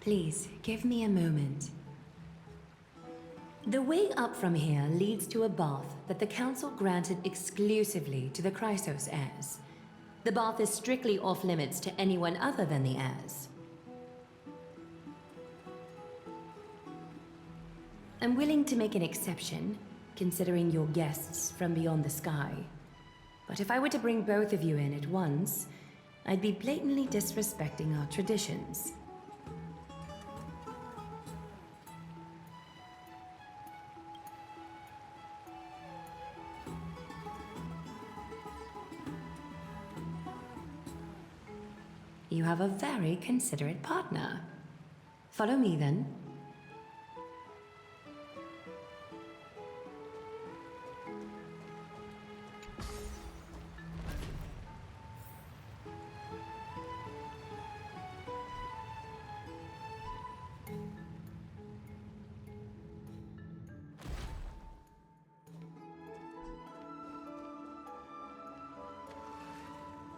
Please, give me a moment. The way up from here leads to a bath that the Council granted exclusively to the Chrysos heirs. The bath is strictly off-limits to anyone other than the heirs. I'm willing to make an exception, considering you're guests from beyond the sky. But if I were to bring both of you in at once, I'd be blatantly disrespecting our traditions. You have a very considerate partner. Follow me, then.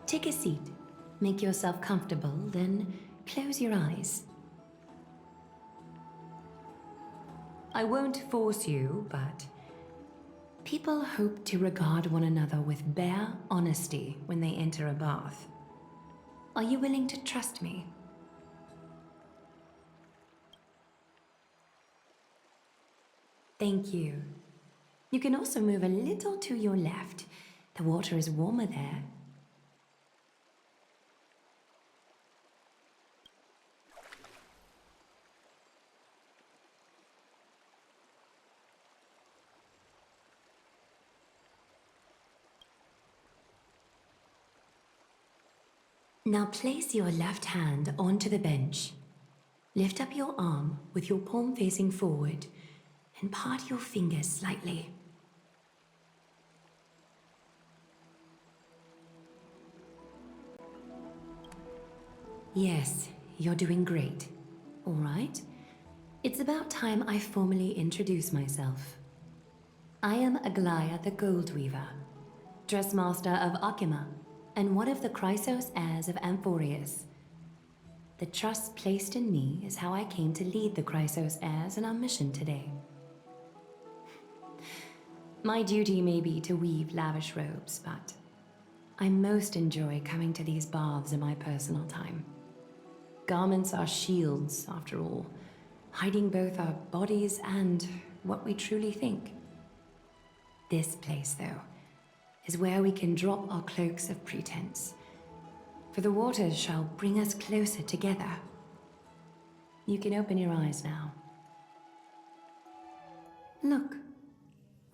Take a seat. Make yourself comfortable, then close your eyes. I won't force you, but people hope to regard one another with bare honesty when they enter a bath. Are you willing to trust me? Thank you. You can also move a little to your left. The water is warmer there. Now place your left hand onto the bench. Lift up your arm with your palm facing forward and part your fingers slightly. Yes, you're doing great. All right. It's about time I formally introduce myself. I am Aglea the Gold Weaver, Dressmaster of Okhema, and one of the Chrysos heirs of Amphorius. The trust placed in me is how I came to lead the Chrysos heirs in our mission today. My duty may be to weave lavish robes, but I most enjoy coming to these baths in my personal time. Garments are shields, after all, hiding both our bodies and what we truly think. This place, though, is where we can drop our cloaks of pretense, for the waters shall bring us closer together. You can open your eyes now. Look,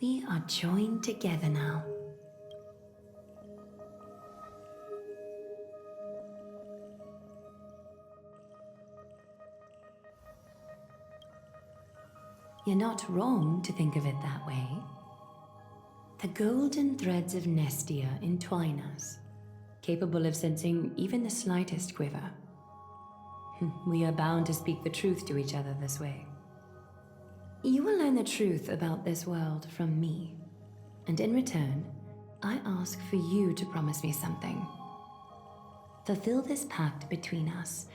we are joined together now. You're not wrong to think of it that way. The golden threads of Nestia entwine us, capable of sensing even the slightest quiver. We are bound to speak the truth to each other this way. You will learn the truth about this world from me, and in return, I ask for you to promise me something. Fulfill this pact between us,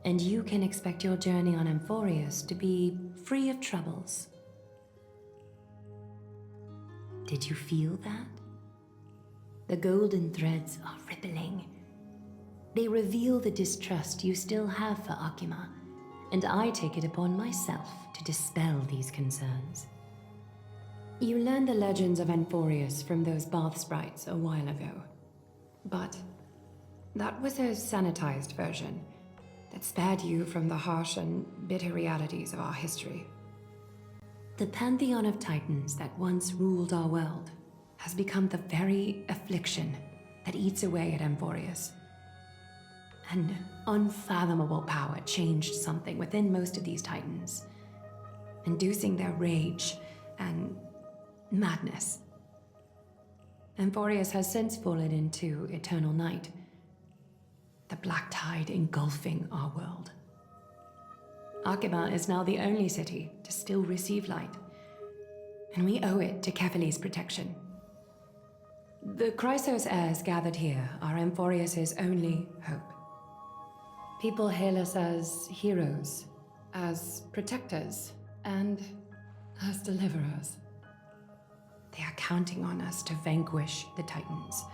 and you can expect your journey on Amphorius to be free of troubles. Did you feel that? The golden threads are rippling. They reveal the distrust you still have for Okhema, and I take it upon myself to dispel these concerns. You learned the legends of Amphorius from those bath sprites a while ago, but that was a sanitized version that spared you from the harsh and bitter realities of our history. The pantheon of titans that once ruled our world has become the very affliction that eats away at Amphorius. An unfathomable power changed something within most of these titans, inducing their rage and madness. Amphorius has since fallen into eternal night, the black tide engulfing our world. Okhema is now the only city to still receive light, and we owe it to Kefali's protection. The Chrysos heirs gathered here are Amphorius' only hope. People hail us as heroes as protectors and as deliverers. They are counting on us to vanquish the Titans,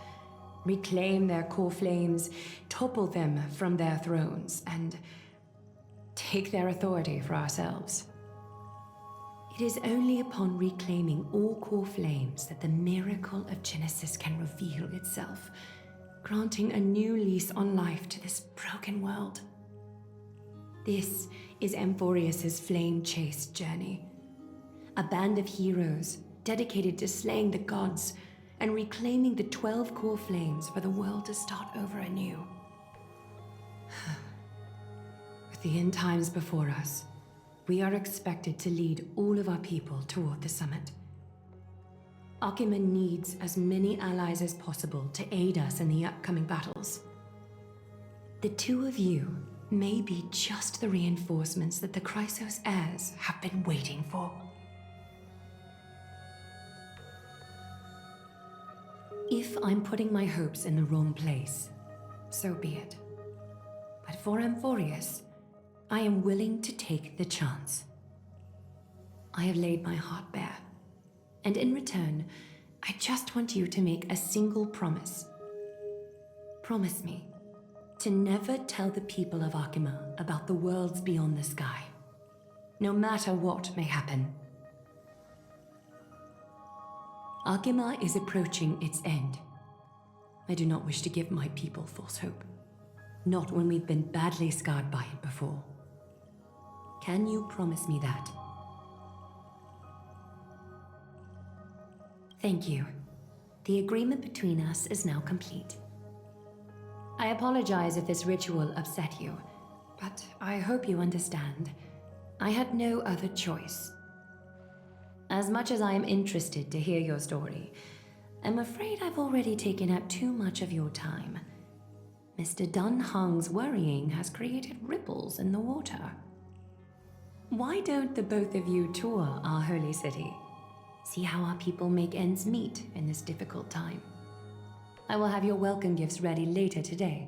reclaim their core flames, topple them from their thrones, and take their authority for ourselves. It is only upon reclaiming all core flames that the miracle of Genesis can reveal itself, granting a new lease on life to this broken world. This is Amphorius's flame-chased journey. A band of heroes dedicated to slaying the gods and reclaiming the 12 core flames for the world to start over anew. With the end times before us, we are expected to lead all of our people toward the summit. Okhema needs as many allies as possible to aid us in the upcoming battles. The two of you may be just the reinforcements that the Chrysos heirs have been waiting for. If I'm putting my hopes in the wrong place, so be it. But for Amphorius, I am willing to take the chance. I have laid my heart bare, and in return, I just want you to make a single promise. Promise me to never tell the people of Okhema about the worlds beyond the sky, no matter what may happen. Okhema is approaching its end. I do not wish to give my people false hope, not when we've been badly scarred by it before. Can you promise me that? Thank you. The agreement between us is now complete. I apologize if this ritual upset you, but I hope you understand. I had no other choice. As much as I am interested to hear your story, I'm afraid I've already taken up too much of your time. Mr. Dunhung's worrying has created ripples in the water. Why don't the both of you tour our holy city? See how our people make ends meet in this difficult time. I will have your welcome gifts ready later today.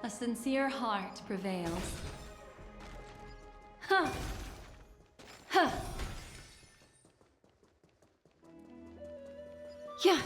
A sincere heart prevails. Huh. Huh. Yeah.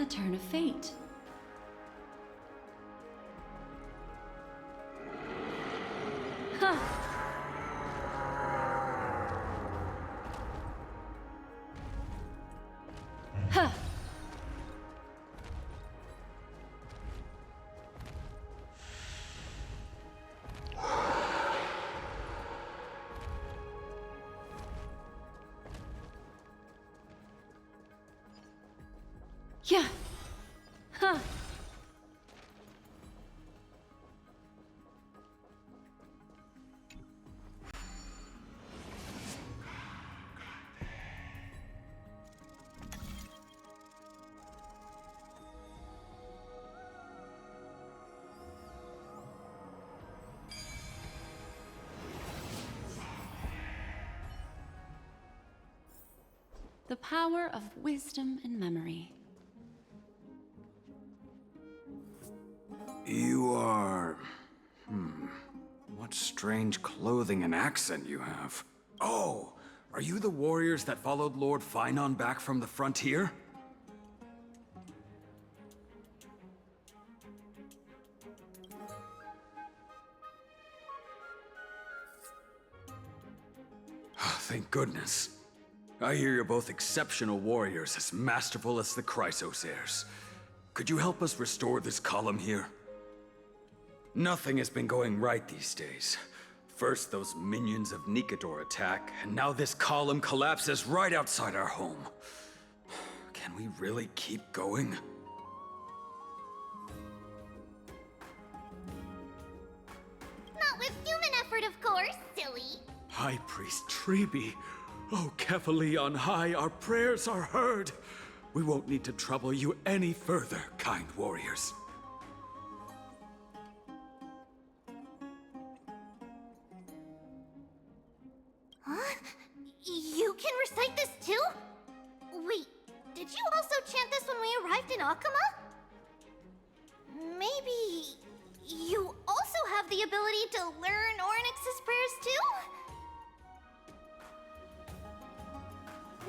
A turn of fate. Huh. Huh. Yeah. Huh. The power of wisdom and memory. You are... What strange clothing and accent you have. Oh, are you the warriors that followed Lord Finon back from the frontier? Thank goodness. I hear you're both exceptional warriors, as masterful as the Chrysos heirs. Could you help us restore this column here? Nothing has been going right these days. First those minions of Nicator attack, and now this column collapses right outside our home. Can we really keep going? Not with human effort, of course, silly. High Priest Treeby, oh Kefali on high, our prayers are heard. We won't need to trouble you any further, kind warriors. Huh? You can recite this too? Wait, did you also chant this when we arrived in Okhema? Maybe you also have the ability to learn Ornyx's prayers too?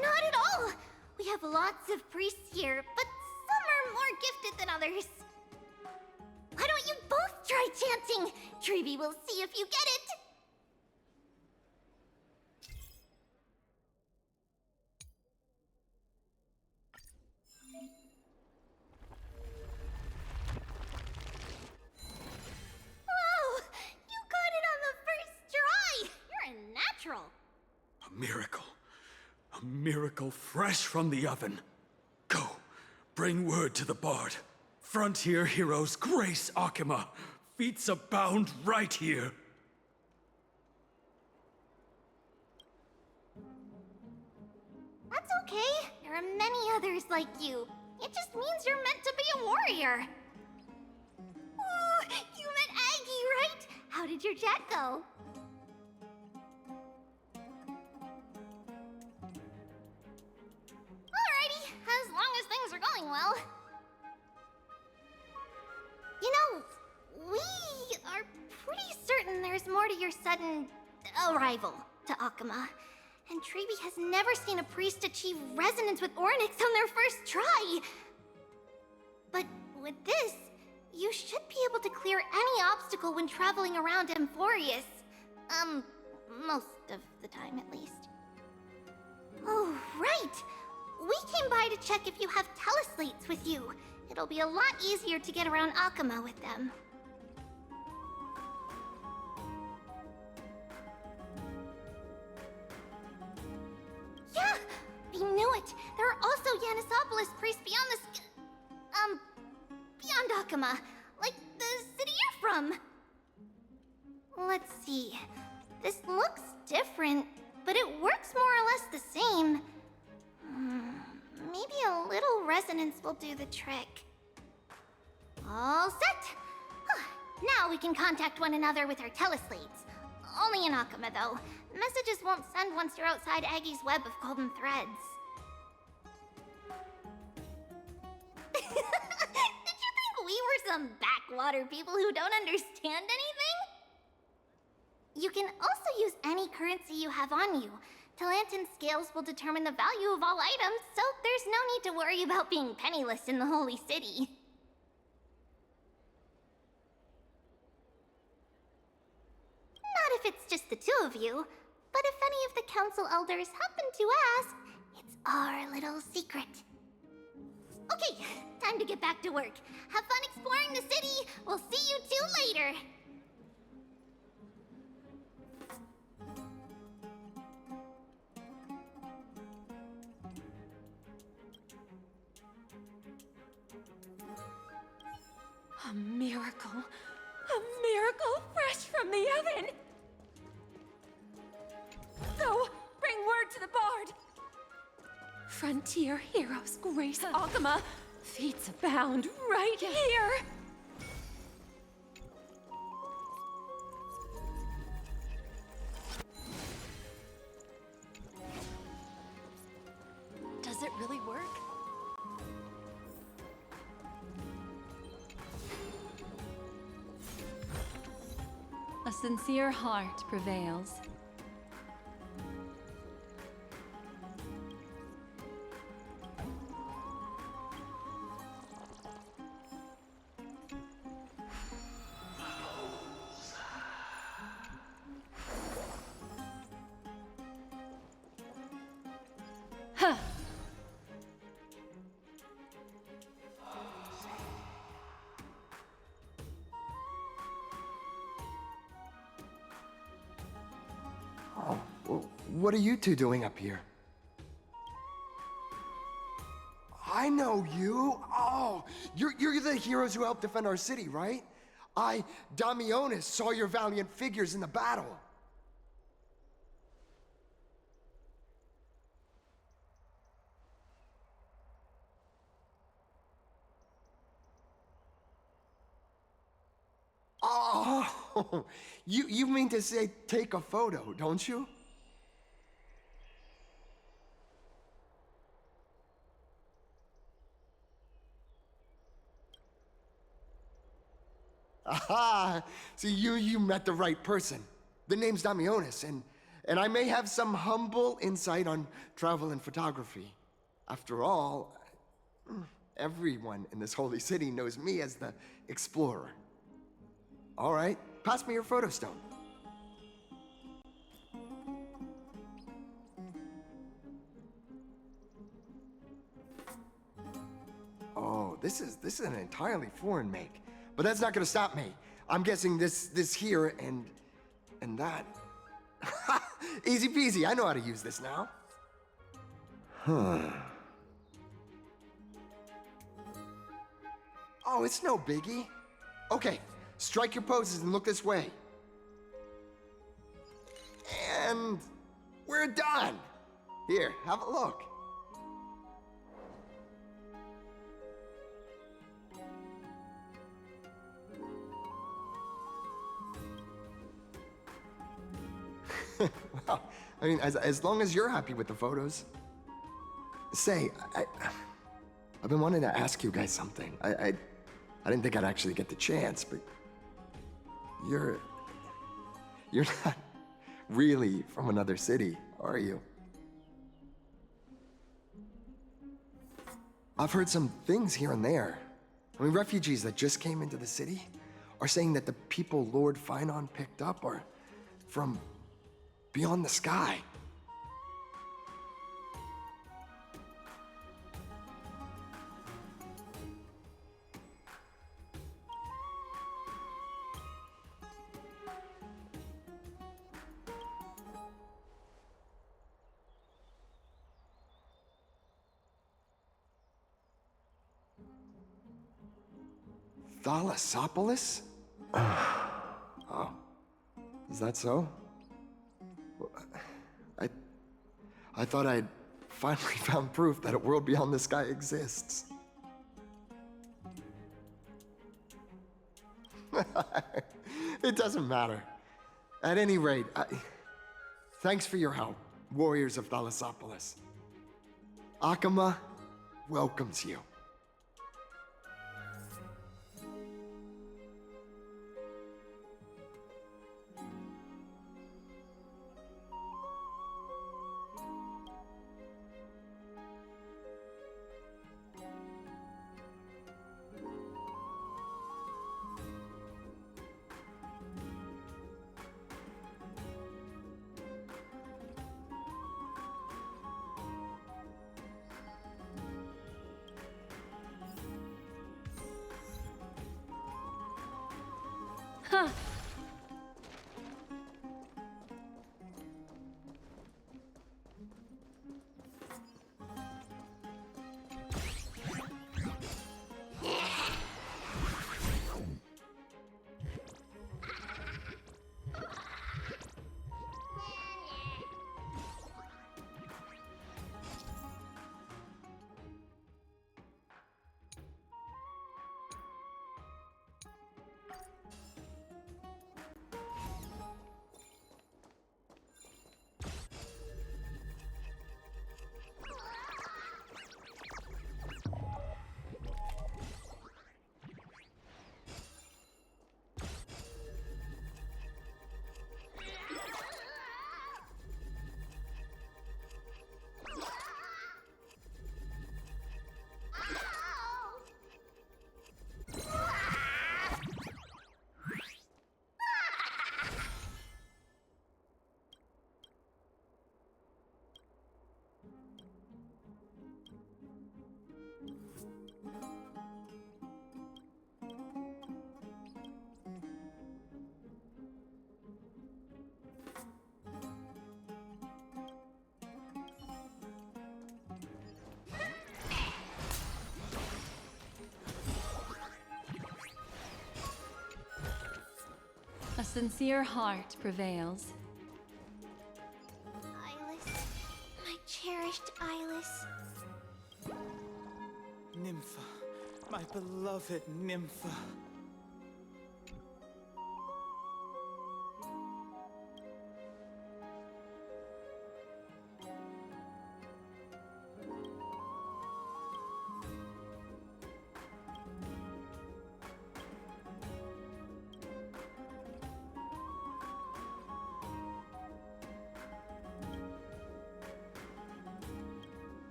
Not at all! We have lots of priests here, but some are more gifted than others. Why don't you both try chanting? Treeby will see if you get it! miracle fresh from the oven. Go, bring word to the bard. Frontier heroes grace Okhema. Feats abound right here. That's okay. There are many others like you. It just means you're meant to be a warrior. Oh, you met Aggie, right? How did your chat go? Alrighty, as long as things are going well. You know, we are pretty certain there's more to your sudden arrival to Okhema. And Treeby has never seen a priest achieve resonance with Ornyx on their first try. But with this, you should be able to clear any obstacle when traveling around Amphorius. Most of the time at least. Oh, right! We came by to check if you have teleslates with you. It'll be a lot easier to get around Okhema with them. Yeah! I knew it! There are also Yanisopolis priests beyond beyond Okhema. Like the city you're from. Let's see. This looks different, but it works more or less the same. Maybe a little resonance will do the trick. All set! Now we can contact one another with our teleslates. Only in Okhema, though. Messages won't send once you're outside Aggie's web of golden threads. Did you think we were some backwater people who don't understand anything? You can also use any currency you have on you. Talantan scales will determine the value of all items, so there's no need to worry about being penniless in the Holy City. Not if it's just the two of you, but if any of the council elders happen to ask, it's our little secret. Okay, time to get back to work. Have fun exploring the city. We'll see you two later. A miracle. A miracle fresh from the oven. Go, bring word to the bard. Frontier heroes grace Okhema. Feats abound right here. Does it really work? A sincere heart prevails. Huh. What are you two doing up here? I know you. Oh, you're the heroes who helped defend our city, right? Damionis, saw your valiant figures in the battle. Oh, you mean to say take a photo, don't you? Aha! See, you met the right person. The name's Damionis, and I may have some humble insight on travel and photography. After all, everyone in this holy city knows me as the explorer. All right, pass me your photo stone. Oh, this is an entirely foreign make. But that's not gonna stop me. I'm guessing this here and that. Easy peasy, I know how to use this now. Oh, it's no biggie. Okay, strike your poses and look this way. And we're done. Here, have a look. Well, I mean, as long as you're happy with the photos. Say, I've been wanting to ask you guys something. I didn't think I'd actually get the chance, but you're not really from another city, are you? I've heard some things here and there. I mean, refugees that just came into the city are saying that the people Lord Finon picked up are from beyond the sky. Thalassopolis? Oh, is that so? I thought I'd finally found proof that a world beyond the sky exists. It doesn't matter. At any rate, thanks for your help, warriors of Thalassopolis. Okhema welcomes you. Huh. A sincere heart prevails. Eyeless. My cherished Eyeless. Nympha, my beloved Nympha.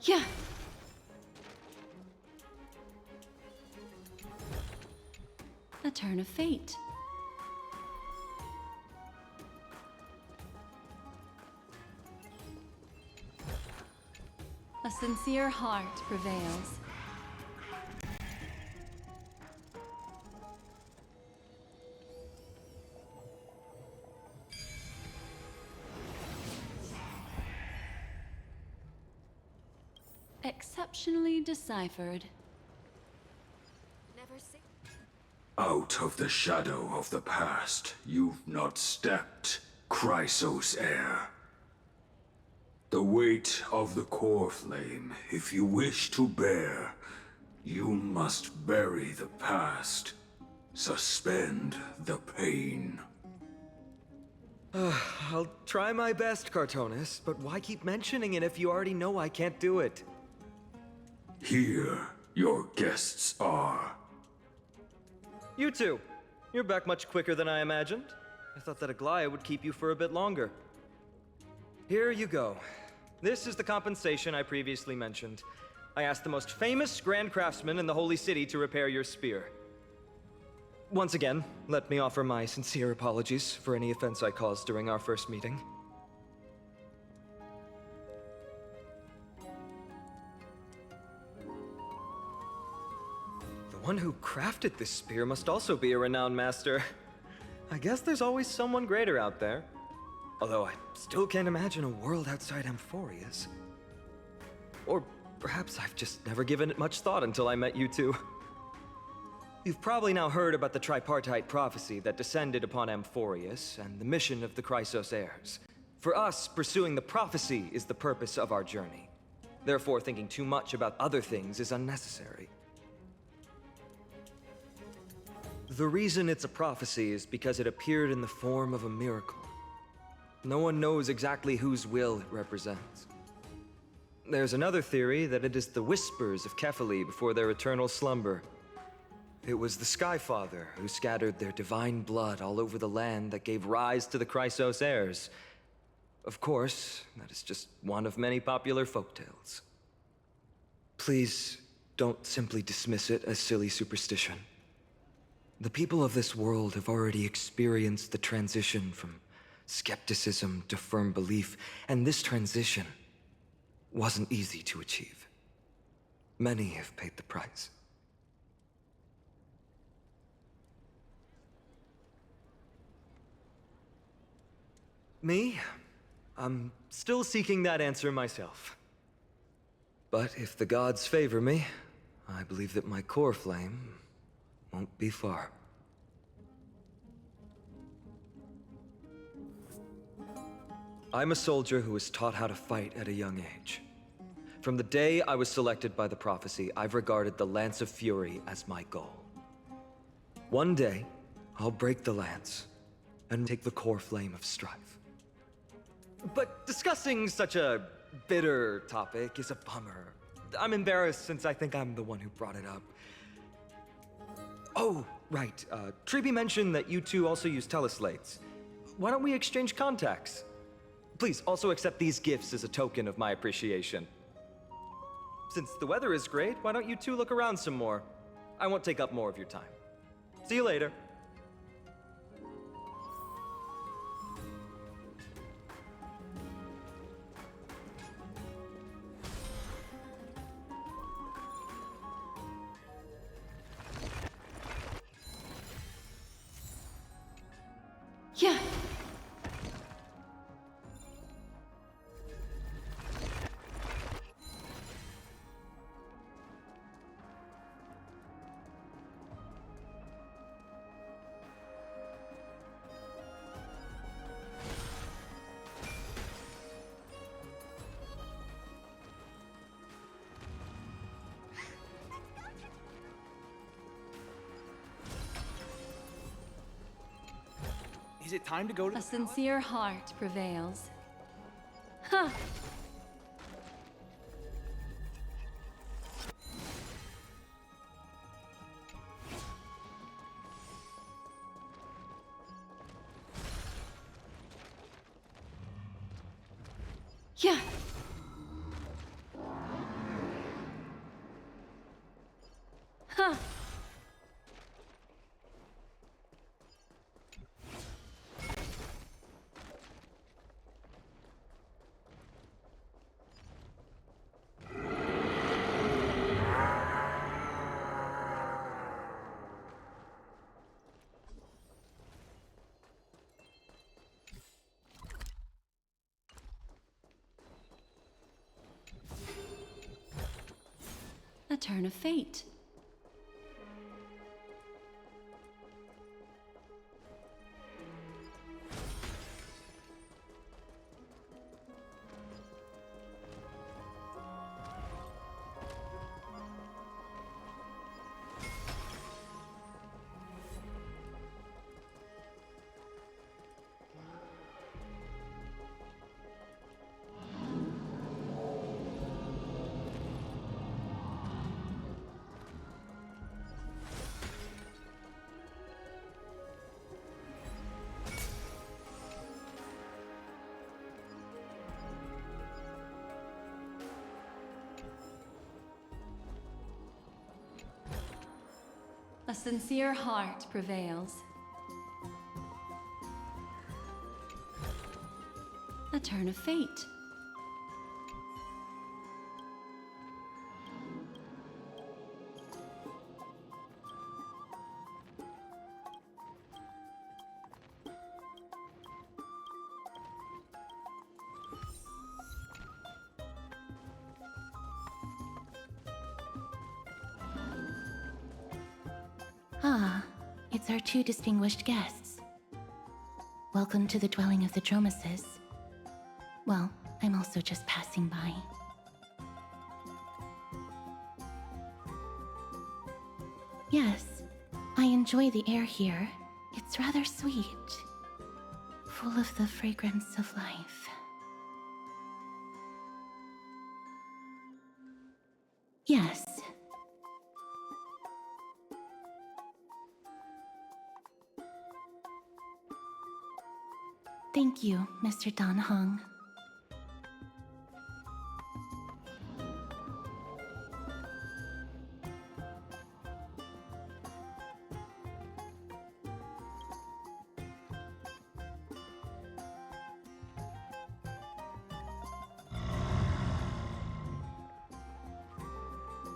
Yeah. A turn of fate. A sincere heart prevails. Exceptionally deciphered. Out of the shadow of the past, you've not stepped, Chrysos heir. The weight of the core flame, if you wish to bear, you must bury the past. Suspend the pain. I'll try my best, Cartonis, but why keep mentioning it if you already know I can't do it? Here, your guests are. You two. You're back much quicker than I imagined. I thought that Aglea would keep you for a bit longer. Here you go. This is the compensation I previously mentioned. I asked the most famous grand craftsman in the Holy City to repair your spear. Once again, let me offer my sincere apologies for any offense I caused during our first meeting. The one who crafted this spear must also be a renowned master. I guess there's always someone greater out there. Although I still can't imagine a world outside Amphorius. Or perhaps I've just never given it much thought until I met you two. You've probably now heard about the tripartite prophecy that descended upon Amphorius and the mission of the Chrysos heirs. For us, pursuing the prophecy is the purpose of our journey. Therefore, thinking too much about other things is unnecessary. The reason it's a prophecy is because it appeared in the form of a miracle. No one knows exactly whose will it represents. There's another theory that it is the whispers of Kefali before their eternal slumber. It was the Skyfather who scattered their divine blood all over the land that gave rise to the Chrysos heirs. Of course, that is just one of many popular folktales. Please, don't simply dismiss it as silly superstition. The people of this world have already experienced the transition from skepticism to firm belief, and this transition wasn't easy to achieve. Many have paid the price. Me? I'm still seeking that answer myself. But if the gods favor me, I believe that my core flame won't be far. I'm a soldier who was taught how to fight at a young age. From the day I was selected by the prophecy, I've regarded the Lance of Fury as my goal. One day, I'll break the lance and take the core flame of strife. But discussing such a bitter topic is a bummer. I'm embarrassed since I think I'm the one who brought it up. Oh, right. Treeby mentioned that you two also use teleslates. Why don't we exchange contacts? Please also accept these gifts as a token of my appreciation. Since the weather is great, why don't you two look around some more? I won't take up more of your time. See you later. Yeah. Is it time to go to A the sincere heart prevails. Huh. Yeah. Huh. turn of fate. A sincere heart prevails. A turn of fate. Ah, it's our two distinguished guests. Welcome to the dwelling of the Dromeses. Well, I'm also just passing by. Yes, I enjoy the air here. It's rather sweet, full of the fragrance of life. Yes. Thank you, Mr. Dan Heng.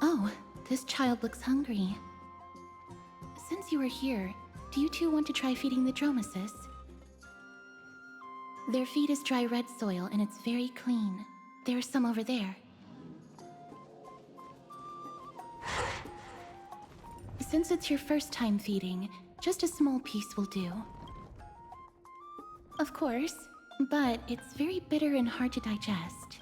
Oh, this child looks hungry. Since you are here, do you two want to try feeding the Dromeses? Their feed is dry red soil and it's very clean. There's some over there. Since it's your first time feeding, just a small piece will do. Of course, but it's very bitter and hard to digest.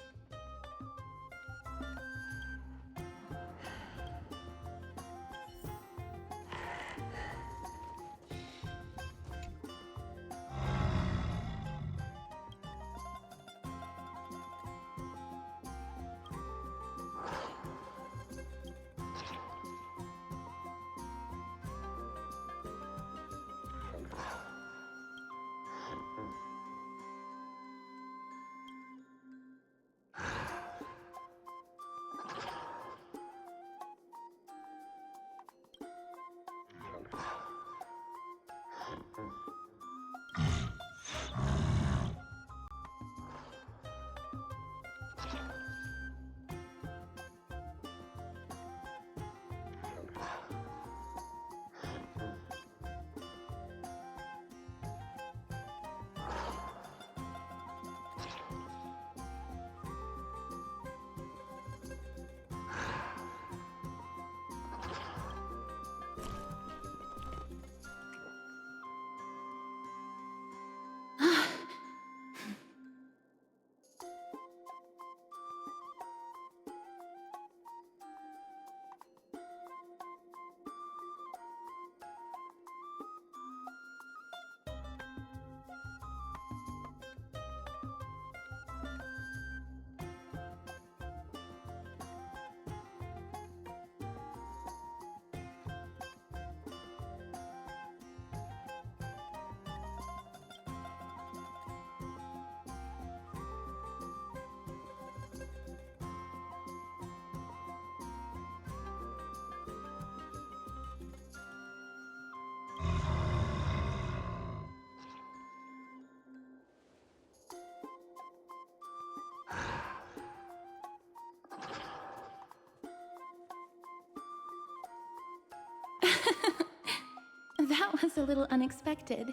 That was a little unexpected.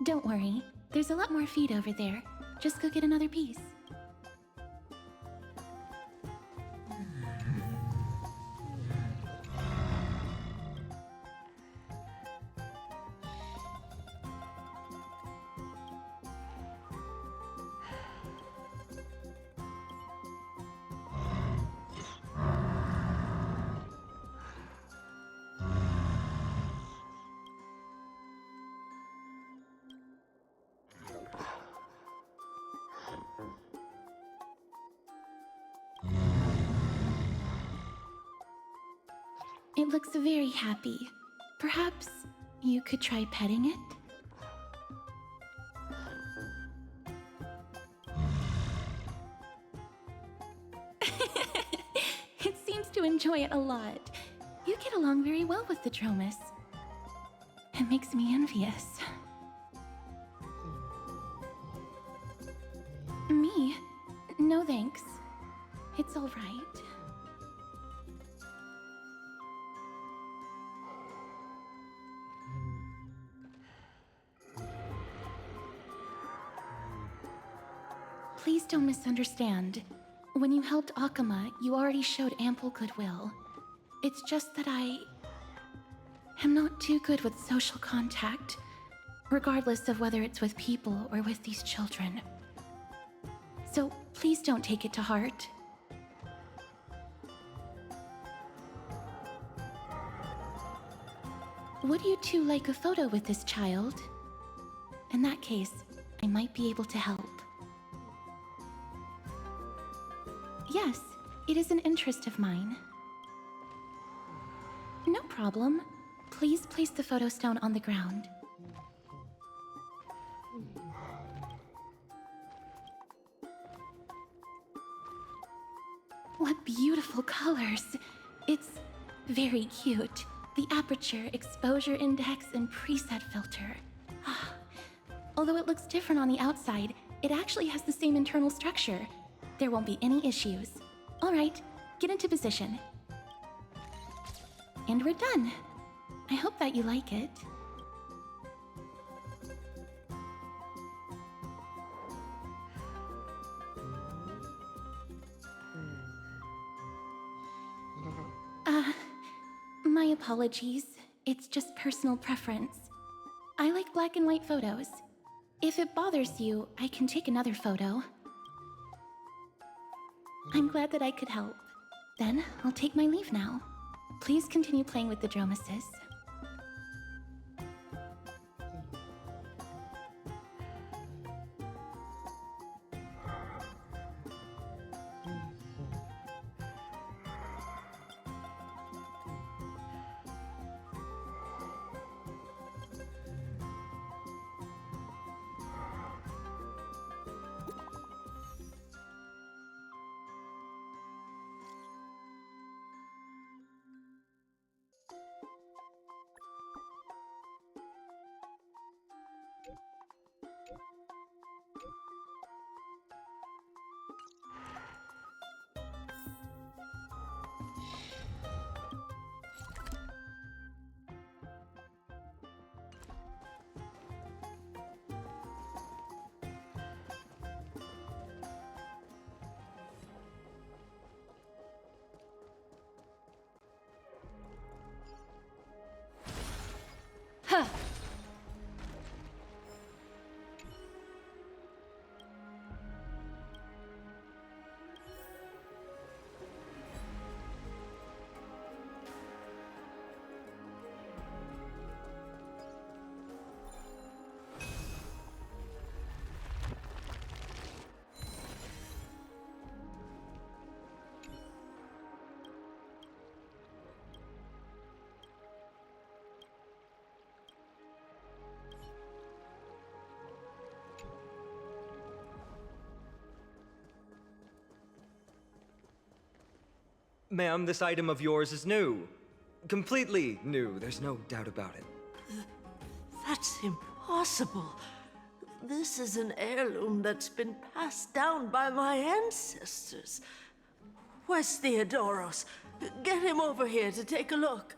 Don't worry, there's a lot more feed over there. Just go get another piece. It looks very happy. Perhaps you could try petting it? It seems to enjoy it a lot. You get along very well with the Dromus. It makes me envious. Me? No thanks. It's all right. Please don't misunderstand. When you helped Okhema, you already showed ample goodwill. It's just that I am not too good with social contact, regardless of whether it's with people or with these children. So please don't take it to heart. Would you two like a photo with this child? In that case, I might be able to help. Yes, it is an interest of mine. No problem. Please place the photo stone on the ground. What beautiful colors! It's very cute. The aperture, exposure index, and preset filter. Although it looks different on the outside, it actually has the same internal structure. There won't be any issues. All right, get into position. And we're done. I hope that you like it. My apologies. It's just personal preference. I like black and white photos. If it bothers you, I can take another photo. I'm glad that I could help. Then, I'll take my leave now. Please continue playing with the Dromuses. Huh. Ma'am, this item of yours is new. Completely new, there's no doubt about it. That's impossible. This is an heirloom that's been passed down by my ancestors. Where's Theodoros? Get him over here to take a look.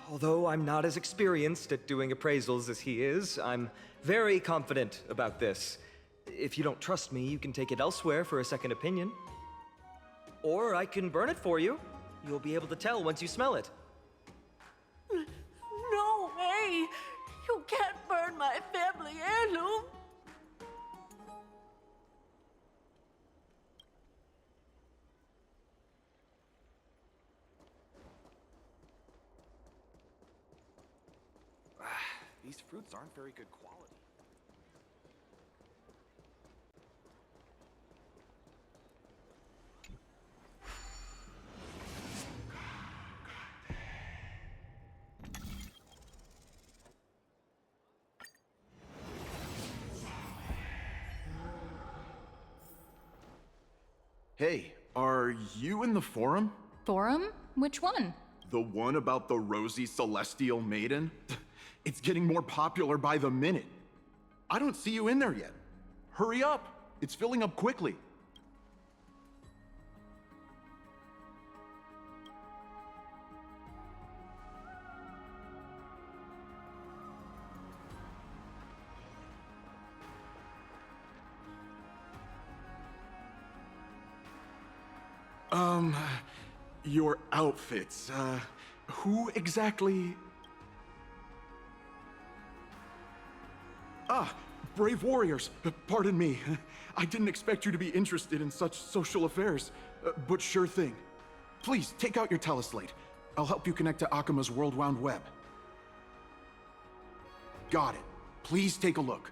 Although I'm not as experienced at doing appraisals as he is, I'm very confident about this. If you don't trust me, you can take it elsewhere for a second opinion. Or I can burn it for you. You'll be able to tell once you smell it. No way! You can't burn my family heirloom! These fruits aren't very good quality. Hey, are you in the forum? Forum? Which one? The one about the rosy celestial maiden? It's getting more popular by the minute. I don't see you in there yet. Hurry up. It's filling up quickly. Your outfits, who exactly? Ah, brave warriors, pardon me. I didn't expect you to be interested in such social affairs, but sure thing. Please, take out your teleslate. I'll help you connect to Okhema's World Wound Web. Got it. Please take a look.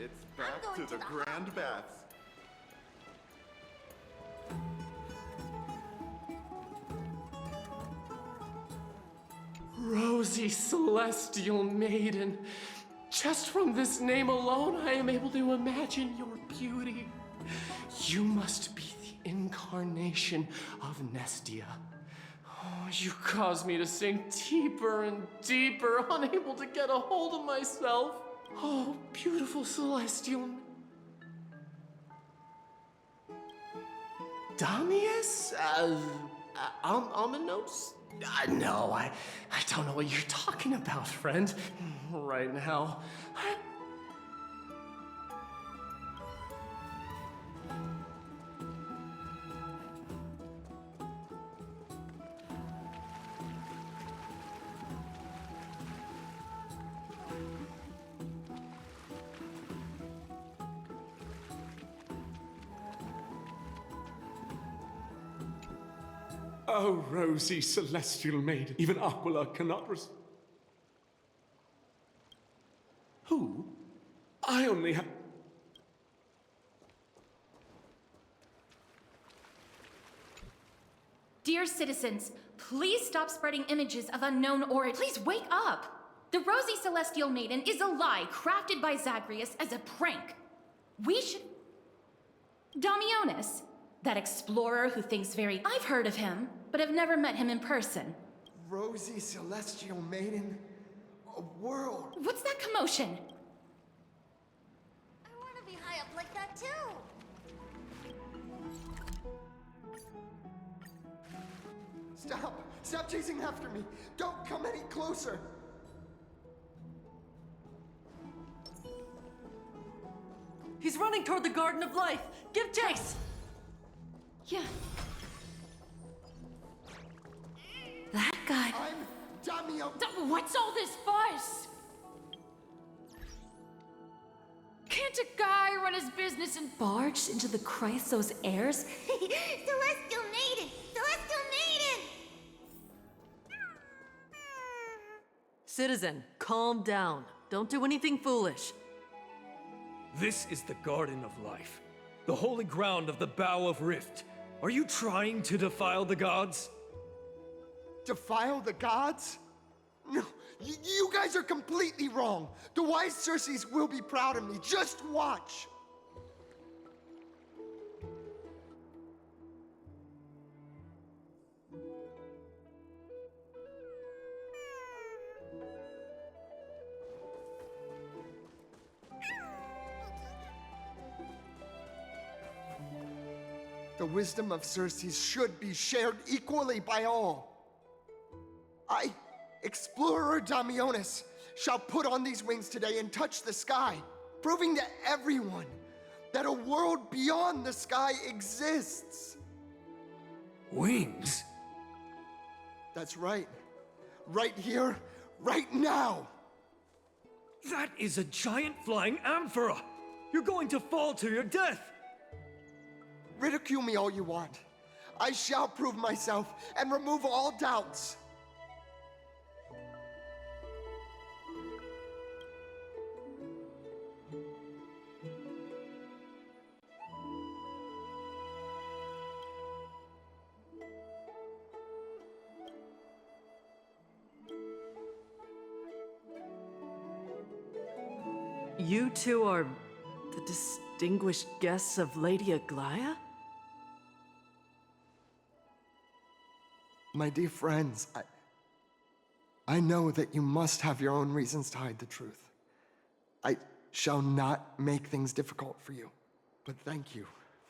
It's back to the Grand Baths. Rosy Celestial Maiden. Just from this name alone, I am able to imagine your beauty. You must be the incarnation of Nestia. Oh, you cause me to sink deeper and deeper, unable to get a hold of myself. Oh, beautiful Celestial. Damius? Ominos? No, I don't know what you're talking about, friend. Right now. Oh, rosy celestial maiden, even Aglea cannot Who? I only have... Dear citizens, please stop spreading images of unknown origin. Please wake up! The Rosy Celestial Maiden is a lie crafted by Zagreus as a prank. We should... Damionis, that explorer who thinks very... I've heard of him, but have never met him in person. Rosy Celestial Maiden? A world? What's that commotion? I want to be high up like that too. Stop! Stop chasing after me! Don't come any closer! He's running toward the Garden of Life. Give chase! Yeah, God. I'm Damio. What's all this fuss? Can't a guy run his business and Barged into the Chrysos heirs? Celestial Maiden! Celestial Maiden! Citizen, calm down. Don't do anything foolish. This is the Garden of Life, the holy ground of the Bow of Rift. Are you trying to defile the gods? Defile the gods? No, you guys are completely wrong. The wise Circes will be proud of me. Just watch. The wisdom of Circes should be shared equally by all. I, Explorer Damionis, shall put on these wings today and touch the sky, proving to everyone that a world beyond the sky exists. Wings? That's right. Right here, right now. That is a giant flying amphora! You're going to fall to your death! Ridicule me all you want. I shall prove myself and remove all doubts. You two are the distinguished guests of Lady Aglea? My dear friends, I know that you must have your own reasons to hide the truth. I shall not make things difficult for you, but thank you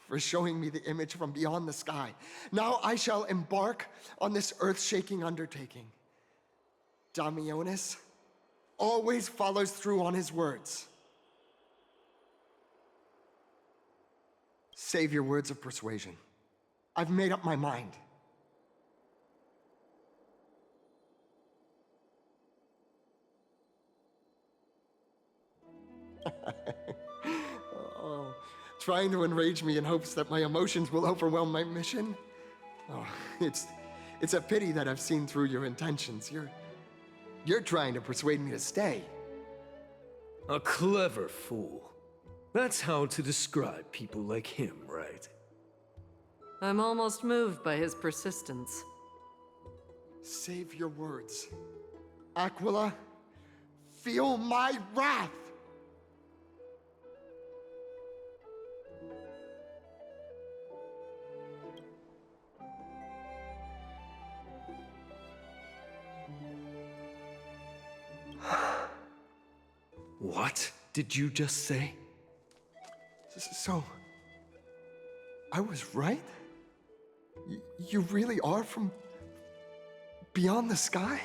for showing me the image from beyond the sky. Now I shall embark on this earth-shaking undertaking. Damionis always follows through on his words. Save your words of persuasion. I've made up my mind. Oh, trying to enrage me in hopes that my emotions will overwhelm my mission? Oh, it's a pity that I've seen through your intentions. You're trying to persuade me to stay. A clever fool. That's how to describe people like him, right? I'm almost moved by his persistence. Save your words. Aquila, feel my wrath! What did you just say? So, I was right? You really are from beyond the sky?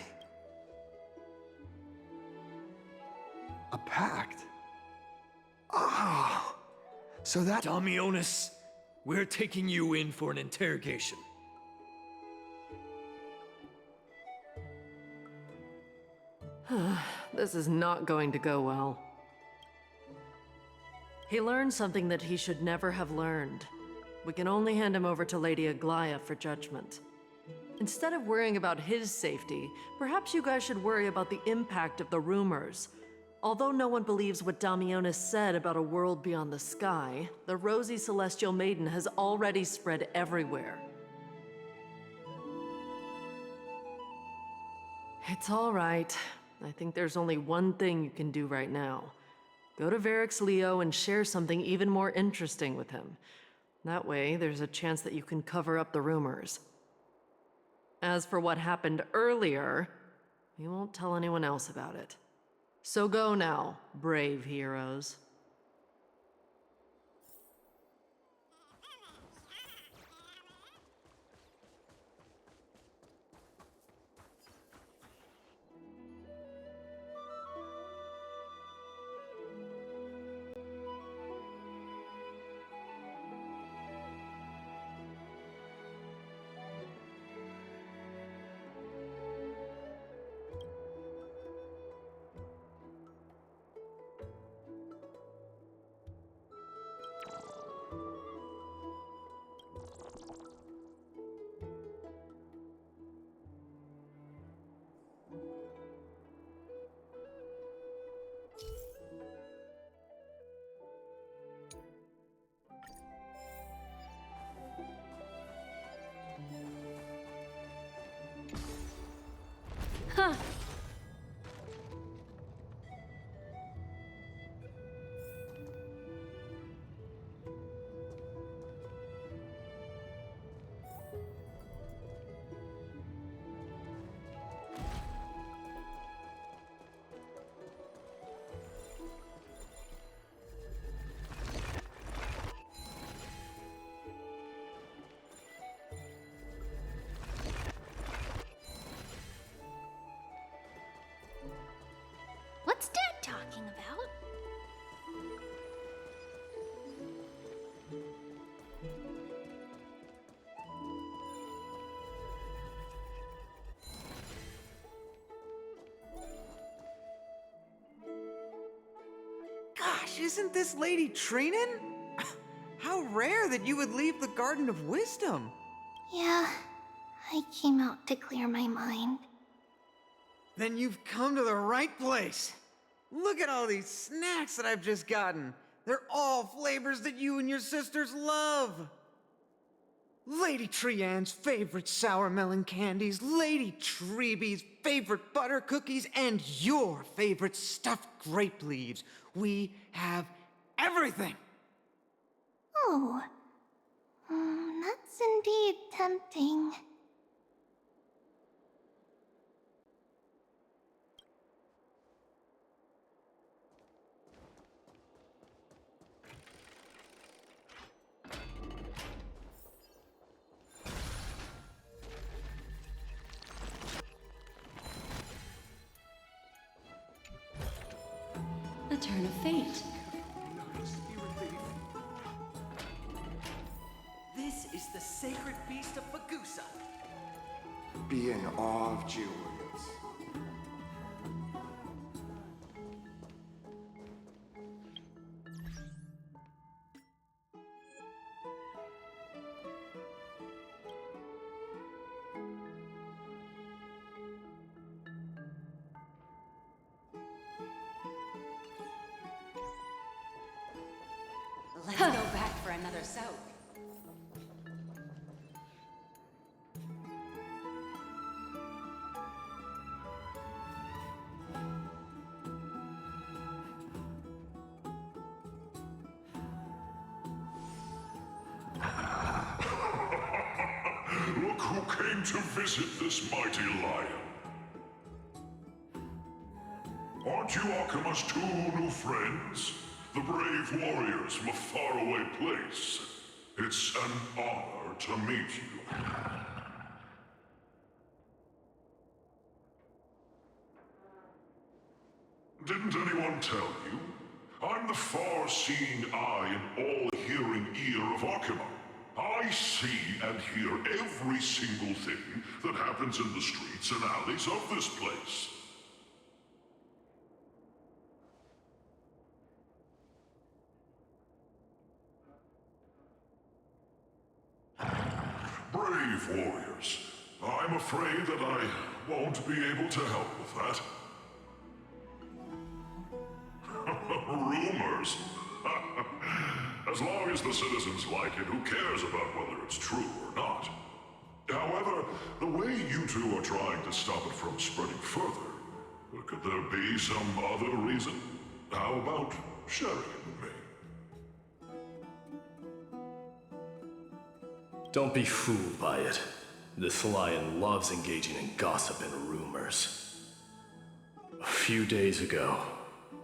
A pact? Ah, so that... Damionis, we're taking you in for an interrogation. This is not going to go well. He learned something that he should never have learned. We can only hand him over to Lady Aglea for judgment. Instead of worrying about his safety, perhaps you guys should worry about the impact of the rumors. Although no one believes what Damionis said about a world beyond the sky, the rosy celestial maiden has already spread everywhere. It's all right. I think there's only one thing you can do right now. Go to Varix Leo and share something even more interesting with him. That way, there's a chance that you can cover up the rumors. As for what happened earlier, we won't tell anyone else about it. So go now, brave heroes. gosh, isn't this Lady Treenan? How rare that you would leave the Garden of Wisdom. Yeah, I came out to clear my mind. Then you've come to the right place. Look at all these snacks that I've just gotten. They're all flavors that you and your sisters love. Lady Trianne's favorite sour melon candies, Lady Treebee's favorite butter cookies, and your favorite stuffed grape leaves. We have everything. Oh, that's indeed tempting. A turn of fate. This is the sacred beast of Fagusa. Be in awe of Julius. Let's go back for another soak. Look who came to visit this mighty lion. Aren't you Okhema's two new friends? The brave warriors from a faraway place. It's an honor to meet you. Didn't anyone tell you? I'm the far-seeing eye and all-hearing ear of Okhema. I see and hear every single thing that happens in the streets and alleys of this place. Brave warriors. I'm afraid that I won't be able to help with that. Rumors? As long as the citizens like it, who cares about whether it's true or not? However, the way you two are trying to stop it from spreading further, could there be some other reason? How about sharing it with me? Don't be fooled by it. This lion loves engaging in gossip and rumors. A few days ago,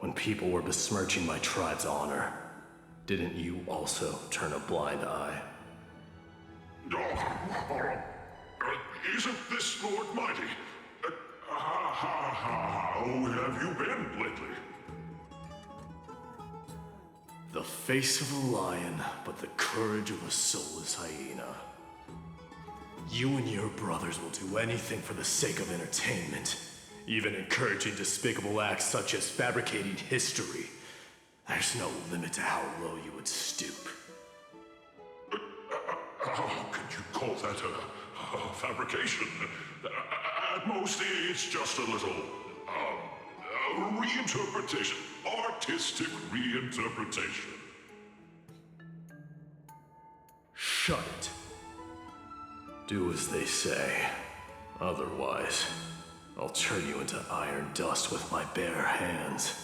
when people were besmirching my tribe's honor, didn't you also turn a blind eye? Isn't this Lord Mighty? How have you been lately? The face of a lion, but the courage of a soulless hyena. You and your brothers will do anything for the sake of entertainment, even encouraging despicable acts such as fabricating history. There's no limit to how low you would stoop. How could you call that a fabrication? At most, it's just a little, reinterpretation. Artistic reinterpretation. Shut it. Do as they say. Otherwise, I'll turn you into iron dust with my bare hands.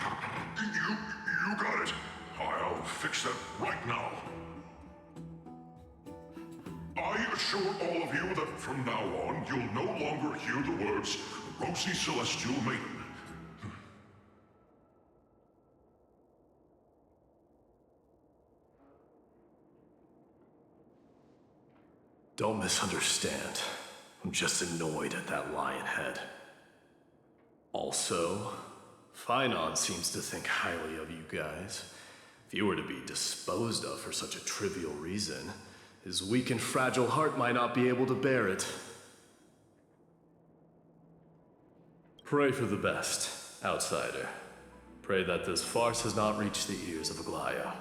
You got it. I'll fix that right now. I assure all of you that from now on, you'll no longer hear the words Rosy Celestial Maiden. Don't misunderstand. I'm just annoyed at that lion head. Also, Finon seems to think highly of you guys. If you were to be disposed of for such a trivial reason, his weak and fragile heart might not be able to bear it. Pray for the best, outsider. Pray that this farce has not reached the ears of Aglea.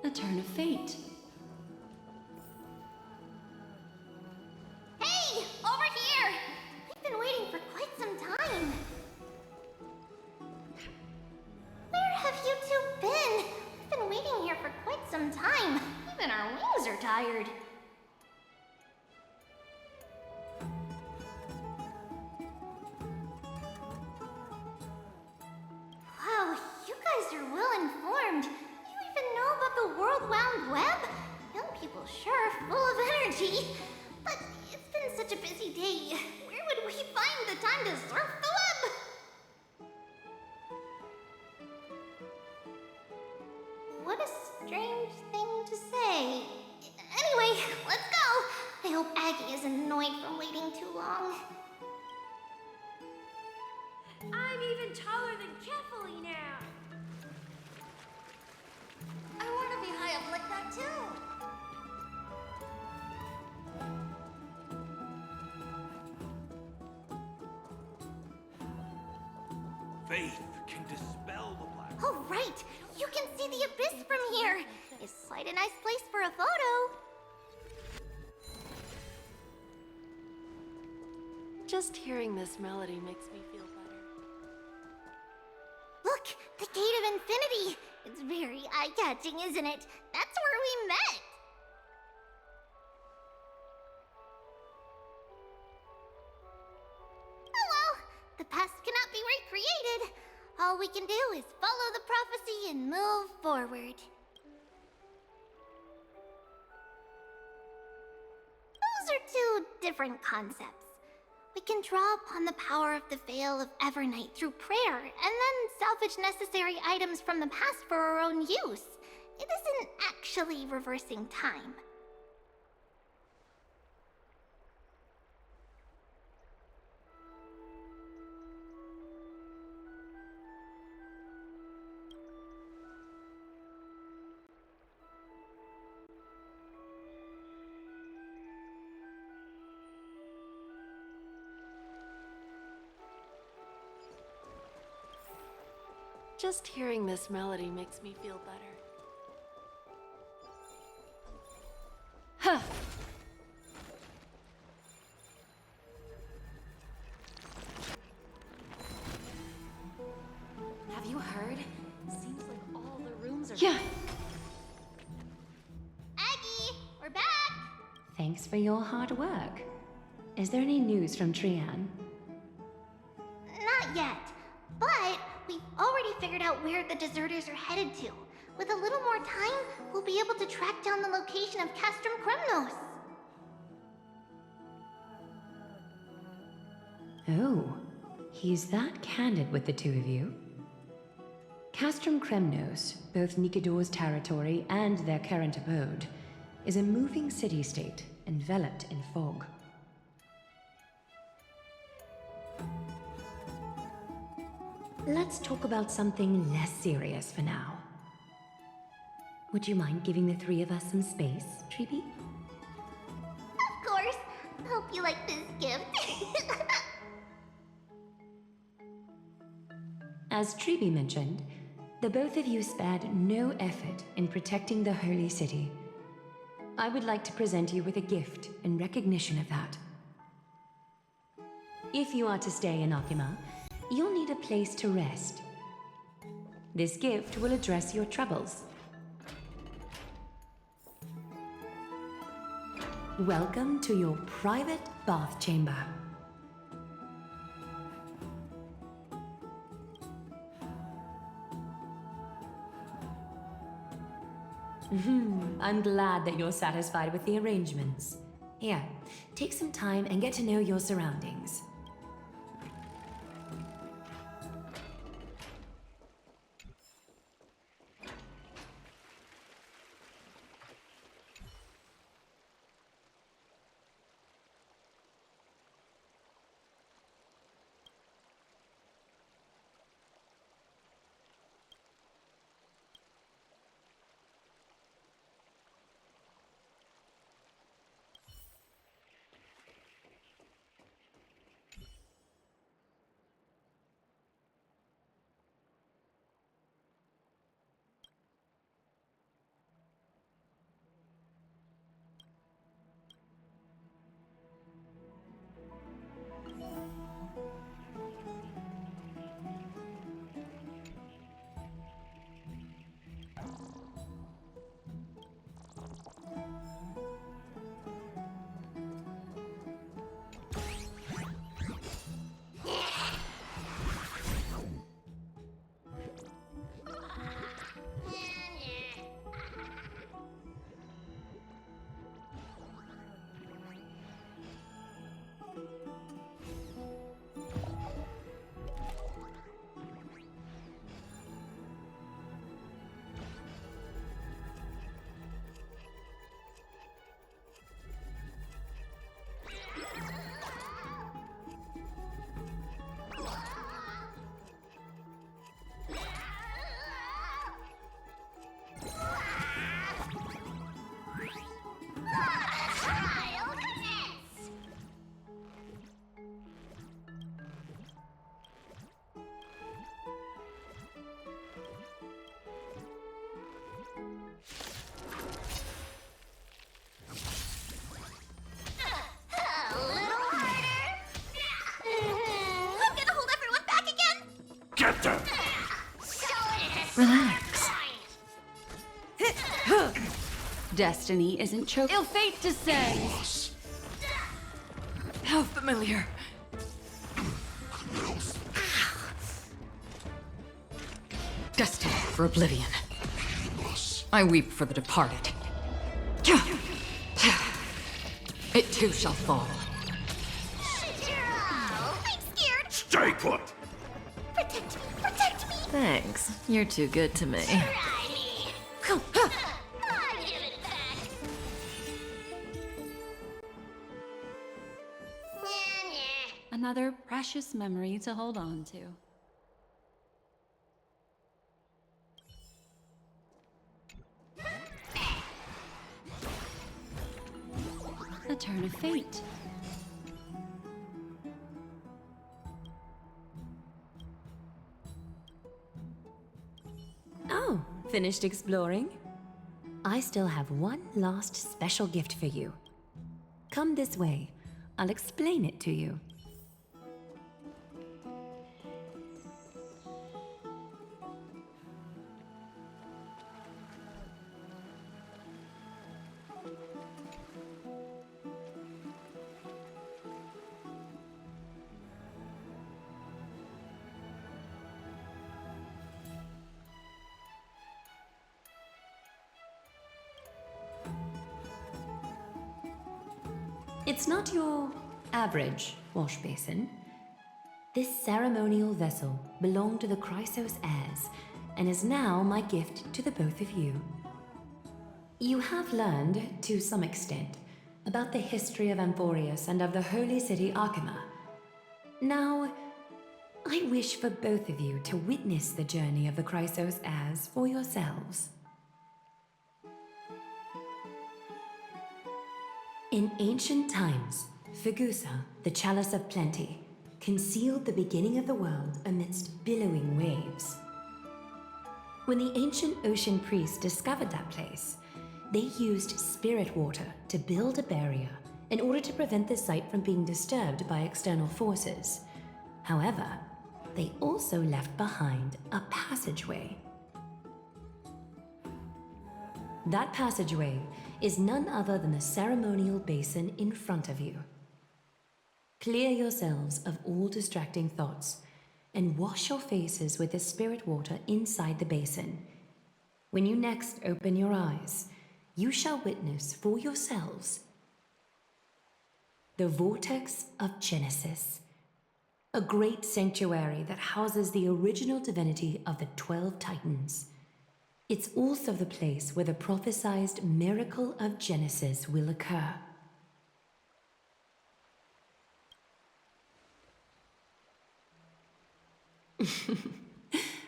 A turn of fate. Hey! Over here! We've been waiting for quite some time. Where have you two been? We've been waiting here for quite some time. Even our wings are tired. Wow, you guys are well informed. You even know about the World Wound Web? Young people sure are full of energy. But it's been such a busy day. Where would we find the time to surf the web? What a strange thing to say. Anyway, let's go. I hope Aggie isn't annoyed from waiting too long. I'm even taller than Kefali now. I want to be high up like that too. Faith can dispel the black. Oh, right. You can see the abyss from here. It's quite a nice place for a photo. Just hearing this melody makes me feel better. Look, the Gate of Infinity. It's very eye-catching, isn't it? That's where we met. Oh well, the past cannot be recreated. All we can do is follow the prophecy and move forward. Those are two different concepts. We can draw upon the power of the Veil of Evernight through prayer, and then salvage necessary items from the past for our own use. It isn't actually reversing time. Just hearing this melody makes me feel better. Huh. Have you heard? Seems like all the rooms are. Yeah. Aggie, we're back! Thanks for your hard work. Is there any news from Trian? Not yet, but we've already figured out where the deserters are headed to. With a little more time, we'll be able to track down the location of Castrum Kremnos. Oh, he's that candid with the two of you. Castrum Kremnos, both Nikidor's territory and their current abode, is a moving city-state enveloped in fog. Let's talk about something less serious for now. Would you mind giving the three of us some space, Treeby? Of course. Hope you like this gift. As Treeby mentioned, the both of you spared no effort in protecting the Holy City. I would like to present you with a gift in recognition of that. If you are to stay in Okhema, you'll need a place to rest. This gift will address your troubles. Welcome to your private bath chamber. I'm glad that you're satisfied with the arrangements. Here, take some time and get to know your surroundings. Get them! Relax. Destiny isn't chosen. Ill fate to say. How familiar. Destined for oblivion. I weep for the departed. It too shall fall. I'm scared. Stay put! Protect me, protect me. Thanks. You're too good to me. Another precious memory to hold on to. The turn of fate. Oh, finished exploring? I still have one last special gift for you. Come this way. I'll explain it to you. It's not your average wash basin. This ceremonial vessel belonged to the Chrysos heirs and is now my gift to the both of you. You have learned, to some extent, about the history of Amphorius and of the holy city Okhema. Now, I wish for both of you to witness the journey of the Chrysos heirs for yourselves. In ancient times, Fegusa, the chalice of plenty, concealed the beginning of the world amidst billowing waves. When the ancient ocean priests discovered that place, they used spirit water to build a barrier in order to prevent the site from being disturbed by external forces. However, they also left behind a passageway. That passageway is none other than the ceremonial basin in front of you. Clear yourselves of all distracting thoughts and wash your faces with the spirit water inside the basin. When you next open your eyes, you shall witness for yourselves the Vortex of Genesis, a great sanctuary that houses the original divinity of the 12 Titans. It's also the place where the prophesied miracle of Genesis will occur.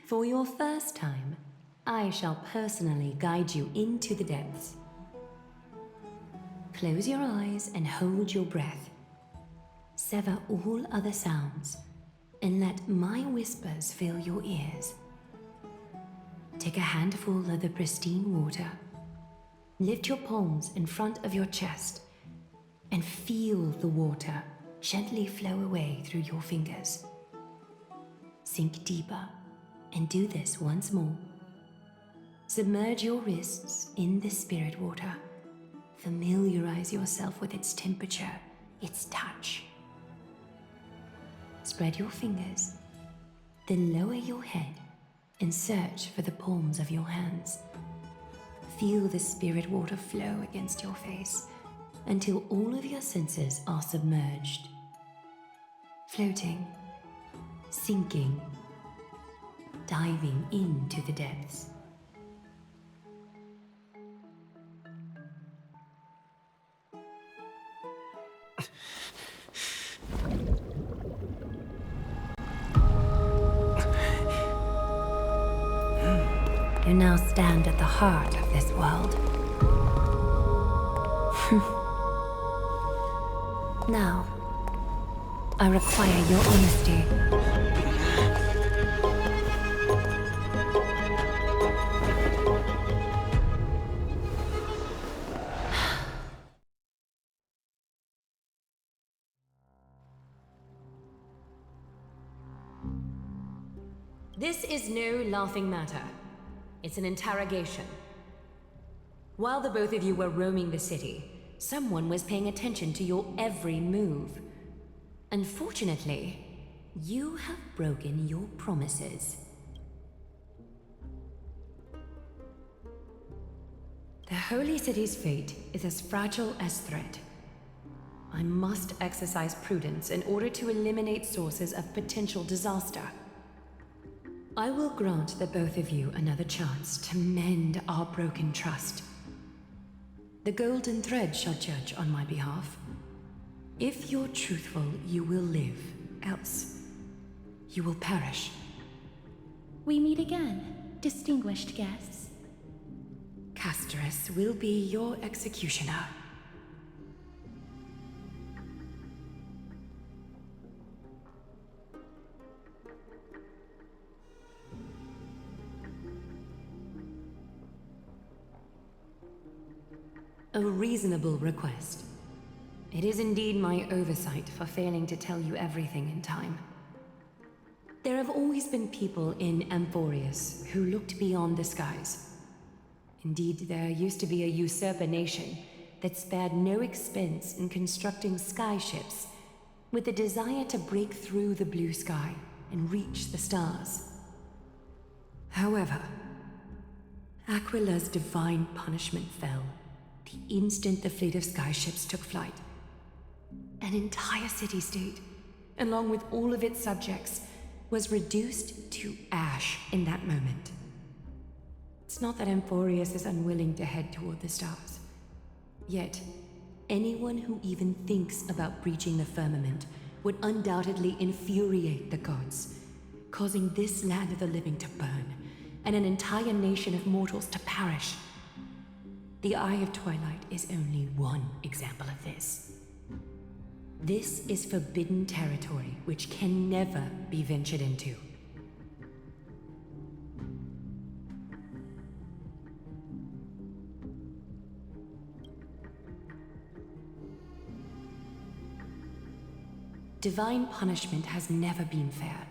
For your first time, I shall personally guide you into the depths. Close your eyes and hold your breath. Sever all other sounds and let my whispers fill your ears. Take a handful of the pristine water. Lift your palms in front of your chest and feel the water gently flow away through your fingers. Sink deeper and do this once more. Submerge your wrists in the spirit water. Familiarize yourself with its temperature, its touch. Spread your fingers, then lower your head and search for the palms of your hands. Feel the spirit water flow against your face until all of your senses are submerged. Floating, sinking, diving into the depths. You now stand at the heart of this world. Now, I require your honesty. This is no laughing matter. It's an interrogation. While the both of you were roaming the city, someone was paying attention to your every move. Unfortunately, you have broken your promises. The Holy City's fate is as fragile as threat. I must exercise prudence in order to eliminate sources of potential disaster. I will grant the both of you another chance to mend our broken trust. The Golden Thread shall judge on my behalf. If you're truthful, you will live. Else, you will perish. We meet again, distinguished guests. Castorice will be your executioner. A reasonable request. It is indeed my oversight for failing to tell you everything in time. There have always been people in Amphorius who looked beyond the skies. Indeed, there used to be a usurper nation that spared no expense in constructing skyships with the desire to break through the blue sky and reach the stars. However, Aquila's divine punishment fell the instant the fleet of skyships took flight. An entire city-state, along with all of its subjects, was reduced to ash in that moment. It's not that Amphorius is unwilling to head toward the stars. Yet, anyone who even thinks about breaching the firmament would undoubtedly infuriate the gods, causing this land of the living to burn, and an entire nation of mortals to perish. The Eye of Twilight is only one example of this. This is forbidden territory which can never be ventured into. Divine punishment has never been fair.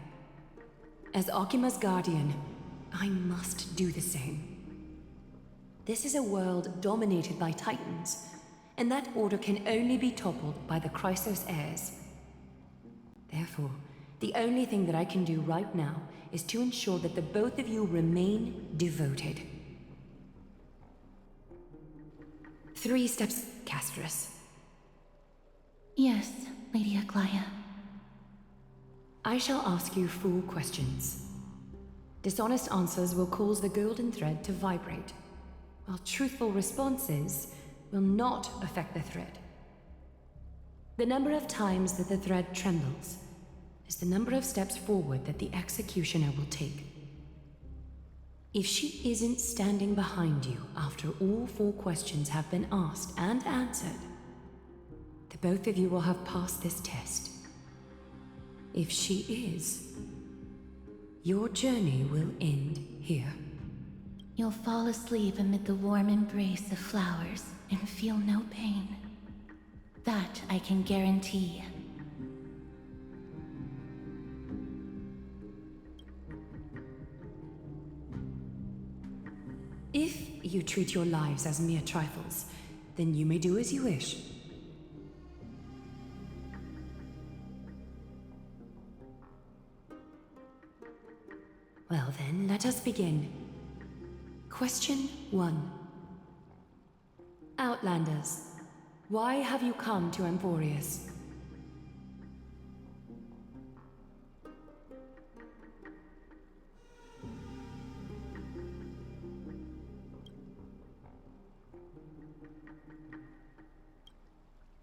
As Okhema's guardian, I must do the same. This is a world dominated by Titans, and that order can only be toppled by the Chrysos heirs. Therefore, the only thing that I can do right now is to ensure that the both of you remain devoted. 3 steps, Castorice. Yes, Lady Aglea. I shall ask you 4 questions. Dishonest answers will cause the golden thread to vibrate, while truthful responses will not affect the thread. The number of times that the thread trembles is the number of steps forward that the executioner will take. If she isn't standing behind you after all 4 questions have been asked and answered, the both of you will have passed this test. If she is, your journey will end here. You'll fall asleep amid the warm embrace of flowers and feel no pain. That I can guarantee. If you treat your lives as mere trifles, then you may do as you wish. Well then, let us begin. Question 1. Outlanders, why have you come to Amphorius?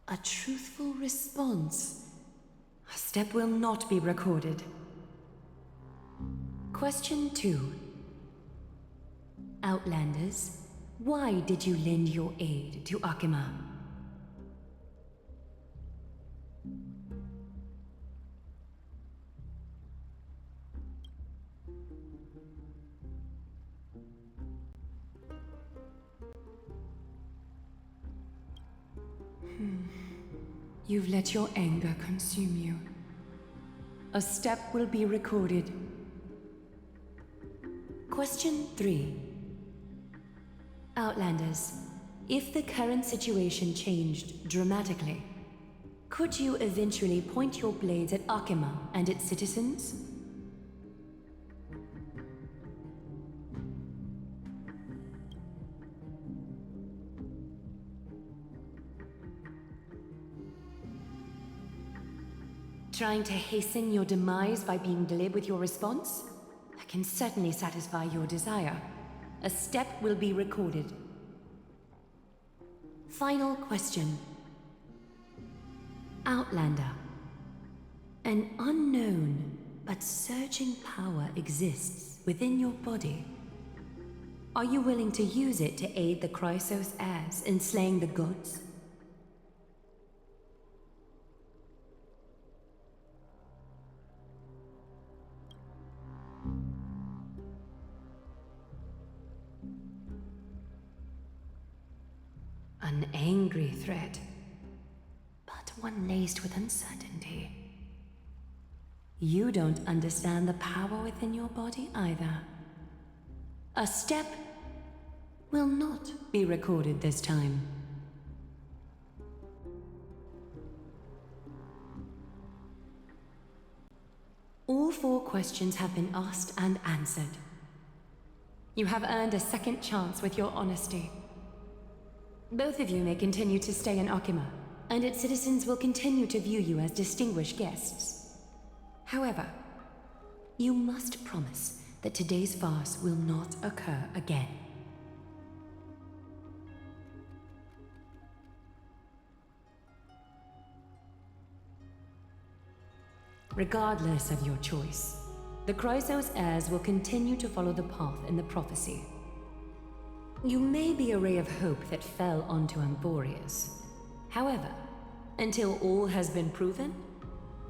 A truthful response. A step will not be recorded. Question 2. Outlanders, why did you lend your aid to Okhema? You've let your anger consume you. A step will be recorded. Question 3. Outlanders, if the current situation changed dramatically, could you eventually point your blades at Okhema and its citizens? Trying to hasten your demise by being glib with your response? I can certainly satisfy your desire. A step will be recorded. Final question. Outlander. An unknown but surging power exists within your body. Are you willing to use it to aid the Chrysos heirs in slaying the gods? An angry threat, but one laced with uncertainty. You don't understand the power within your body either. A step will not be recorded this time. All 4 questions have been asked and answered. You have earned a second chance with your honesty. Both of you may continue to stay in Okhema, and its citizens will continue to view you as distinguished guests. However, you must promise that today's farce will not occur again. Regardless of your choice, the Chrysos heirs will continue to follow the path in the prophecy. You may be a ray of hope that fell onto Amborius. However, until all has been proven,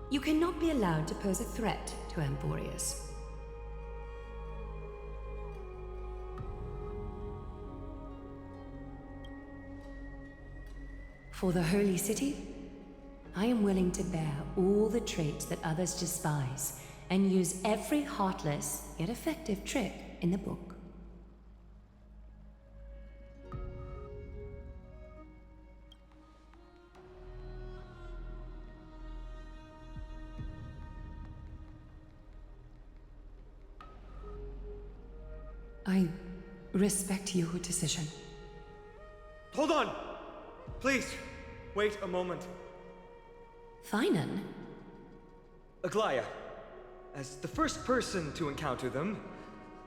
you cannot be allowed to pose a threat to Amborius. For the Holy City, I am willing to bear all the traits that others despise and use every heartless yet effective trick in the book. I respect your decision. Hold on! Please, wait a moment. Finan? Aglea, as the first person to encounter them,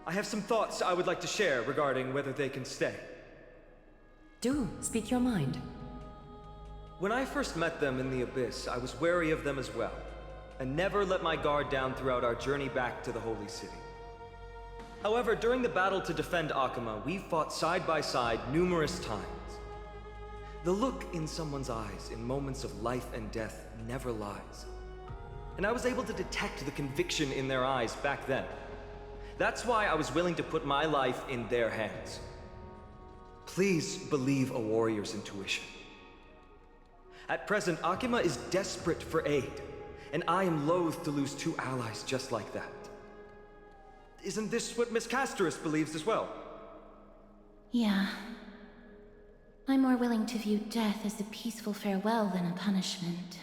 I have some thoughts I would like to share regarding whether they can stay. Do speak your mind. When I first met them in the Abyss, I was wary of them as well, and never let my guard down throughout our journey back to the Holy City. However, during the battle to defend Okhema, we fought side by side numerous times. The look in someone's eyes in moments of life and death never lies. And I was able to detect the conviction in their eyes back then. That's why I was willing to put my life in their hands. Please believe a warrior's intuition. At present, Okhema is desperate for aid, and I am loath to lose 2 allies just like that. Isn't this what Miss Castorice believes as well? Yeah. I'm more willing to view death as a peaceful farewell than a punishment.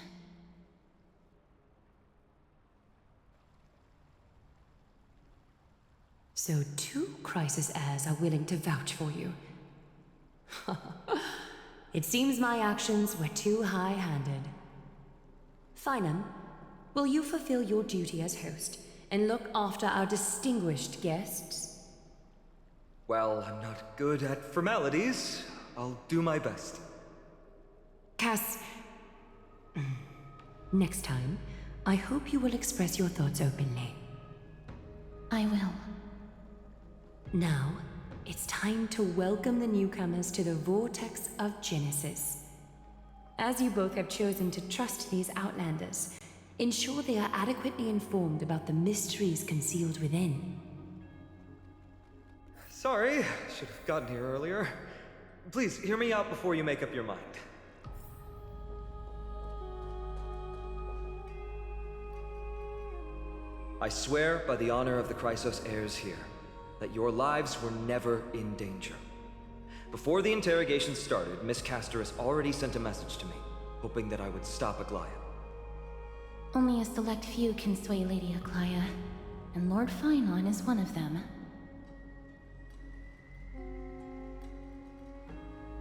So 2 Chrysos heirs are willing to vouch for you. It seems my actions were too high-handed. Finan, will you fulfill your duty as host and look after our distinguished guests? Well, I'm not good at formalities. I'll do my best. Cass... Next time, I hope you will express your thoughts openly. I will. Now, it's time to welcome the newcomers to the Vortex of Genesis. As you both have chosen to trust these Outlanders, ensure they are adequately informed about the mysteries concealed within. Sorry, should have gotten here earlier. Please, hear me out before you make up your mind. I swear by the honor of the Chrysos heirs here, that your lives were never in danger. Before the interrogation started, Miss Castorice already sent a message to me, hoping that I would stop Aglea. Only a select few can sway Lady Aglea, and Lord Finon is one of them.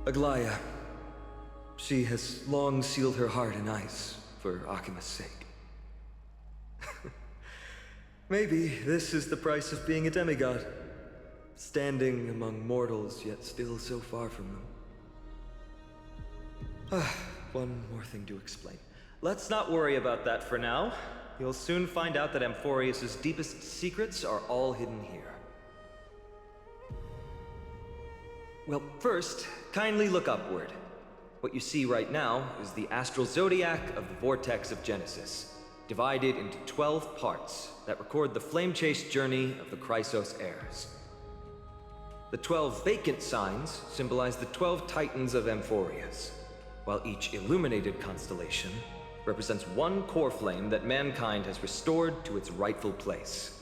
Aglea. She has long sealed her heart in ice for Okhema's sake. Maybe this is the price of being a demigod. Standing among mortals, yet still so far from them. One more thing to explain. Let's not worry about that for now. You'll soon find out that Amphorius' deepest secrets are all hidden here. Well, first, kindly look upward. What you see right now is the astral zodiac of the Vortex of Genesis, divided into 12 parts that record the flame-chased journey of the Chrysos heirs. The 12 vacant signs symbolize the 12 titans of Amphorius, while each illuminated constellation represents one core flame that mankind has restored to its rightful place.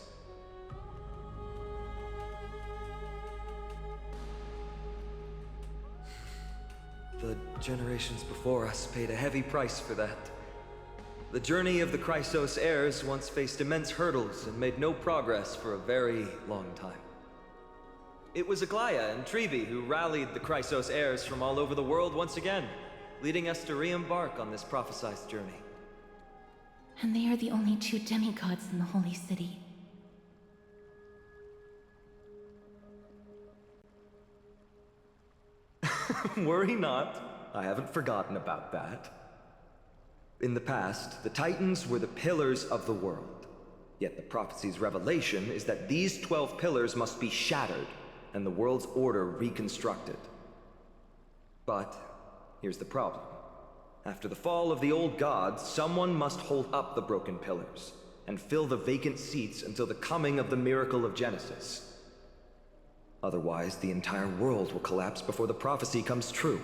The generations before us paid a heavy price for that. The journey of the Chrysos heirs once faced immense hurdles and made no progress for a very long time. It was Aglea and Trebi who rallied the Chrysos heirs from all over the world once again, leading us to re-embark on this prophesized journey. And they are the only two demigods in the Holy City. Worry not, I haven't forgotten about that. In the past, the Titans were the pillars of the world. Yet the prophecy's revelation is that these 12 pillars must be shattered and the world's order reconstructed. But here's the problem. After the fall of the old gods, someone must hold up the broken pillars and fill the vacant seats until the coming of the miracle of Genesis. Otherwise, the entire world will collapse before the prophecy comes true.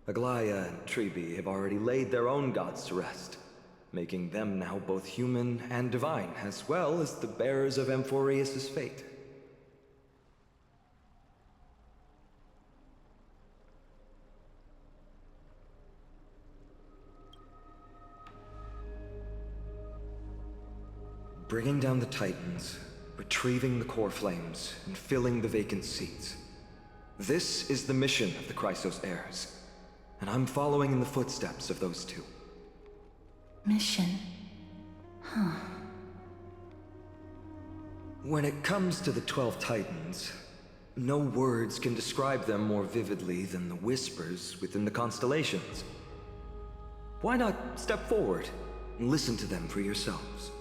Aglea and Trebi have already laid their own gods to rest, making them now both human and divine, as well as the bearers of Amphorius' fate. Bringing down the Titans, retrieving the core flames, and filling the vacant seats. This is the mission of the Chrysos heirs, and I'm following in the footsteps of those two. Mission? Huh. When it comes to the 12 Titans, no words can describe them more vividly than the whispers within the constellations. Why not step forward and listen to them for yourselves?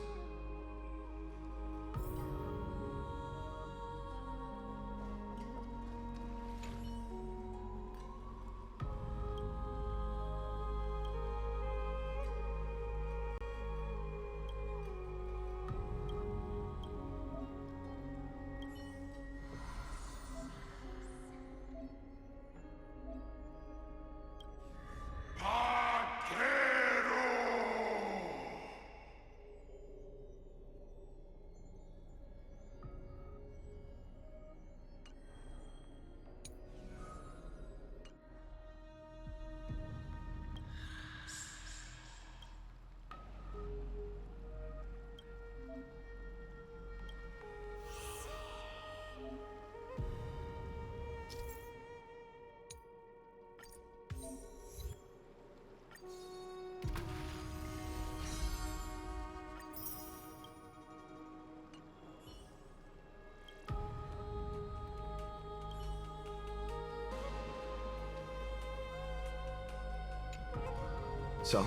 So,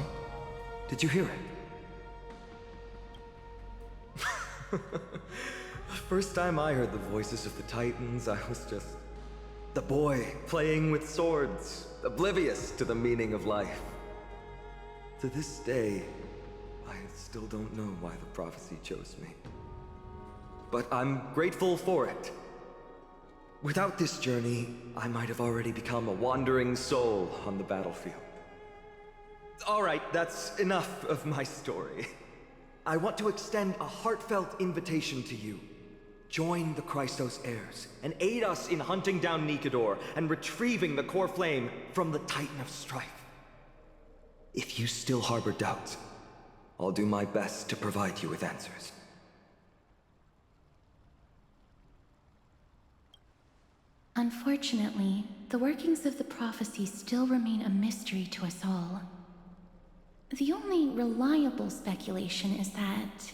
did you hear it? The first time I heard the voices of the Titans, I was just the boy playing with swords, oblivious to the meaning of life. To this day, I still don't know why the prophecy chose me. But I'm grateful for it. Without this journey, I might have already become a wandering soul on the battlefield. All right, that's enough of my story. I want to extend a heartfelt invitation to you. Join the Christos heirs and aid us in hunting down Nikedor and retrieving the core flame from the Titan of Strife. If you still harbor doubts, I'll do my best to provide you with answers. Unfortunately, the workings of the prophecy still remain a mystery to us all. The only reliable speculation is that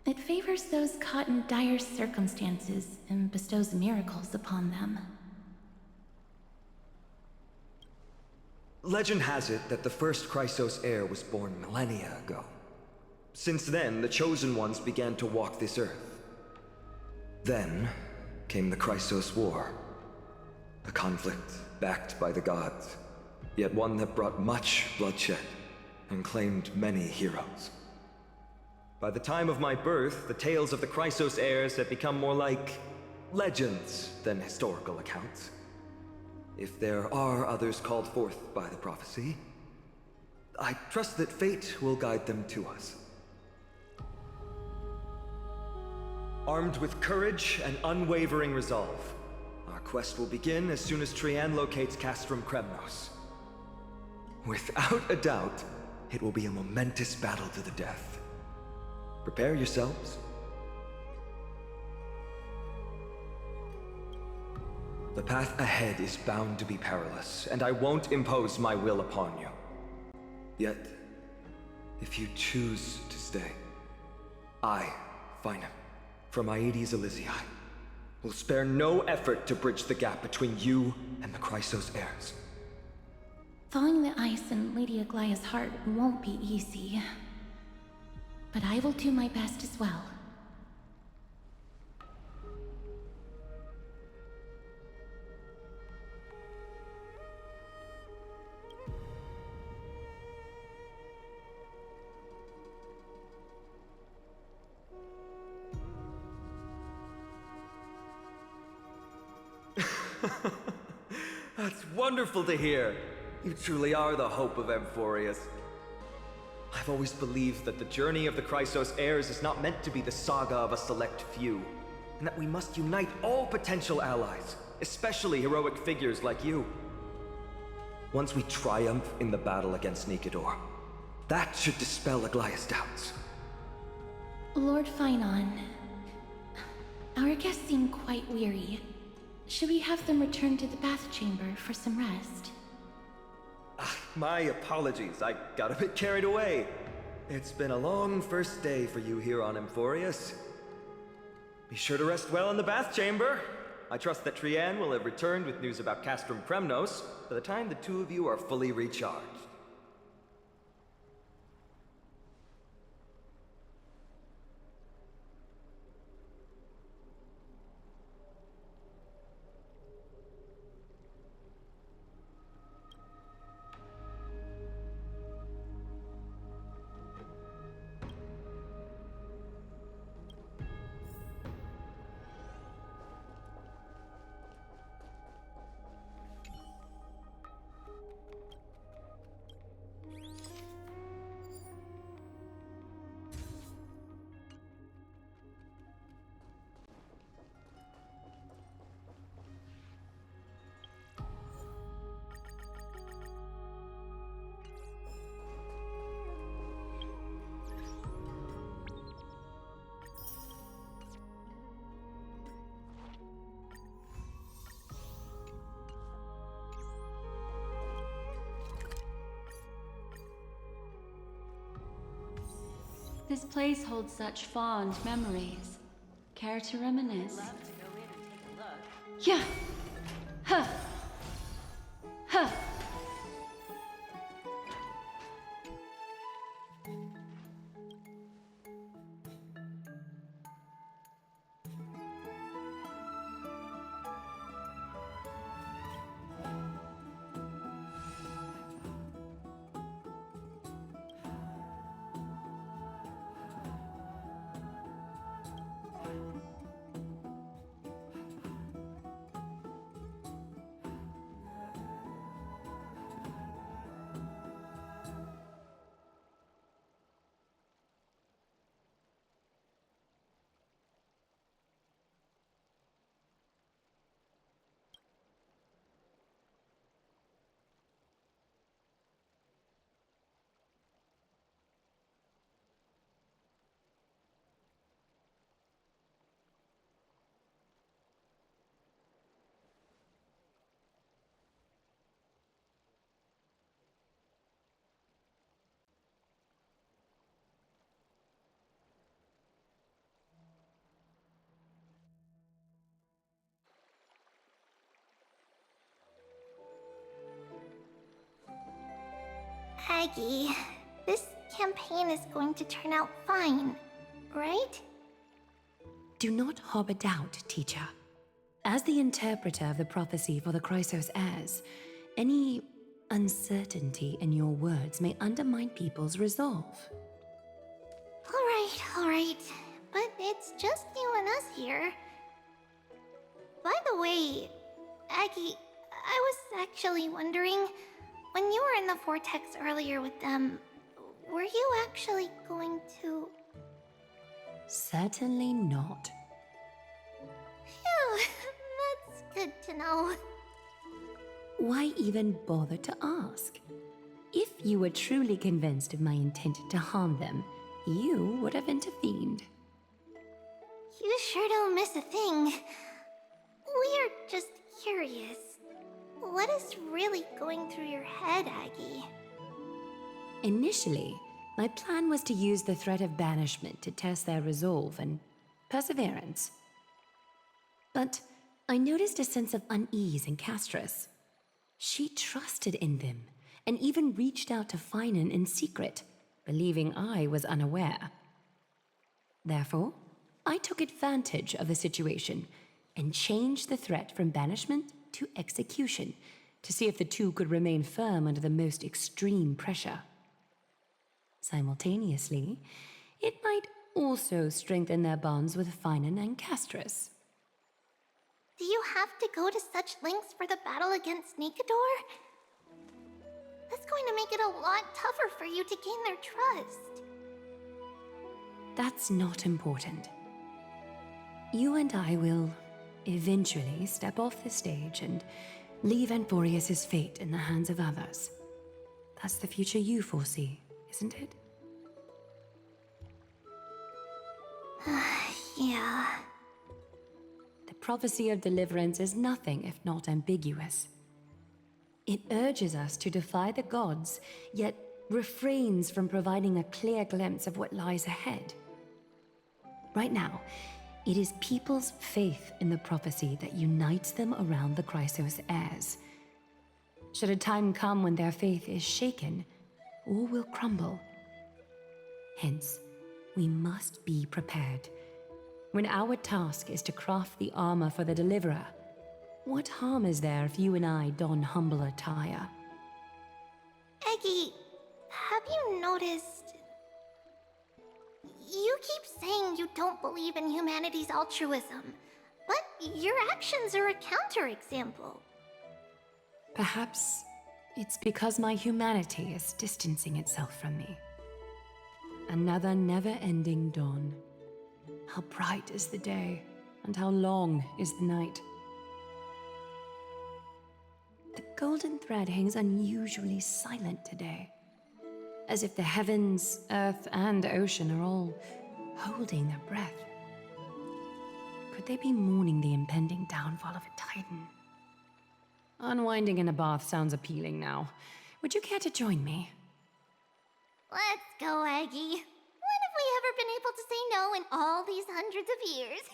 it favors those caught in dire circumstances and bestows miracles upon them. Legend has it that the first Chrysos heir was born millennia ago. Since then, the Chosen Ones began to walk this earth. Then came the Chrysos War. A conflict backed by the gods, yet one that brought much bloodshed and claimed many heroes. By the time of my birth, the tales of the Chrysos heirs had become more like legends than historical accounts. If there are others called forth by the prophecy, I trust that fate will guide them to us. Armed with courage and unwavering resolve, our quest will begin as soon as Trian locates Castrum Kremnos. Without a doubt, it will be a momentous battle to the death. Prepare yourselves. The path ahead is bound to be perilous, and I won't impose my will upon you. Yet, if you choose to stay, I, Finam, from Aedes Elysiae, will spare no effort to bridge the gap between you and the Chrysos heirs. Thawing the ice in Lady Aglaea's heart won't be easy, but I will do my best as well. That's wonderful to hear. You truly are the hope of Amphorius. I've always believed that the journey of the Chrysos heirs is not meant to be the saga of a select few, and that we must unite all potential allies, especially heroic figures like you. Once we triumph in the battle against Nikedor, that should dispel Aglaea's doubts. Lord Finon, our guests seem quite weary. Should we have them return to the bath chamber for some rest? My apologies, I got a bit carried away. It's been a long first day for you here on Amphorius. Be sure to rest well in the bath chamber. I trust that Trian will have returned with news about Castrum Kremnos by the time the two of you are fully recharged. This place holds such fond memories. Care to reminisce? Yeah! Huh! Huh! Aggie, this campaign is going to turn out fine, right? Do not harbor doubt, teacher. As the interpreter of the prophecy for the Chrysos heirs, any uncertainty in your words may undermine people's resolve. All right. But it's just you and us here. By the way, Aggie, I was actually wondering, when you were in the vortex earlier with them, were you actually going to... Certainly not. Phew, that's good to know. Why even bother to ask? If you were truly convinced of my intent to harm them, you would have intervened. You sure don't miss a thing. We're just curious. What is really going through your head, Aggie? Initially, my plan was to use the threat of banishment to test their resolve and perseverance. But I noticed a sense of unease in Castorice. She trusted in them and even reached out to Finan in secret, believing I was unaware. Therefore, I took advantage of the situation and changed the threat from banishment to execution to see if the two could remain firm under the most extreme pressure. Simultaneously, it might also strengthen their bonds with Finan and Castorice. Do you have to go to such lengths for the battle against Nikador? That's going to make it a lot tougher for you to gain their trust. That's not important. You and I will eventually step off the stage and leave Anforius' fate in the hands of others. That's the future you foresee, isn't it? Yeah. The prophecy of deliverance is nothing if not ambiguous. It urges us to defy the gods, yet refrains from providing a clear glimpse of what lies ahead. Right now, it is people's faith in the prophecy that unites them around the Chrysos heirs. Should a time come when their faith is shaken, all will crumble. Hence, we must be prepared. When our task is to craft the armor for the Deliverer, what harm is there if you and I don humble attire? Aggie, have you noticed... You keep saying you don't believe in humanity's altruism, but your actions are a counterexample. Perhaps it's because my humanity is distancing itself from me. Another never-ending dawn. How bright is the day, and how long is the night. The golden thread hangs unusually silent today, as if the heavens, earth, and ocean are all holding their breath. Could they be mourning the impending downfall of a titan? Unwinding in a bath sounds appealing now. Would you care to join me? Let's go, Aggie. When have we ever been able to say no in all these hundreds of years?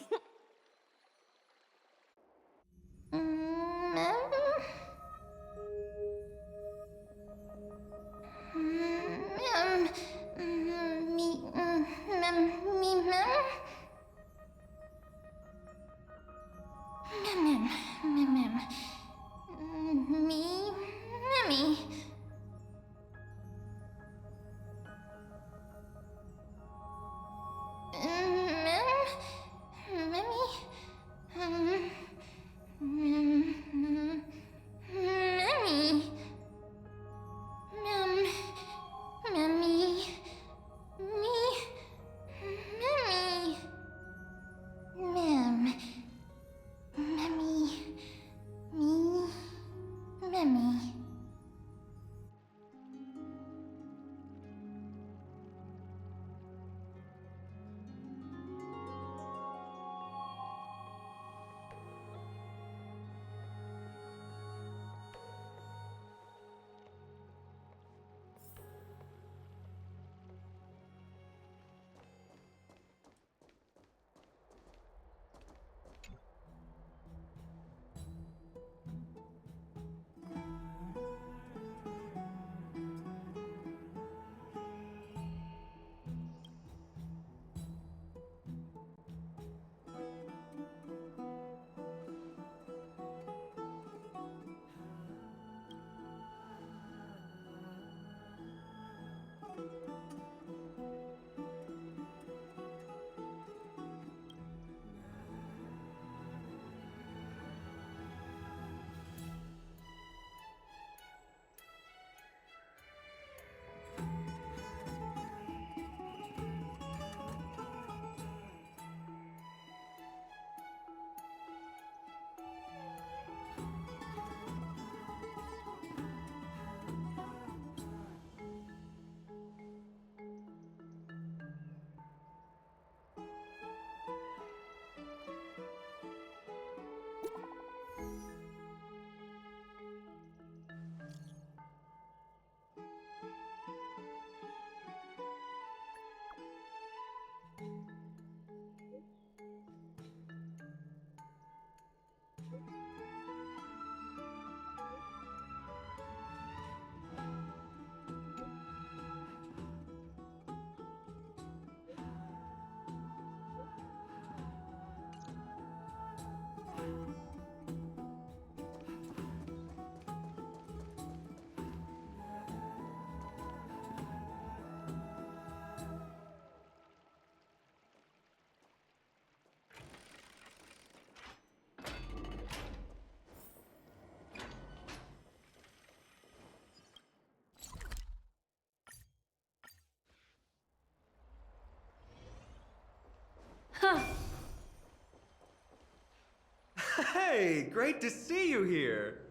Hey, great to see you here.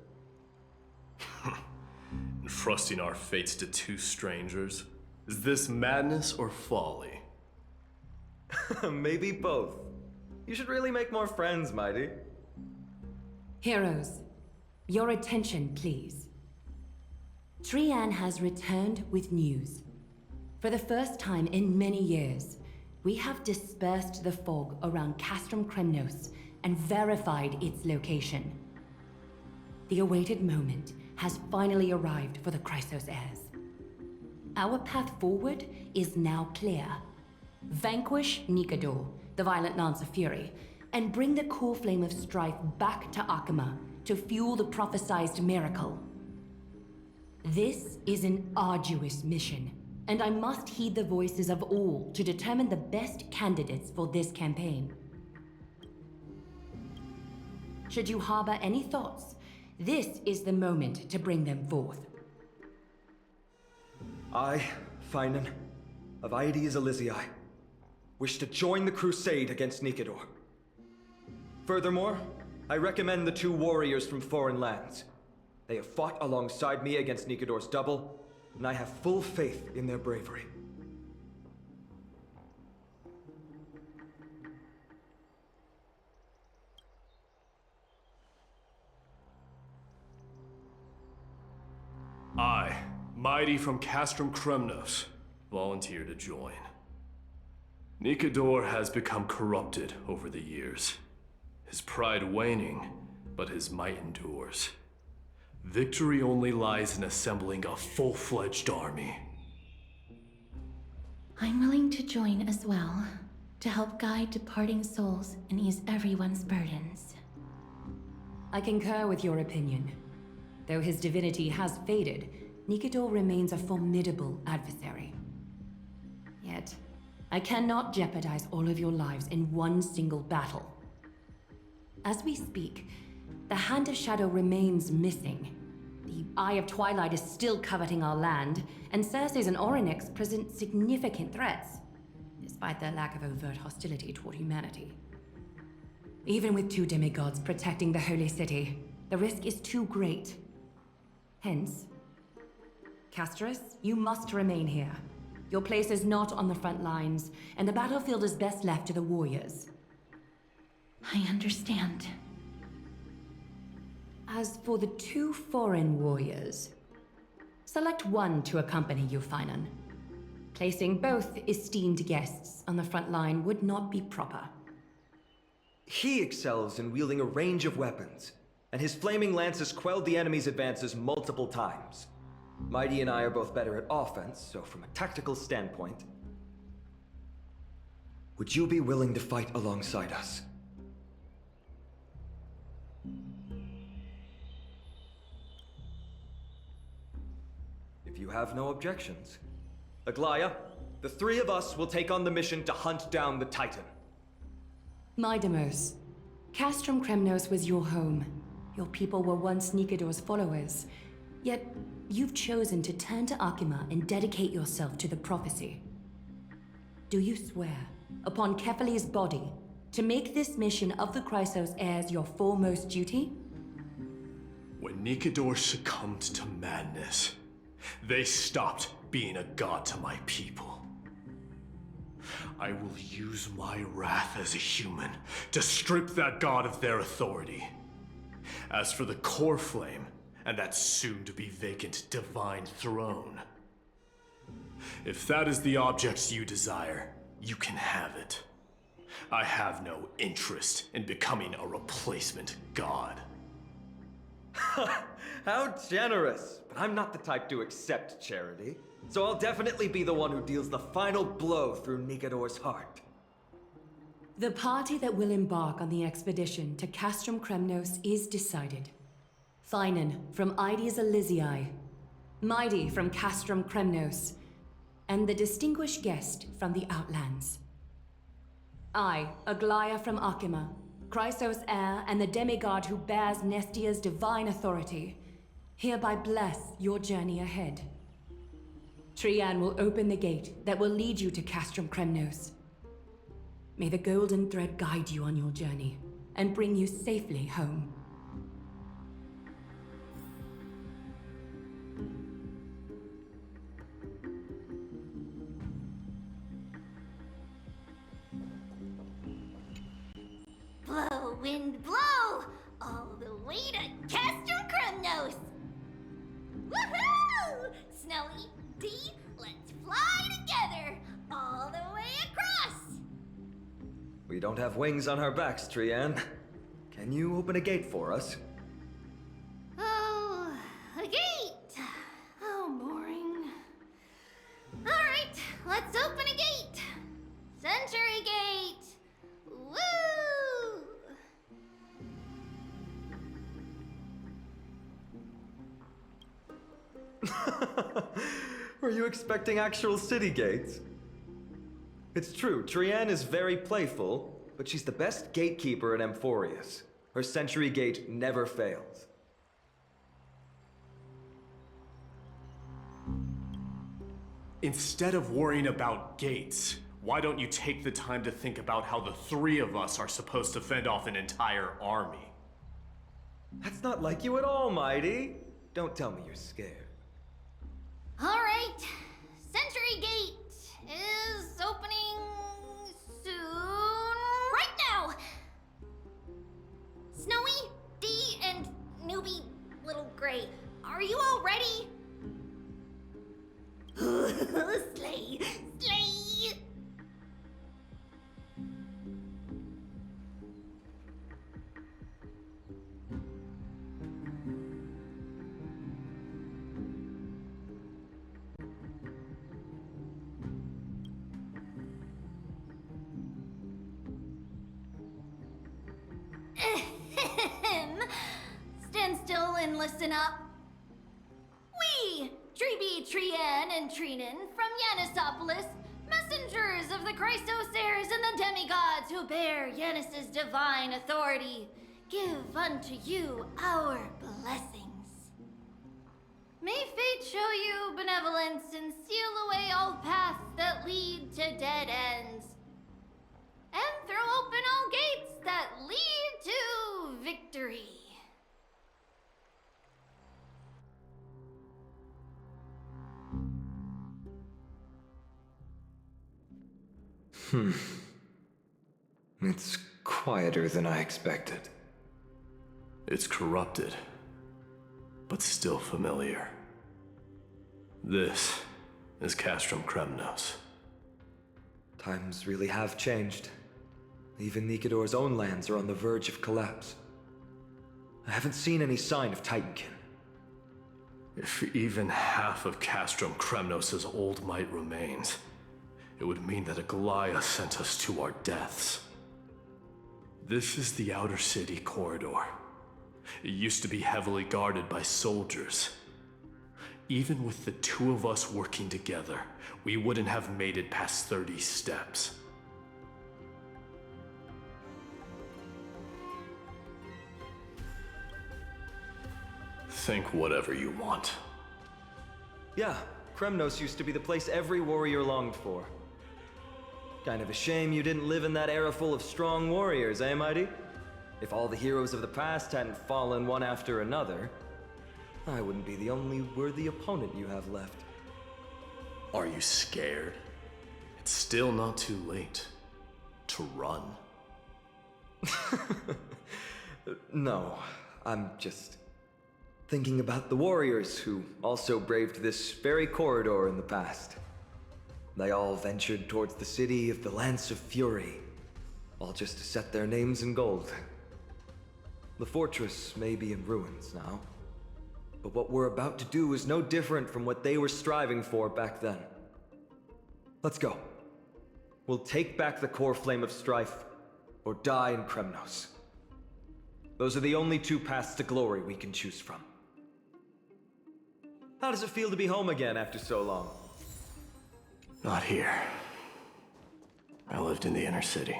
Entrusting our fates to two strangers? Is this madness or folly? Maybe both. You should really make more friends, Mighty. Heroes, your attention, please. Trian has returned with news. For the first time in many years, we have dispersed the fog around Castrum Kremnos and verified its location. The awaited moment has finally arrived for the Chrysos heirs. Our path forward is now clear. Vanquish Nikador, the violent Lance of Fury, and bring the core flame of strife back to Okhema to fuel the prophesized miracle. This is an arduous mission, and I must heed the voices of all to determine the best candidates for this campaign. Should you harbor any thoughts, this is the moment to bring them forth. I, Finan, of Aedes Elysiae, wish to join the crusade against Nikador. Furthermore, I recommend the two warriors from foreign lands. They have fought alongside me against Nikador's double, and I have full faith in their bravery. I, Mighty from Castrum Kremnos, volunteer to join. Nikador has become corrupted over the years. His pride waning, but his might endures. Victory only lies in assembling a full-fledged army. I'm willing to join as well, to help guide departing souls and ease everyone's burdens. I concur with your opinion. Though his divinity has faded, Nikador remains a formidable adversary. Yet, I cannot jeopardize all of your lives in one single battle. As we speak, the Hand of Shadow remains missing. The Eye of Twilight is still coveting our land, and Circes and Orynyx present significant threats, despite their lack of overt hostility toward humanity. Even with two demigods protecting the Holy City, the risk is too great. Hence, Castorice, you must remain here. Your place is not on the front lines, and the battlefield is best left to the warriors. I understand. As for the two foreign warriors, select one to accompany you, Finan. Placing both esteemed guests on the front line would not be proper. He excels in wielding a range of weapons, and his flaming lances quelled the enemy's advances multiple times. Mighty and I are both better at offense, so from a tactical standpoint, would you be willing to fight alongside us? If you have no objections. Aglea, the three of us will take on the mission to hunt down the Titan. Mydamos, Castrum Kremnos was your home. Your people were once Nikador's followers. Yet, you've chosen to turn to Okhema and dedicate yourself to the prophecy. Do you swear, upon Kefali's body, to make this mission of the Chrysos heirs your foremost duty? When Nikador succumbed to madness, they stopped being a god to my people. I will use my wrath as a human to strip that god of their authority. As for the core flame, and that soon-to-be vacant divine throne, if that is the object you desire, you can have it. I have no interest in becoming a replacement god. How generous! But I'm not the type to accept charity, so I'll definitely be the one who deals the final blow through Nikador's heart. The party that will embark on the expedition to Castrum Kremnos is decided. Finan from Aedes Elysiae, Mighty from Castrum Kremnos, and the distinguished guest from the Outlands. I, Aglea from Okhema, Chrysos heir and the demigod who bears Nestia's divine authority, hereby bless your journey ahead. Trian will open the gate that will lead you to Castrum Kremnos. May the golden thread guide you on your journey, and bring you safely home. Blow, wind, blow! All the way to Castor. Woohoo! Snowy, D, let's fly together all the way across! We don't have wings on our backs, Trianne. Can you open a gate for us? Oh, a gate! Oh, boring. Alright, let's open a gate! Century Gate! Woo! Were you expecting actual city gates? It's true, Trianne is very playful, but she's the best gatekeeper in Amphorius. Her Century Gate never fails. Instead of worrying about gates, why don't you take the time to think about how the three of us are supposed to fend off an entire army? That's not like you at all, Mighty. Don't tell me you're scared. Alright, Century Gate is opening soon. Right now! Snowy, D, and newbie Little Gray, are you all ready? Slay! Slay! Stand still and listen up. We, Treeby, Trianne, and Treenan from Yanisopolis, messengers of the Christosairs and the demigods who bear Yanis's divine authority, give unto you our blessings. May fate show you benevolence and seal away all paths that lead to dead ends, and throw open all gates that lead to victory. It's quieter than I expected. It's corrupted, but still familiar. This is Castrum Kremnos. Times really have changed. Even Nikodor's own lands are on the verge of collapse. I haven't seen any sign of Titankin. If even half of Castrum Kremnos' old might remains, it would mean that Aglea sent us to our deaths. This is the outer city corridor. It used to be heavily guarded by soldiers. Even with the two of us working together, we wouldn't have made it past 30 steps. Think whatever you want. Yeah, Kremnos used to be the place every warrior longed for. Kind of a shame you didn't live in that era full of strong warriors, eh, Mighty? If all the heroes of the past hadn't fallen one after another, I wouldn't be the only worthy opponent you have left. Are you scared? It's still not too late to run. No, I'm just thinking about the warriors who also braved this very corridor in the past. They all ventured towards the city of the Lance of Fury, all just to set their names in gold. The fortress may be in ruins now, but what we're about to do is no different from what they were striving for back then. Let's go. We'll take back the core flame of strife, or die in Kremnos. Those are the only two paths to glory we can choose from. How does it feel to be home again after so long? Not here. I lived in the inner city.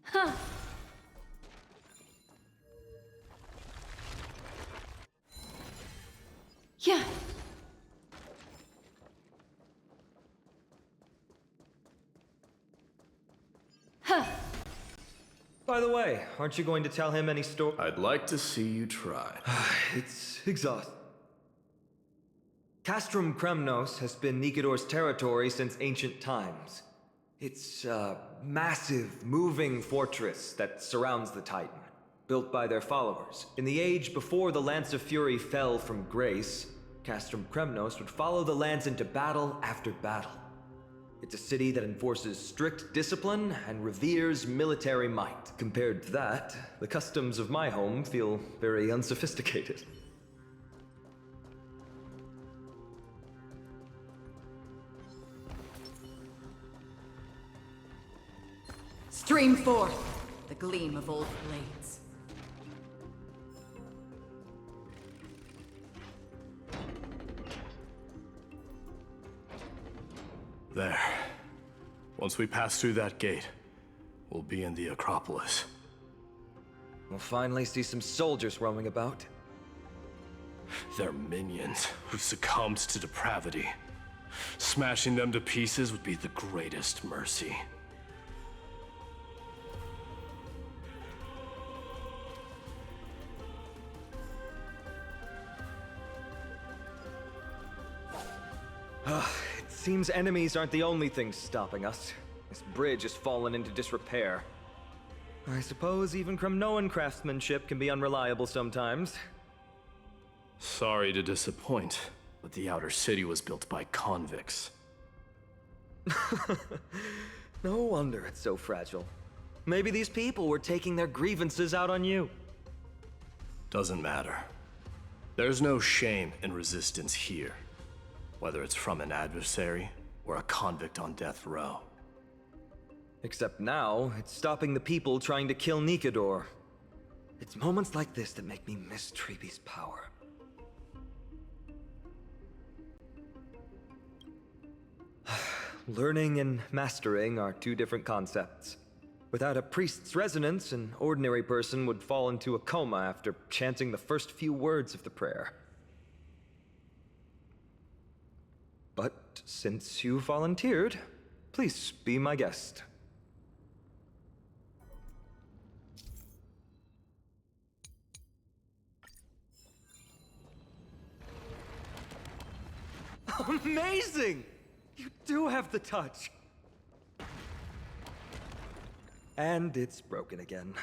Huh. Yeah. By the way, aren't you going to tell him any story? I'd like to see you try. It's exhausting. Castrum Kremnos has been Nikador's territory since ancient times. It's a massive, moving fortress that surrounds the Titan, built by their followers. In the age before the Lance of Fury fell from grace, Castrum Kremnos would follow the Lance into battle after battle. It's a city that enforces strict discipline and reveres military might. Compared to that, the customs of my home feel very unsophisticated. Stream forth, the gleam of old blades. There. Once we pass through that gate, we'll be in the Acropolis. We'll finally see some soldiers roaming about. They're minions who succumbed to depravity. Smashing them to pieces would be the greatest mercy. It seems enemies aren't the only things stopping us. This bridge has fallen into disrepair. I suppose even Kremnoan craftsmanship can be unreliable sometimes. Sorry to disappoint, but the outer city was built by convicts. No wonder it's so fragile. Maybe these people were taking their grievances out on you. Doesn't matter. There's no shame in resistance here, whether it's from an adversary or a convict on death row. Except now, it's stopping the people trying to kill Nikador. It's moments like this that make me miss Treeby's power. Learning and mastering are two different concepts. Without a priest's resonance, an ordinary person would fall into a coma after chanting the first few words of the prayer. But since you volunteered, please be my guest. Amazing! You do have the touch. And it's broken again.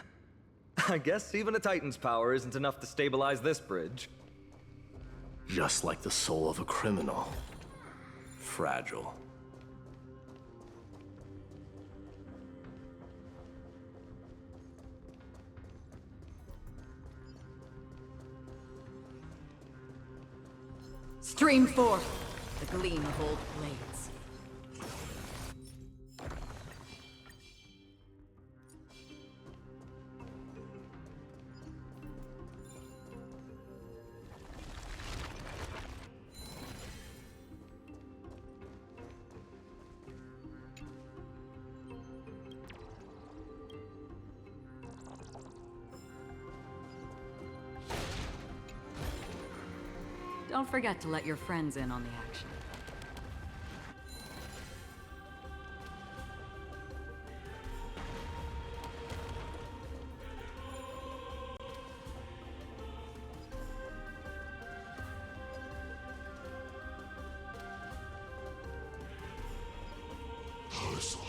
I guess even a Titan's power isn't enough to stabilize this bridge. Just like the soul of a criminal. Fragile. Stream forth, the gleam of old blades. Don't forget to let your friends in on the action.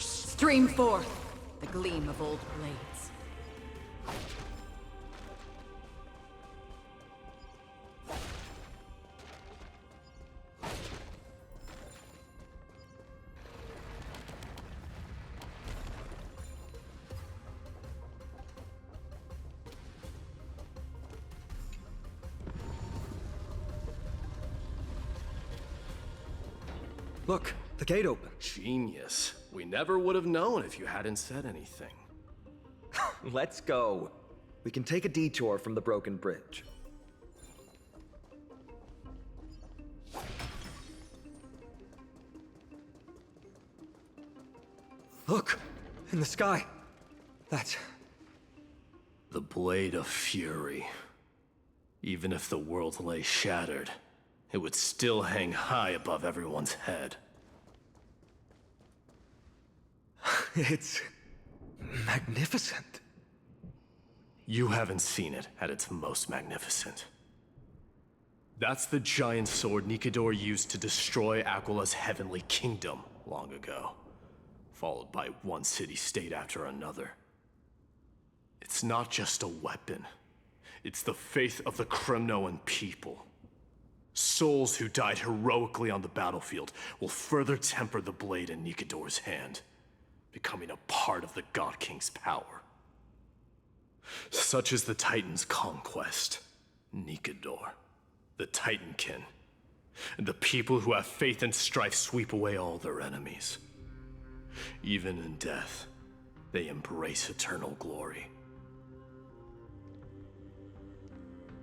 Stream forth, the gleam of old blades. Look, the gate open. Genius. We never would have known if you hadn't said anything. Let's go. We can take a detour from the broken bridge. Look! In the sky! That's... The Blade of Fury. Even if the world lay shattered, it would still hang high above everyone's head. It's... magnificent. You haven't seen it at its most magnificent. That's the giant sword Nikedor used to destroy Aquila's heavenly kingdom long ago, followed by one city-state after another. It's not just a weapon. It's the faith of the Kremnoan people. Souls who died heroically on the battlefield will further temper the blade in Nikedor's hand, becoming a part of the God King's power. Such is the Titan's conquest. Nikedor, the Titankin, and the people who have faith and strife sweep away all their enemies. Even in death, they embrace eternal glory.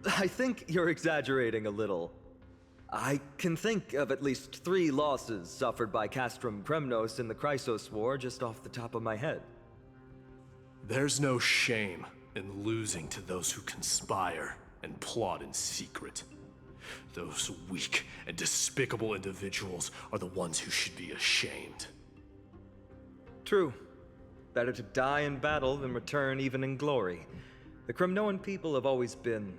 I think you're exaggerating a little. I can think of at least 3 losses suffered by Castrum Kremnos in the Chrysos War just off the top of my head. There's no shame in losing to those who conspire and plot in secret. Those weak and despicable individuals are the ones who should be ashamed. True. Better to die in battle than return even in glory. The Kremnoan people have always been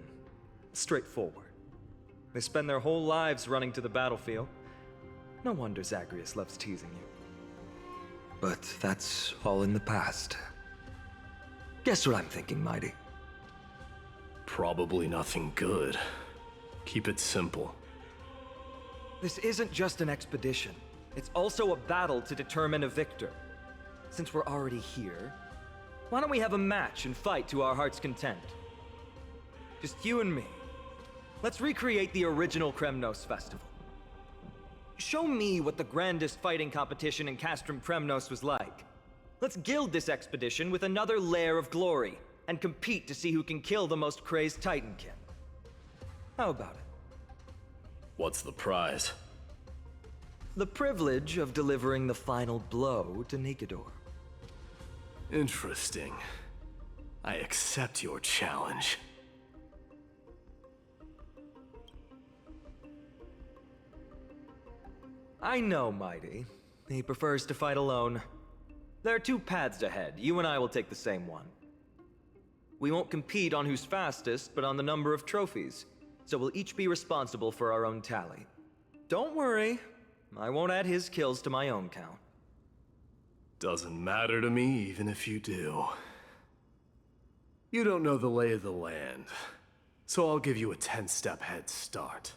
straightforward. They spend their whole lives running to the battlefield. No wonder Zagreus loves teasing you. But that's all in the past. Guess what I'm thinking, Mighty? Probably nothing good. Keep it simple. This isn't just an expedition. It's also a battle to determine a victor. Since we're already here, why don't we have a match and fight to our heart's content? Just you and me. Let's recreate the original Kremnos festival. Show me what the grandest fighting competition in Castrum Kremnos was like. Let's gild this expedition with another layer of glory, and compete to see who can kill the most crazed Titankin. How about it? What's the prize? The privilege of delivering the final blow to Nikedor. Interesting. I accept your challenge. I know, Mighty. He prefers to fight alone. There are 2 paths ahead. You and I will take the same one. We won't compete on who's fastest, but on the number of trophies. So we'll each be responsible for our own tally. Don't worry. I won't add his kills to my own count. Doesn't matter to me, even if you do. You don't know the lay of the land, so I'll give you a 10-step head start.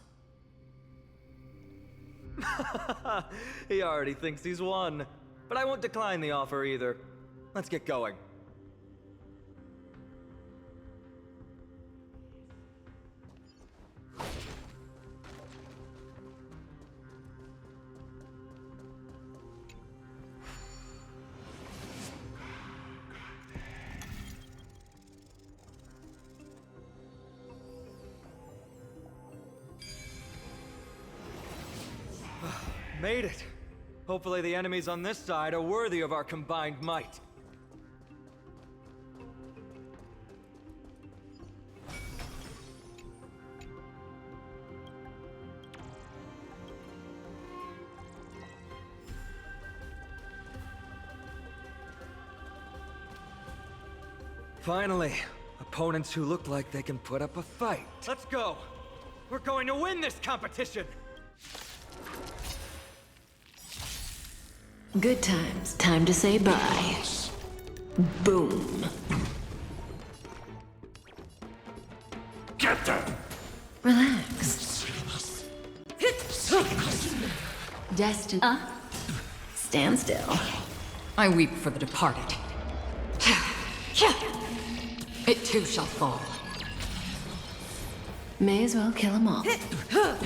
He already thinks he's won. But I won't decline the offer either. Let's get going. Made it. Hopefully the enemies on this side are worthy of our combined might. Finally, opponents who look like they can put up a fight. Let's go! We're going to win this competition! Good times. Time to say bye. Boom. Get them! Relax. Destin. Stand still. I weep for the departed. It too shall fall. May as well kill them all. Get them!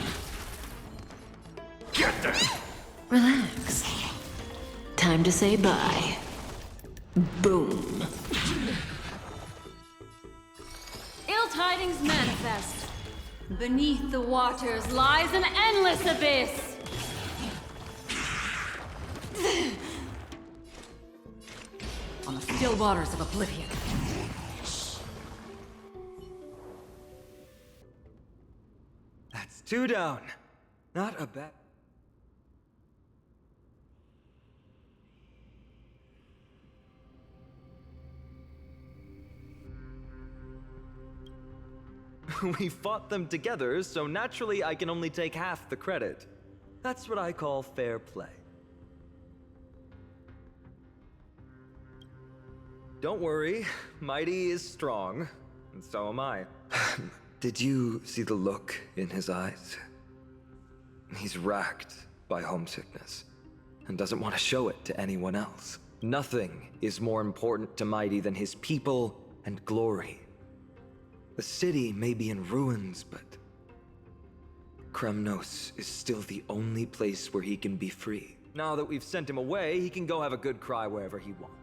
Relax. Time to say bye. Boom. Ill tidings manifest. Beneath the waters lies an endless abyss. On the still waters of oblivion. That's 2 down. Not a bad... We fought them together, so naturally I can only take half the credit. That's what I call fair play. Don't worry, Mighty is strong, and so am I. Did you see the look in his eyes? He's racked by homesickness, and doesn't want to show it to anyone else. Nothing is more important to Mighty than his people and glory. The city may be in ruins, but Kremnos is still the only place where he can be free. Now that we've sent him away, he can go have a good cry wherever he wants.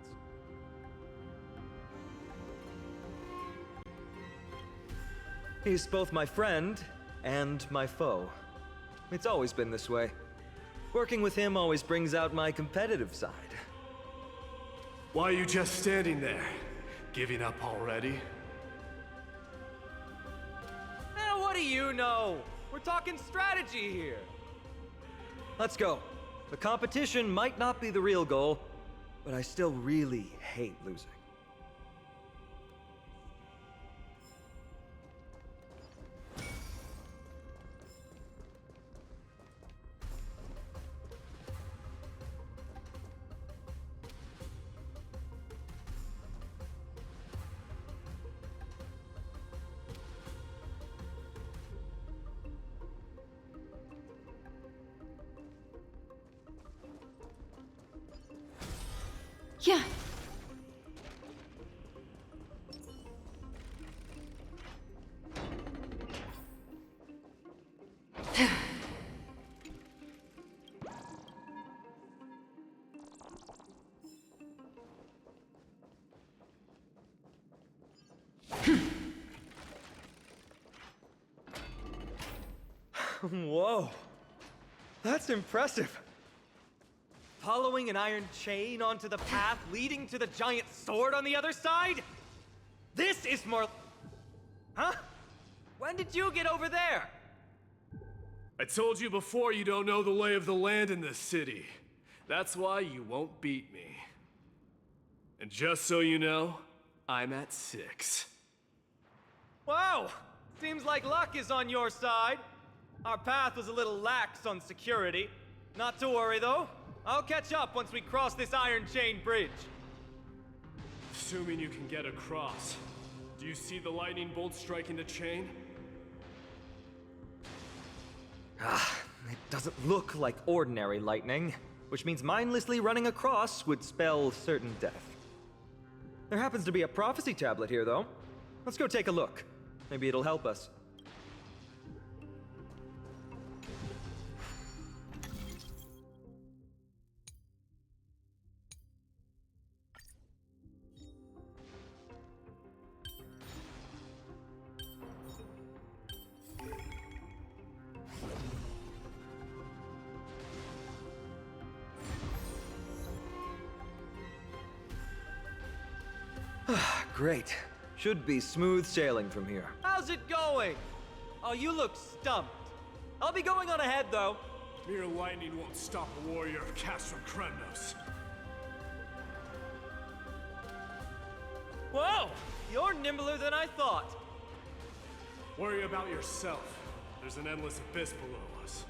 He's both my friend and my foe. It's always been this way. Working with him always brings out my competitive side. Why are you just standing there? Giving up already? What do you know? We're talking strategy here. Let's go. The competition might not be the real goal, but I still really hate losing. Yeah. Whoa. That's impressive. Following an iron chain onto the path leading to the giant sword on the other side? This is more... Huh? When did you get over there? I told you before you don't know the lay of the land in this city. That's why you won't beat me. And just so you know, I'm at 6. Wow! Seems like luck is on your side. Our path was a little lax on security. Not to worry, though. I'll catch up once we cross this iron chain bridge. Assuming you can get across. Do you see the lightning bolt striking the chain? It doesn't look like ordinary lightning, which means mindlessly running across would spell certain death. There happens to be a prophecy tablet here, though. Let's go take a look. Maybe it'll help us. Great. Should be smooth sailing from here. How's it going? Oh, you look stumped. I'll be going on ahead, though. Mere lightning won't stop a warrior cast from Kremnos. Whoa! You're nimbler than I thought. Worry about yourself. There's an endless abyss below us.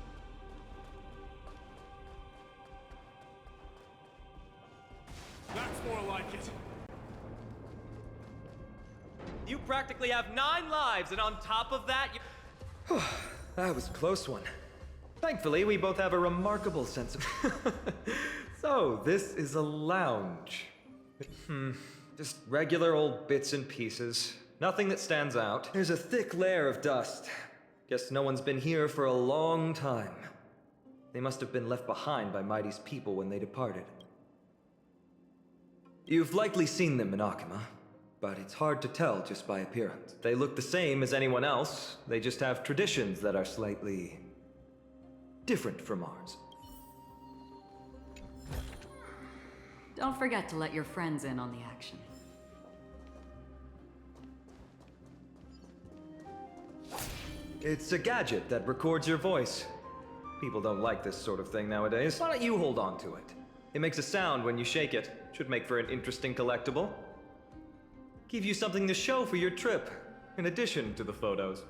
That's more like it. You practically have 9 lives, and on top of that, you... That was a close one. Thankfully, we both have a remarkable sense of... So, this is a lounge. Just regular old bits and pieces. Nothing that stands out. There's a thick layer of dust. Guess no one's been here for a long time. They must have been left behind by Mighty's people when they departed. You've likely seen them in Okhema, but it's hard to tell just by appearance. They look the same as anyone else, they just have traditions that are slightly different from ours. Don't forget to let your friends in on the action. It's a gadget that records your voice. People don't like this sort of thing nowadays. Why don't you hold on to it? It makes a sound when you shake it. Should make for an interesting collectible. Give you something to show for your trip. in addition to the photos.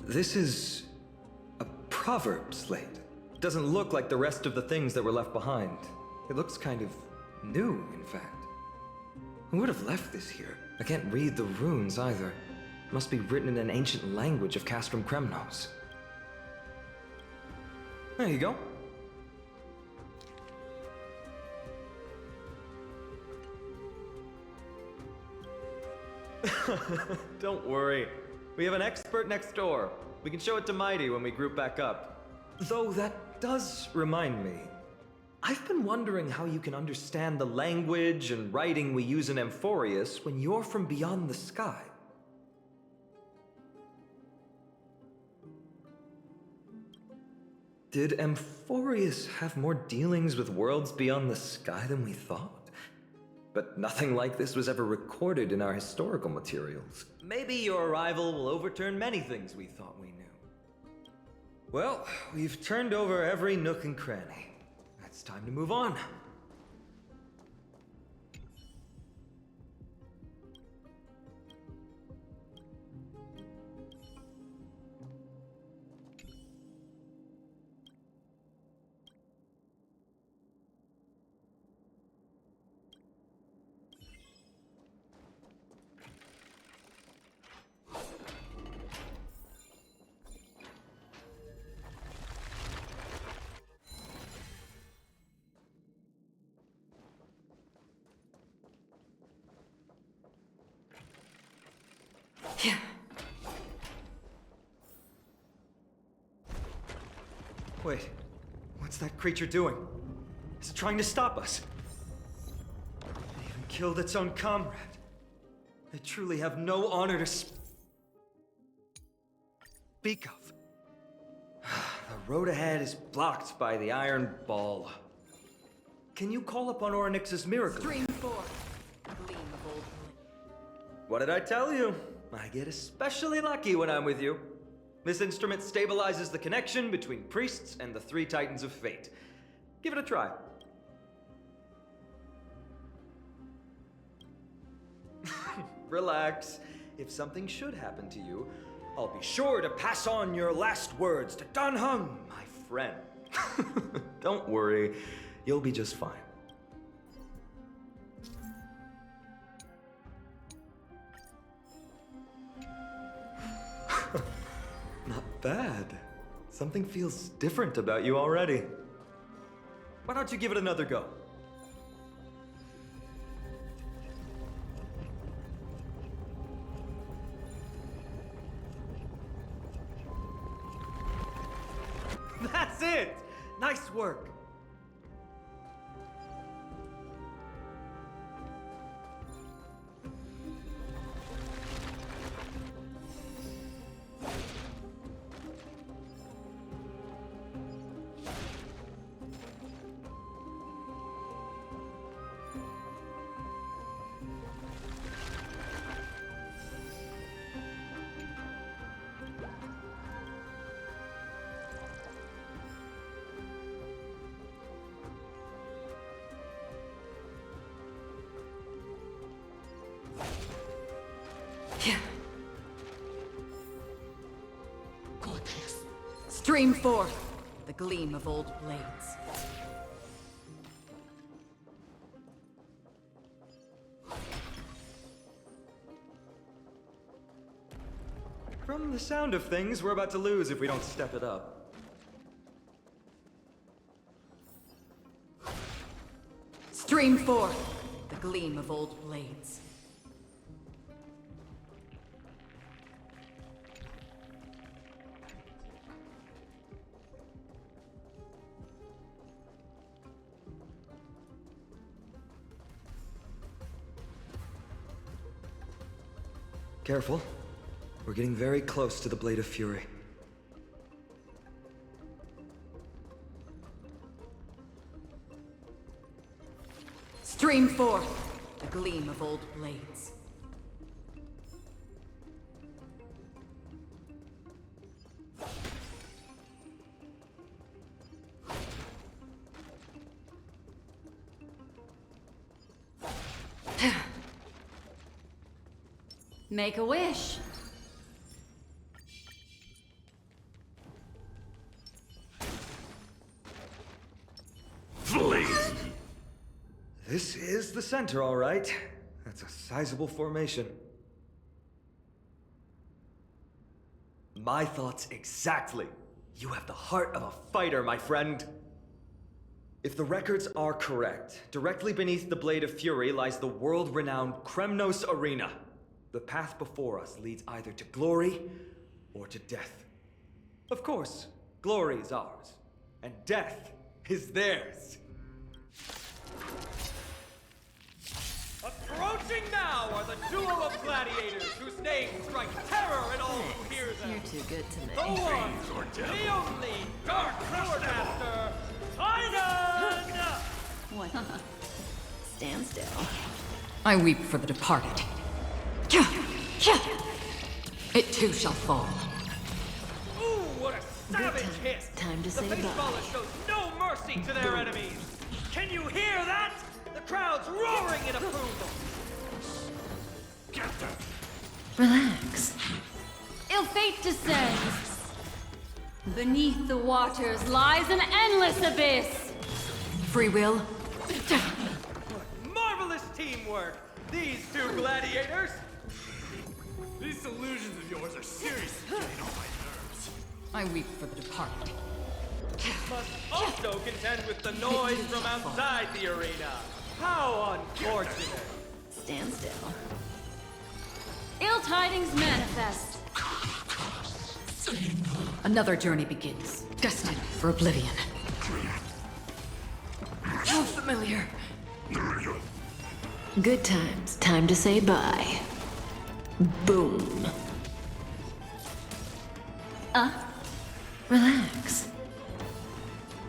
This is a proverb slate. Doesn't look like the rest of the things that were left behind. It looks kind of new, in fact. Who would have left this here? I can't read the runes either. Must be written in an ancient language of Castrum Kremnos. There you go. Don't worry. We have an expert next door. We can show it to Mighty when we group back up. Though that does remind me. I've been wondering how you can understand the language and writing we use in Amphorius when you're from beyond the sky. Did Amphorius have more dealings with worlds beyond the sky than we thought? But nothing like this was ever recorded in our historical materials. Maybe your arrival will overturn many things we thought we knew. Well, we've turned over every nook and cranny. It's time to move on. Wait, what's that creature doing? Is it trying to stop us? It even killed its own comrade. They truly have no honor to speak of. The road ahead is blocked by the Iron Ball. Can you call upon Orynyx's miracle? Stream 4. Gleam of old. What did I tell you? I get especially lucky when I'm with you. This instrument stabilizes the connection between priests and the three titans of fate. Give it a try. Relax. If something should happen to you, I'll be sure to pass on your last words to Dan Heng, my friend. Don't worry, you'll be just fine. Not bad. Something feels different about you already. Why don't you give it another go? That's it! Nice work! Stream 4. The gleam of old blades. From the sound of things, we're about to lose if we don't step it up. Stream 4. The gleam of old blades. Careful. We're getting very close to the Blade of Fury. Stream forth, a gleam of old blades. Make a wish. Flee! This is the center, all right. That's a sizable formation. My thoughts exactly. You have the heart of a fighter, my friend. If the records are correct, directly beneath the Blade of Fury lies the world-renowned Kremnos Arena. The path before us leads either to glory or to death. Of course, glory is ours, and death is theirs. Approaching now are the duo of gladiators whose names strike terror in all who hear them. You're too good to me. The one, the only Dark Sword Master, Titan! What? Stand still. I weep for the departed. It too shall fall. Ooh, what a savage hit! Time to the say Facefaller shows no mercy to their enemies. Can you hear that? The crowd's roaring in approval. Get them. Relax. Ill fate descends. Beneath the waters lies an endless abyss. Free will. Marvelous teamwork, these two gladiators. These illusions of yours are seriously getting on my nerves. I weep for the departed. Must also contend with the noise from outside the arena. How unfortunate. Stand still. Ill tidings manifest. Another journey begins, destined for oblivion. How familiar. Good times. Time to say bye. Boom. Relax.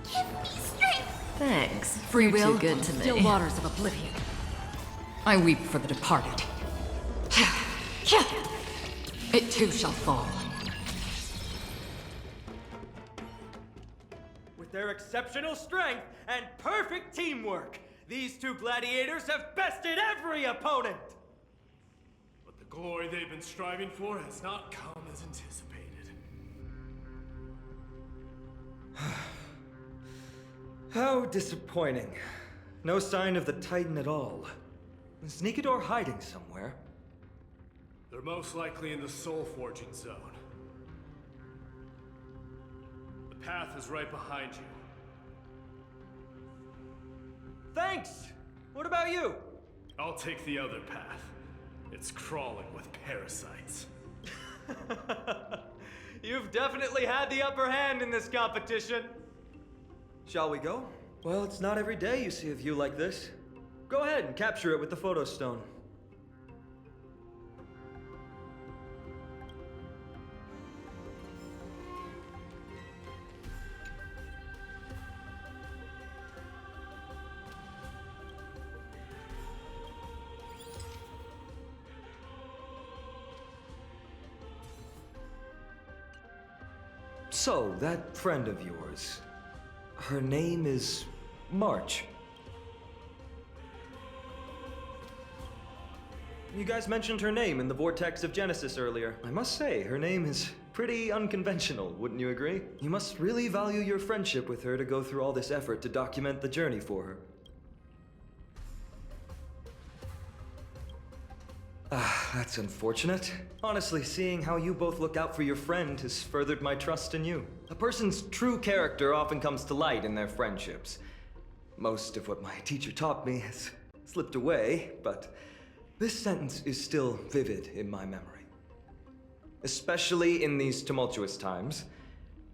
Give me strength! Thanks. Free You're will, too good to still me. waters of oblivion. I weep for the departed. It too shall fall. With their exceptional strength and perfect teamwork, these two gladiators have bested every opponent. But the glory they've been striving for has not come as anticipated. How disappointing. No sign of the Titan at all. Is Nikador hiding somewhere? They're most likely in the soul forging zone. The path is right behind you. Thanks! What about you? I'll take the other path. It's crawling with parasites. You've definitely had the upper hand in this competition. Shall we go? Well, it's not every day you see a view like this. Go ahead and capture it with the photo stone. So, that friend of yours, her name is March. You guys mentioned her name in the Vortex of Genesis earlier. I must say, her name is pretty unconventional, wouldn't you agree? You must really value your friendship with her to go through all this effort to document the journey for her. That's unfortunate. Honestly, seeing how you both look out for your friend has furthered my trust in you. A person's true character often comes to light in their friendships. Most of what my teacher taught me has slipped away, but this sentence is still vivid in my memory. Especially in these tumultuous times,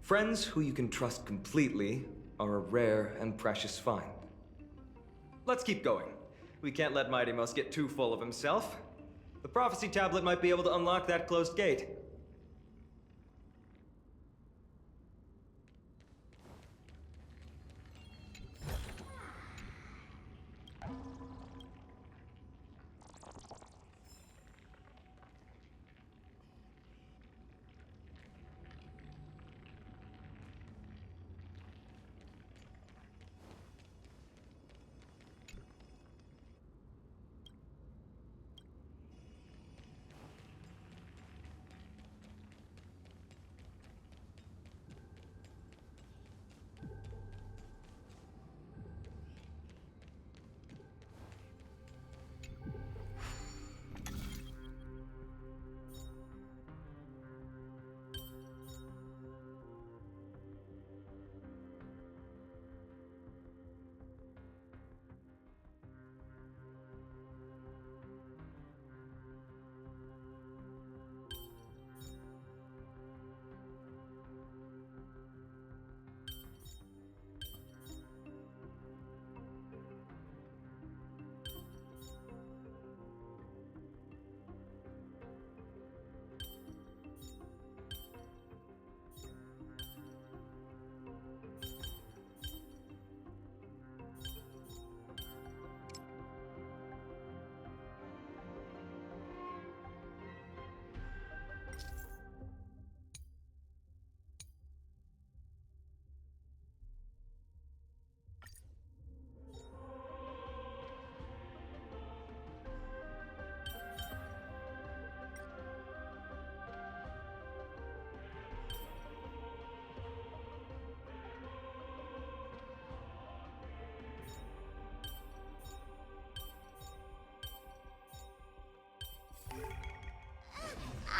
friends who you can trust completely are a rare and precious find. Let's keep going. We can't let Mighty Mouse get too full of himself. The prophecy tablet might be able to unlock that closed gate.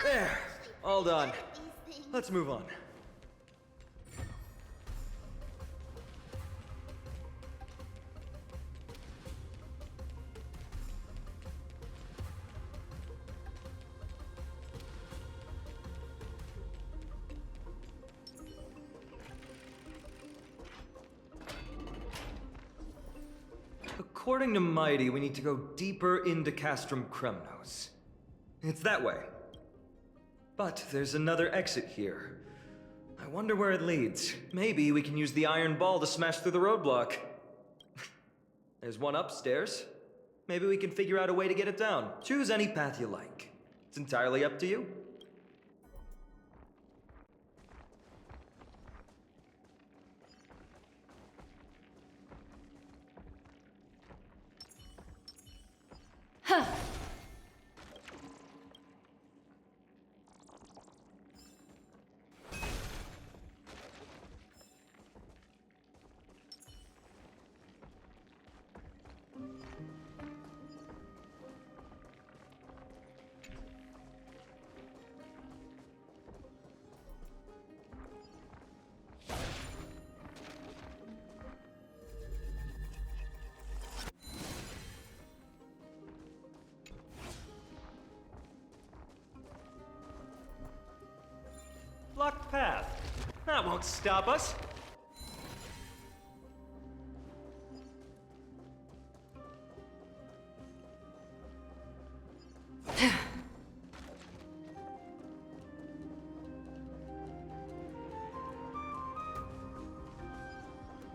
There, all done. Let's move on. According to Mighty, we need to go deeper into Castrum Kremnos. It's that way. But there's another exit here. I wonder where it leads. Maybe we can use the iron ball to smash through the roadblock. There's one upstairs. Maybe we can figure out a way to get it down. Choose any path you like. It's entirely up to you. Huh. Blocked path. That won't stop us.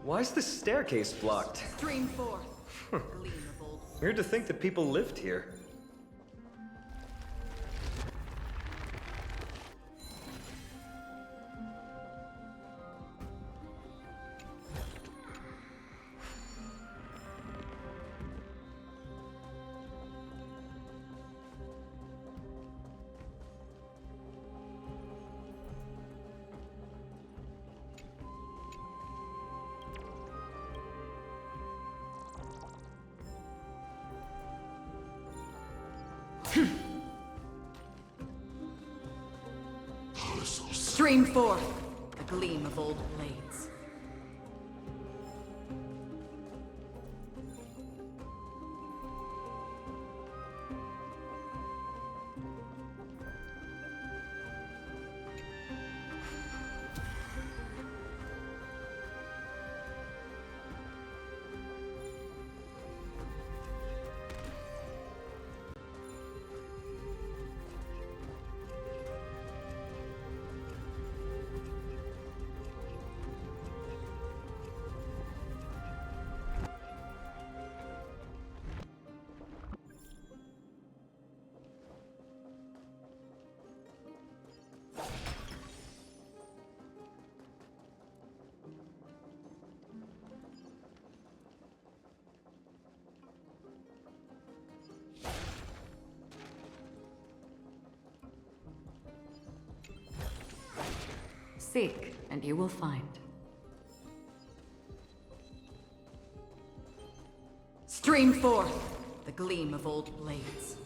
Why's the staircase blocked? Stream forth. Gleam of old. Weird to think that people lived here. Stream forth. The gleam of old blades. Seek, and you will find. Stream forth the gleam of old blades.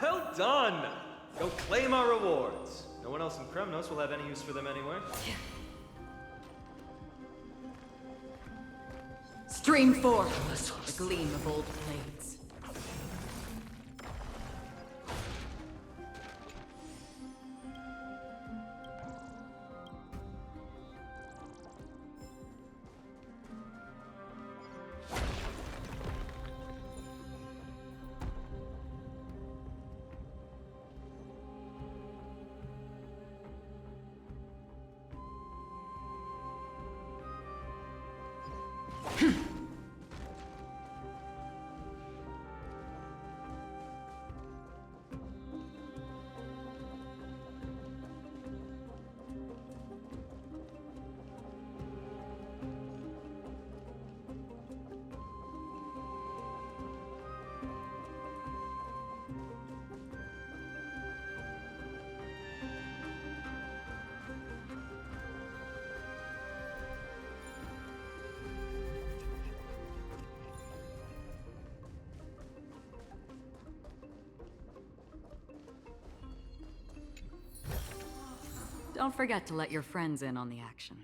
Well done! Go claim our rewards. No one else in Kremnos will have any use for them anyway. Stream forth the gleam of old blades. Don't forget to let your friends in on the action.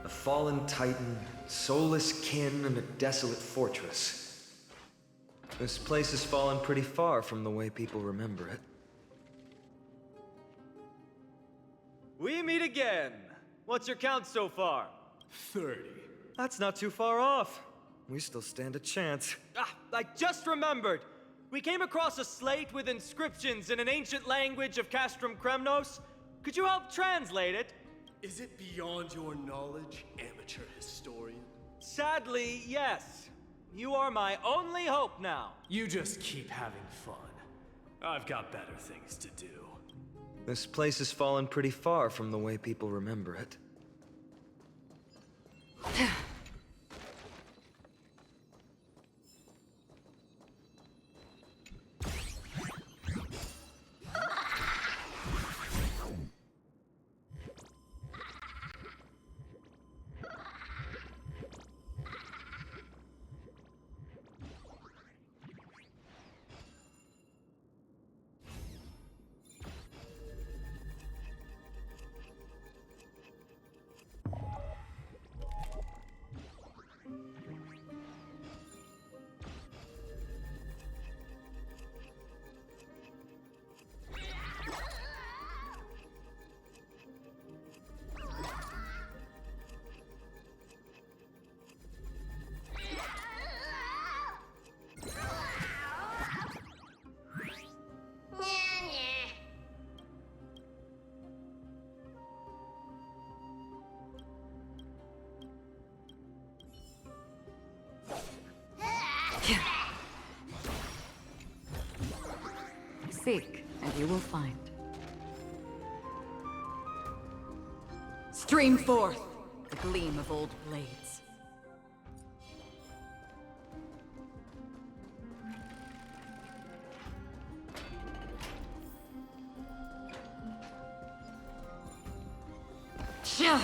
A fallen titan, soulless kin, and a desolate fortress. This place has fallen pretty far from the way people remember it. We meet again! What's your count so far? 30. That's not too far off. We still stand a chance. Ah, I just remembered! We came across a slate with inscriptions in an ancient language of Castrum Kremnos. Could you help translate it? Is it beyond your knowledge, amateur historian? Sadly, yes. You are my only hope now. You just keep having fun. I've got better things to do. This place has fallen pretty far from the way people remember it. Seek, and you will find. Stream forth the gleam of old blades. Shah!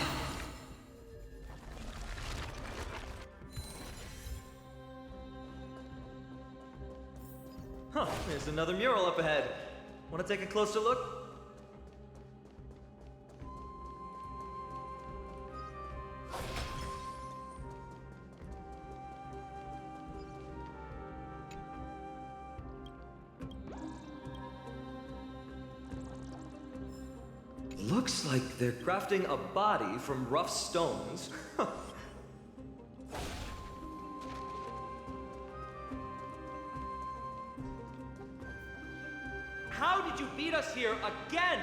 Huh, there's another mural up ahead. Want to take a closer look? Looks like they're crafting a body from rough stones. How did you beat us here again?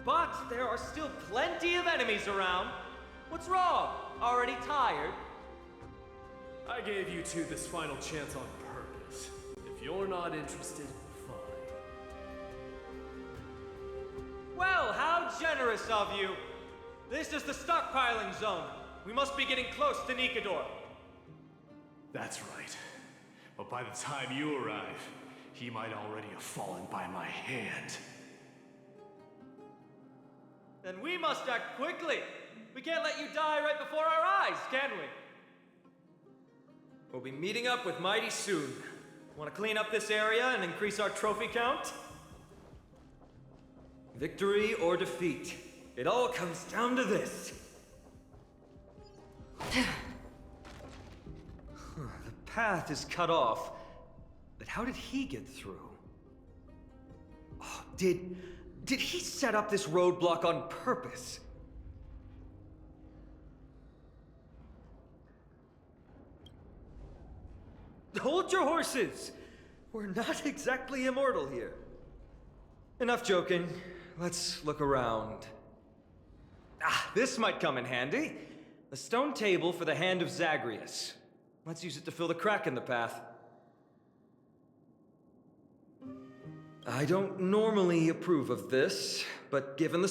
But there are still plenty of enemies around. What's wrong? Already tired? I gave you two this final chance on purpose. If you're not interested, fine. Well, how generous of you. This is the stockpiling zone. We must be getting close to Nikador. That's right. But by the time you arrive, he might already have fallen by my hand. Then we must act quickly. We can't let you die right before our eyes, can we? We'll be meeting up with Mighty soon. Want to clean up this area and increase our trophy count? Victory or defeat. It all comes down to this. The path is cut off. But how did he get through? Oh, did he set up this roadblock on purpose? Hold your horses! We're not exactly immortal here. Enough joking. Let's look around. Ah, this might come in handy. The stone table for the Hand of Zagreus. Let's use it to fill the crack in the path. I don't normally approve of this, but given the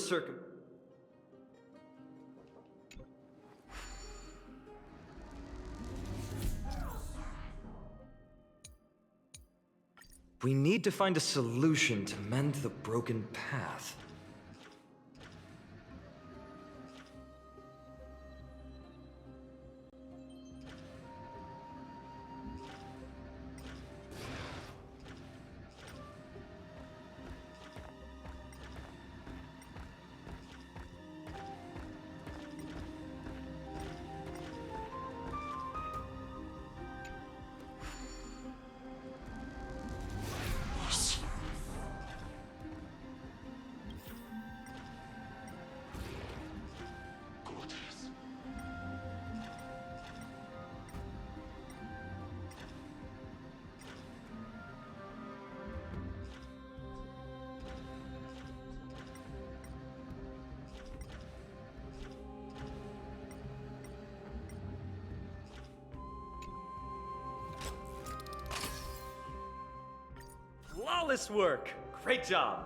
we need to find a solution to mend the broken path. Flawless work! Great job!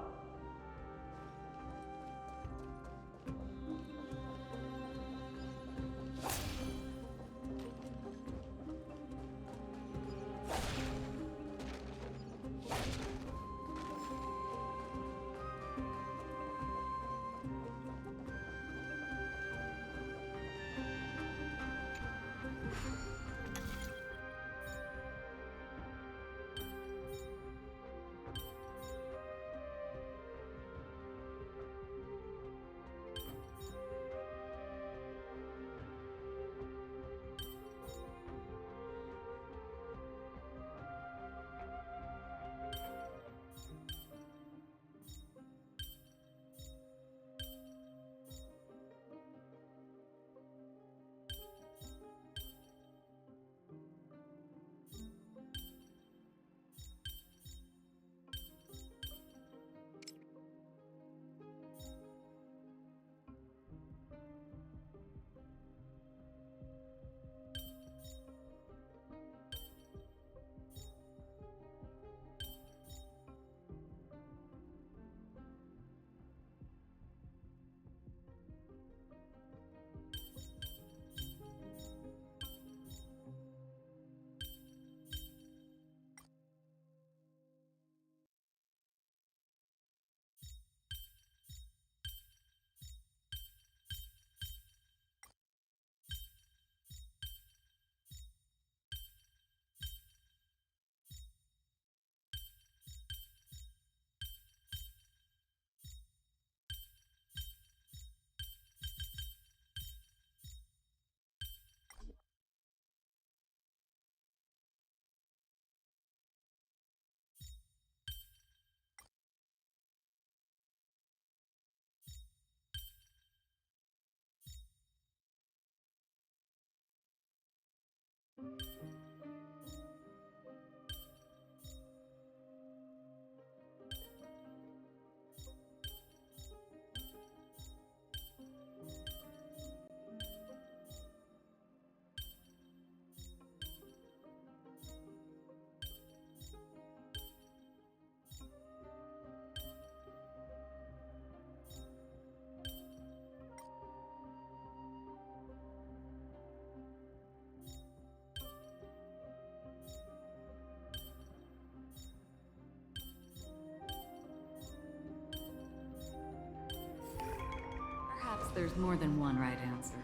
there's more than one right answer.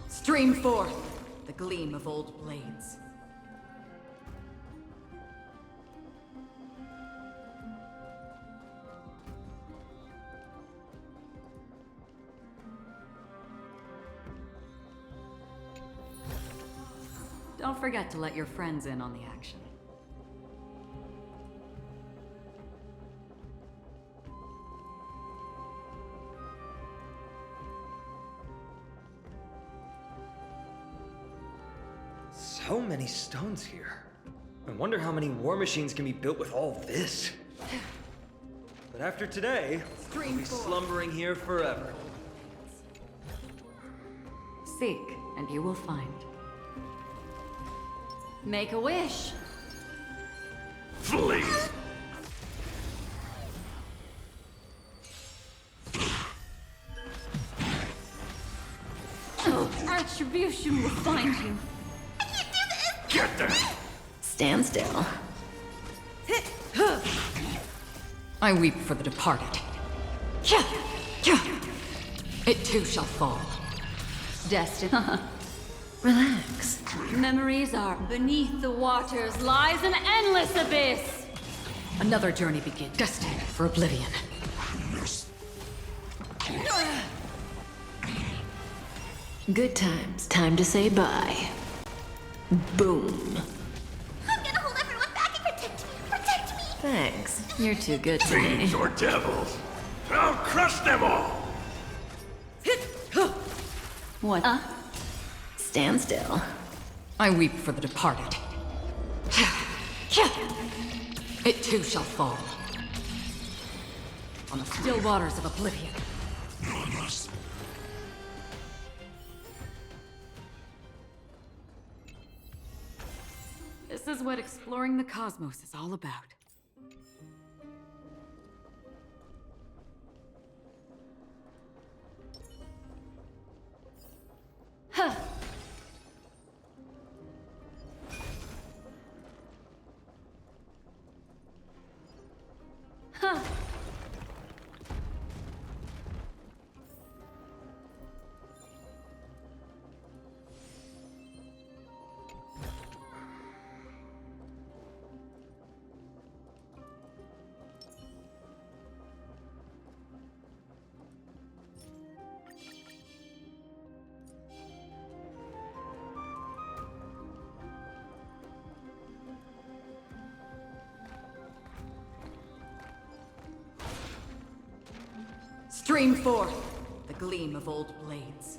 Stream forth the gleam of old blades. Don't forget to let your friends in on the action. So many stones here. I wonder how many war machines can be built with all this. But after today, I'll be slumbering here forever. Seek, and you will find. Make a wish. Flee! Oh, retribution will find you. Get there! Stand still. I weep for the departed. It too shall fall. Destined. Relax. Memories are beneath the waters lies an endless abyss. Another journey begins, destined for oblivion. Good times. Time to say bye. Boom. I'm gonna hold everyone back and protect me! Protect me! Thanks. You're too good to me. Fiends or devils! I'll crush them all! What? Stand still. I weep for the departed. It too shall fall. On the still waters of oblivion. This is what exploring the cosmos is all about. Huh. Huh. Stream forth the gleam of old blades.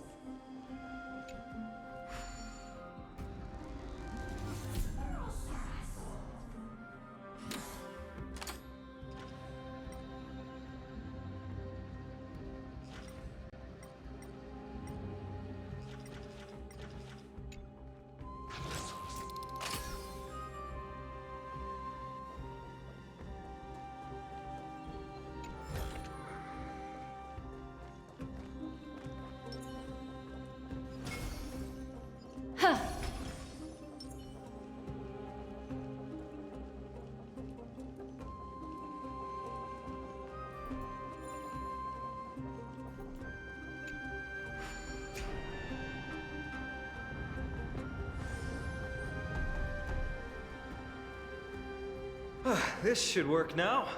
This should work now.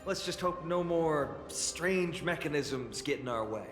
Let's just hope no more strange mechanisms get in our way.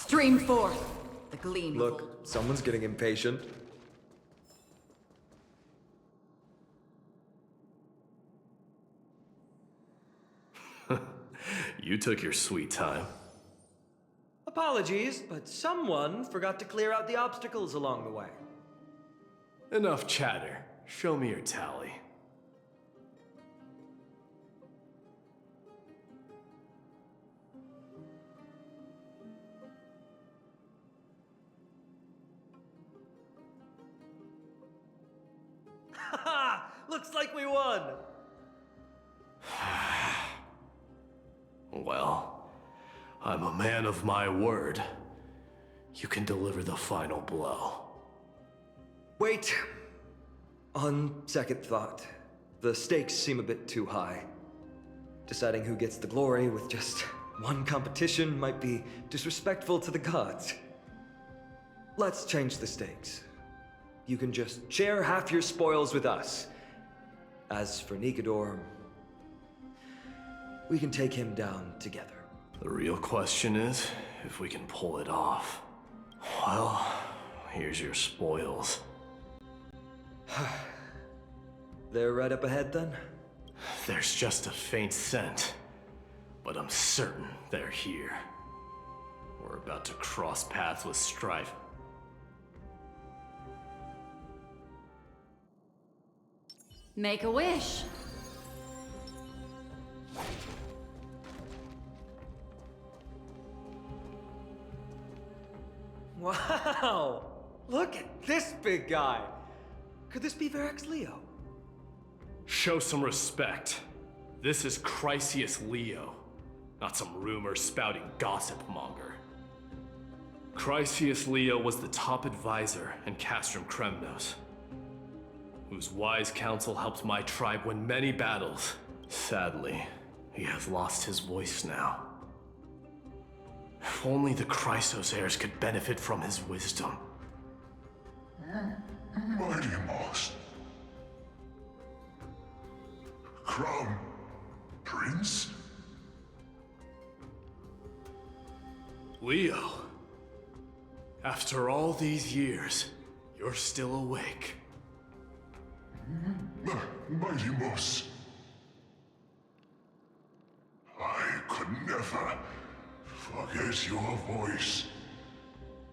Stream forth the gleam of old. Look, someone's getting impatient. You took your sweet time. Apologies, but someone forgot to clear out the obstacles along the way. Enough chatter. Show me your tally. Haha! Looks like we won! Well, I'm a man of my word. You can deliver the final blow. Wait. On second thought, the stakes seem a bit too high. Deciding who gets the glory with just one competition might be disrespectful to the gods. Let's change the stakes. You can just share half your spoils with us. As for Nikador, we can take him down together. The real question is if we can pull it off. Well, here's your spoils. They're right up ahead then? There's just a faint scent, but I'm certain they're here. We're about to cross paths with strife. Make a wish. Wow! Look at this big guy! Could this be Varric's Leo? Show some respect. This is Chrysius Leo, not some rumor-spouting gossip monger. Chrysius Leo was the top advisor in Castrum Kremnos, whose wise counsel helped my tribe win many battles. Sadly, he has lost his voice now. If only the Chrysos heirs could benefit from his wisdom. Mighty Moss. Crown Prince? Leo, after all these years, you're still awake. Mighty Moss. I could never forget your voice.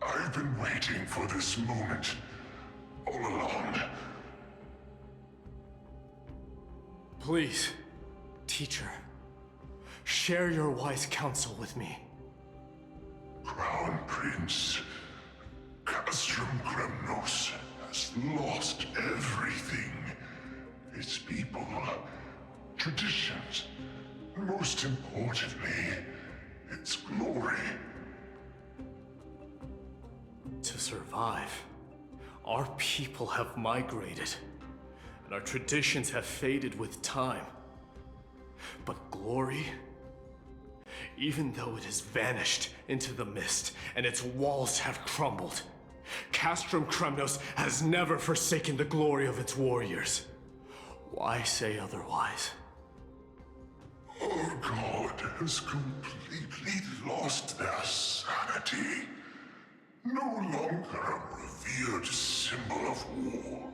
I've been waiting for this moment all along. Please, teacher, share your wise counsel with me. Crown Prince Castrum Kremnos has lost everything. Its people, traditions, and most importantly, its glory. To survive, our people have migrated, and our traditions have faded with time. But glory, even though it has vanished into the mist and its walls have crumbled, Castrum Kremnos has never forsaken the glory of its warriors. Why say otherwise? Our god has completely lost their sanity. No longer a revered symbol of war.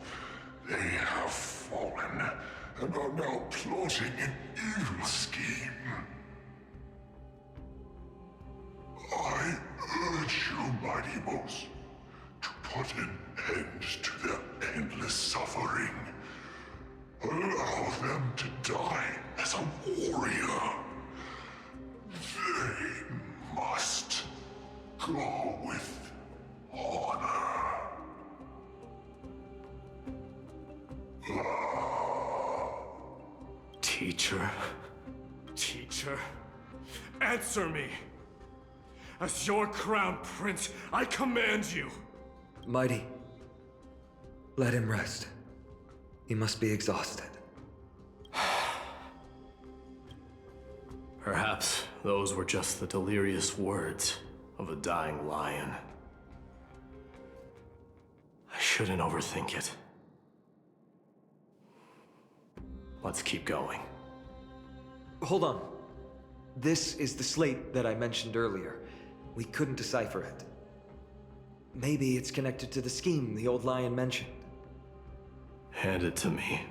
They have fallen and are now plotting an evil scheme. I urge you, Mighty Moss, to put an end to their endless suffering. Allow them to die as a warrior. They must go with honor. Teacher, answer me. As your crown prince, I command you. Mighty, let him rest. He must be exhausted. Perhaps those were just the delirious words of a dying lion. I shouldn't overthink it. Let's keep going. Hold on. This is the slate that I mentioned earlier. We couldn't decipher it. Maybe it's connected to the scheme the old lion mentioned. Hand it to me.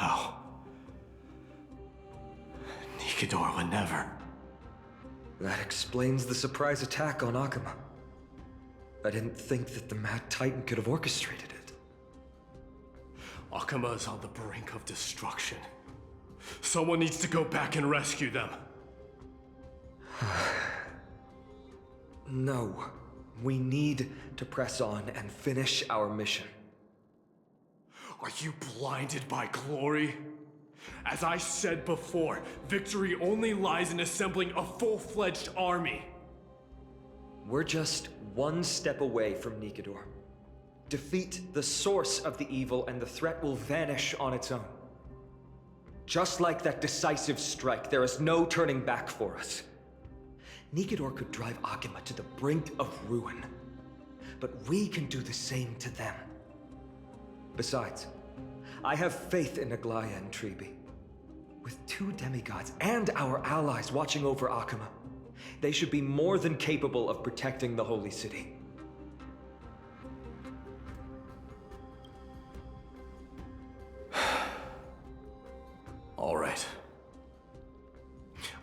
No. Nikador would never. That explains the surprise attack on Okhema. I didn't think that the Mad Titan could have orchestrated it. Okhema is on the brink of destruction. Someone needs to go back and rescue them. No. We need to press on and finish our mission. Are you blinded by glory? As I said before, victory only lies in assembling a full-fledged army. We're just one step away from Nikador. Defeat the source of the evil and the threat will vanish on its own. Just like that decisive strike, there is no turning back for us. Nikador could drive Okhema to the brink of ruin, but we can do the same to them. Besides, I have faith in Aglea and Treeby. With 2 demigods and our allies watching over Okhema, they should be more than capable of protecting the Holy City. All right.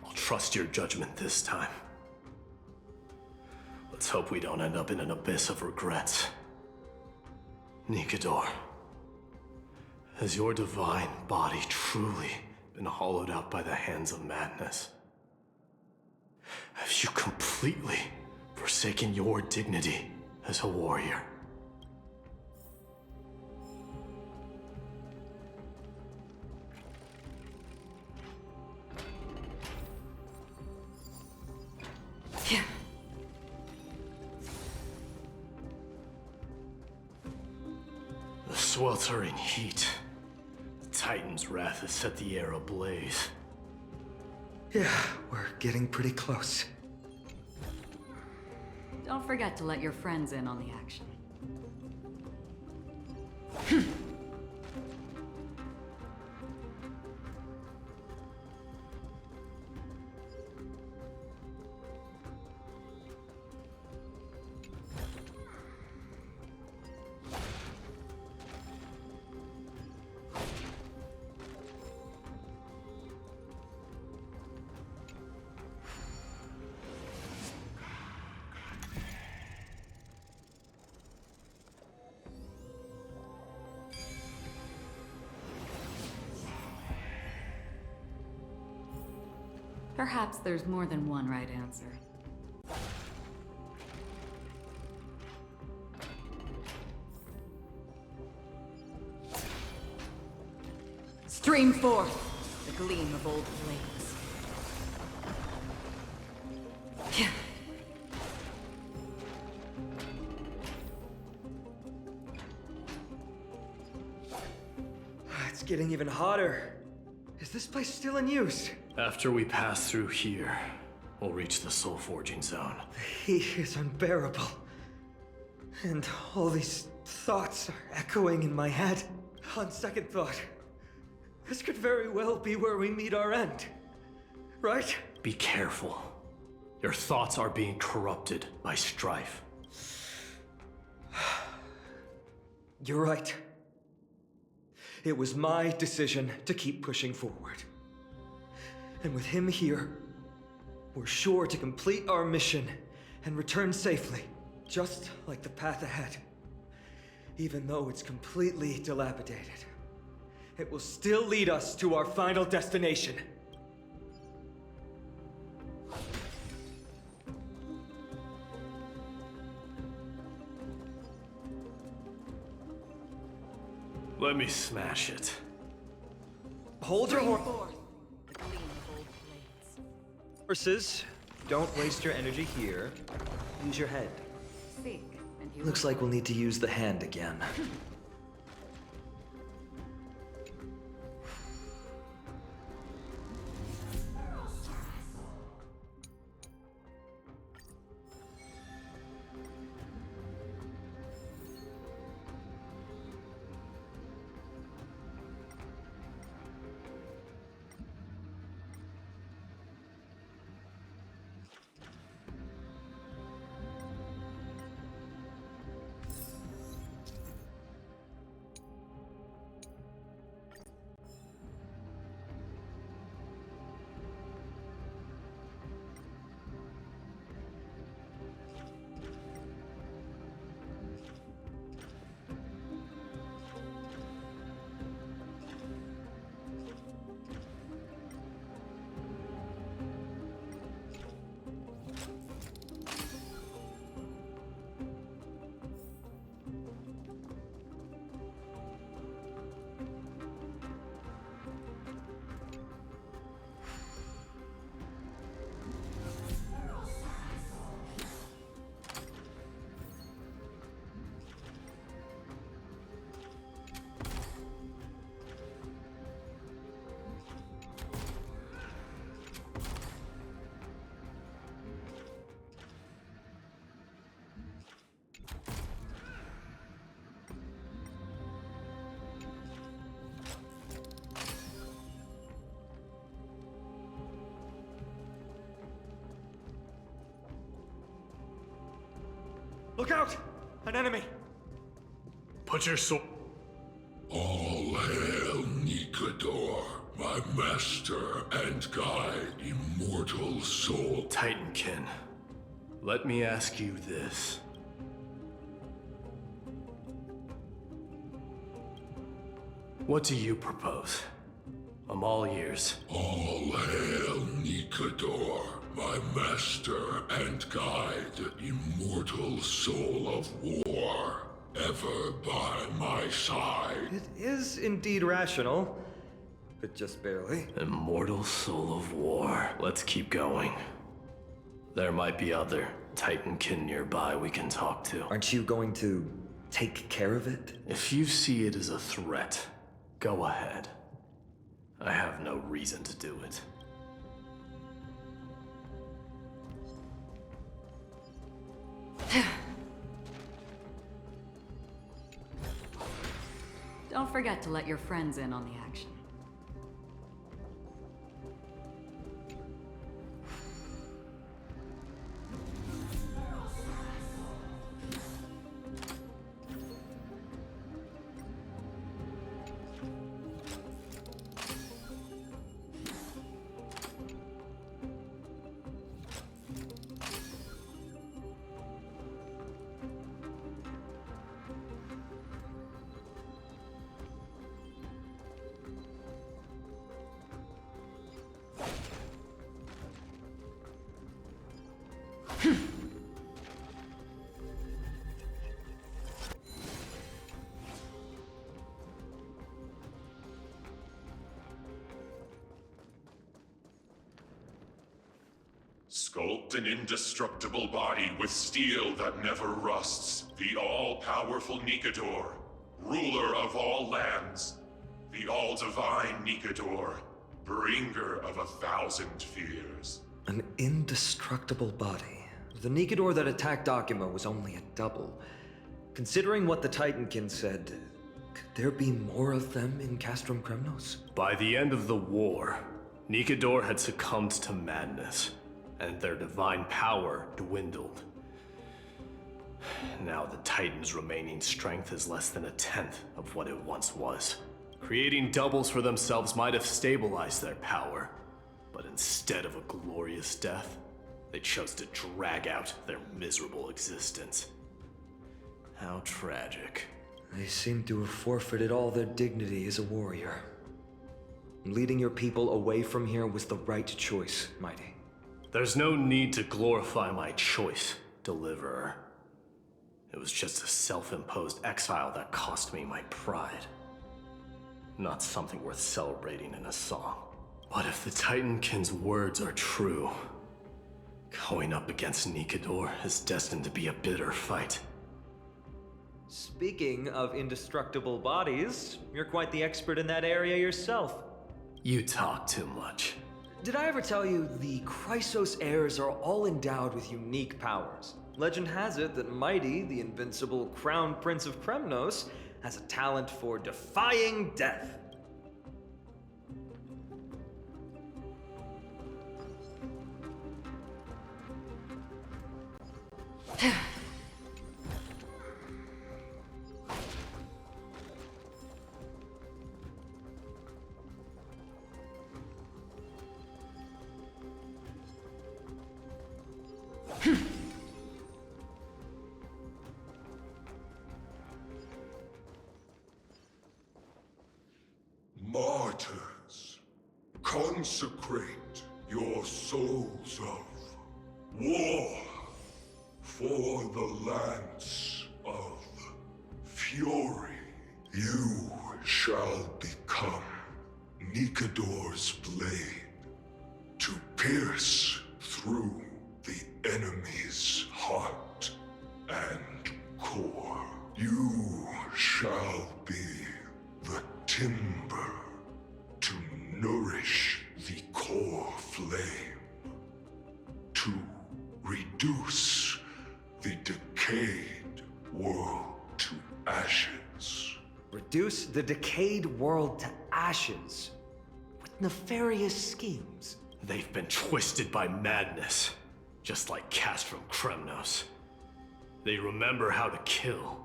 I'll trust your judgment this time. Let's hope we don't end up in an abyss of regrets. Nikador, has your divine body truly been hollowed out by the hands of madness? Have you completely forsaken your dignity as a warrior? The sweltering heat. The Titan's wrath has set the air ablaze. Yeah, we're getting pretty close. Don't forget to let your friends in on the action. Perhaps there's more than one right answer. Stream forth the gleam of old blades. It's getting even hotter. Is this place still in use? After we pass through here, we'll reach the soul forging zone. The heat is unbearable. And all these thoughts are echoing in my head. On second thought, this could very well be where we meet our end. Right? Be careful. Your thoughts are being corrupted by strife. You're right. It was my decision to keep pushing forward. And with him here, we're sure to complete our mission and return safely, just like the path ahead. Even though it's completely dilapidated, it will still lead us to our final destination. Let me smash it. Hold your horses. Don't waste your energy here. Use your head. Seek, and you Looks like we'll need to use the hand again. Look out! An enemy! Put your sword. All hail Nikador, my master and guide, immortal soul. Titankin, let me ask you this. What do you propose? I'm all ears. All hail Nikador, my master and guide, immortal soul of war, ever by my side. It is indeed rational, but just barely. Immortal soul of war. Let's keep going. There might be other Titankin nearby we can talk to. Aren't you going to take care of it? If you see it as a threat, go ahead. I have no reason to do it. Don't forget to let your friends in on the action. Sculpt an indestructible body with steel that never rusts. The all-powerful Nikador, ruler of all lands. The all-divine Nikador, bringer of 1,000 fears. An indestructible body. The Nikador that attacked Okhema was only a double. Considering what the Titankin said, could there be more of them in Castrum Kremnos? By the end of the war, Nikador had succumbed to madness, and their divine power dwindled. Now the Titan's remaining strength is less than 1/10 of what it once was. Creating doubles for themselves might have stabilized their power, but instead of a glorious death, they chose to drag out their miserable existence. How tragic. They seem to have forfeited all their dignity as a warrior. Leading your people away from here was the right choice, Mighty. There's no need to glorify my choice, Deliverer. It was just a self-imposed exile that cost me my pride. Not something worth celebrating in a song. But if the Titankin's words are true, going up against Nikador is destined to be a bitter fight. Speaking of indestructible bodies, you're quite the expert in that area yourself. You talk too much. Did I ever tell you the Chrysos heirs are all endowed with unique powers? Legend has it that Mighty, the invincible Crown Prince of Kremnos, has a talent for defying death. Martyrs, consecrate your souls of war for the lance of fury. You shall become Nikador's blade to pierce through the enemy's heart and core. You shall be the timber to nourish the core flame, to reduce the decayed world to ashes. Reduce the decayed world to ashes with nefarious schemes. They've been twisted by madness, just like Castrum Kremnos. They remember how to kill,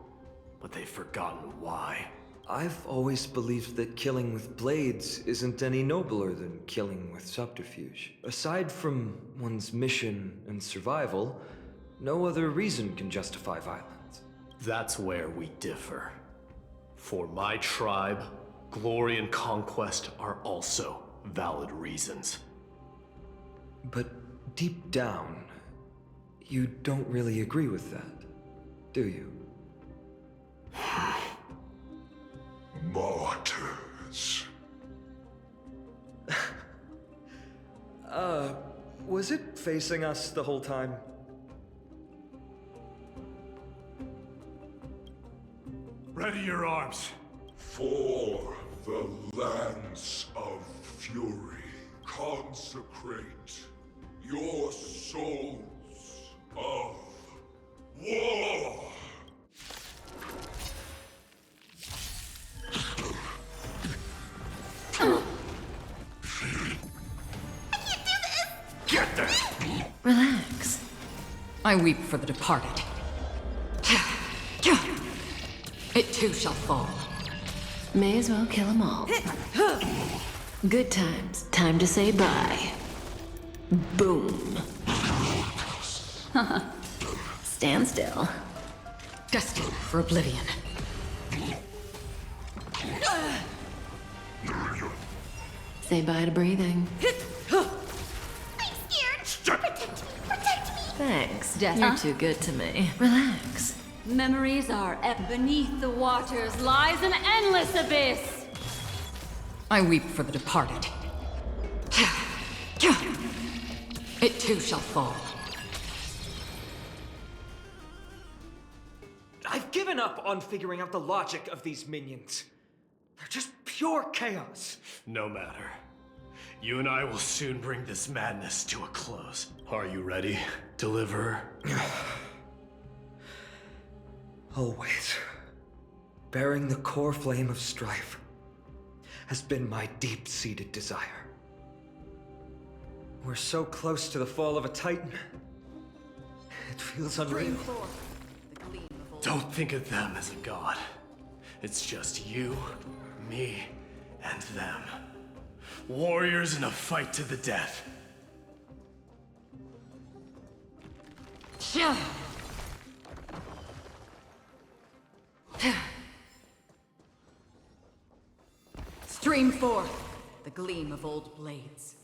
but they've forgotten why. I've always believed that killing with blades isn't any nobler than killing with subterfuge. Aside from one's mission and survival, no other reason can justify violence. That's where we differ. For my tribe, glory and conquest are also valid reasons. But deep down, you don't really agree with that, do you? Martyrs. Was it facing us the whole time? Ready your arms. For the lands of fury, consecrate your souls of war. Get there! Relax. I weep for the departed. It too shall fall. May as well kill them all. Good times. Time to say bye. Boom. Stand still. Destined for oblivion. Say bye to breathing. I'm scared. Protect me. Protect me. Thanks. Death. You're too good to me. Relax. Memories are beneath the waters lies an endless abyss. I weep for the departed. It too shall fall. I've given up on figuring out the logic of these minions. They're just pure chaos. No matter. You and I will soon bring this madness to a close. Are you ready, Deliverer? Always. Bearing the core flame of strife has been my deep-seated desire. We're so close to the fall of a Titan. It feels unreal. Don't think of them as a god. It's just you, me, and them. Warriors in a fight to the death. Stream forth the gleam of old blades.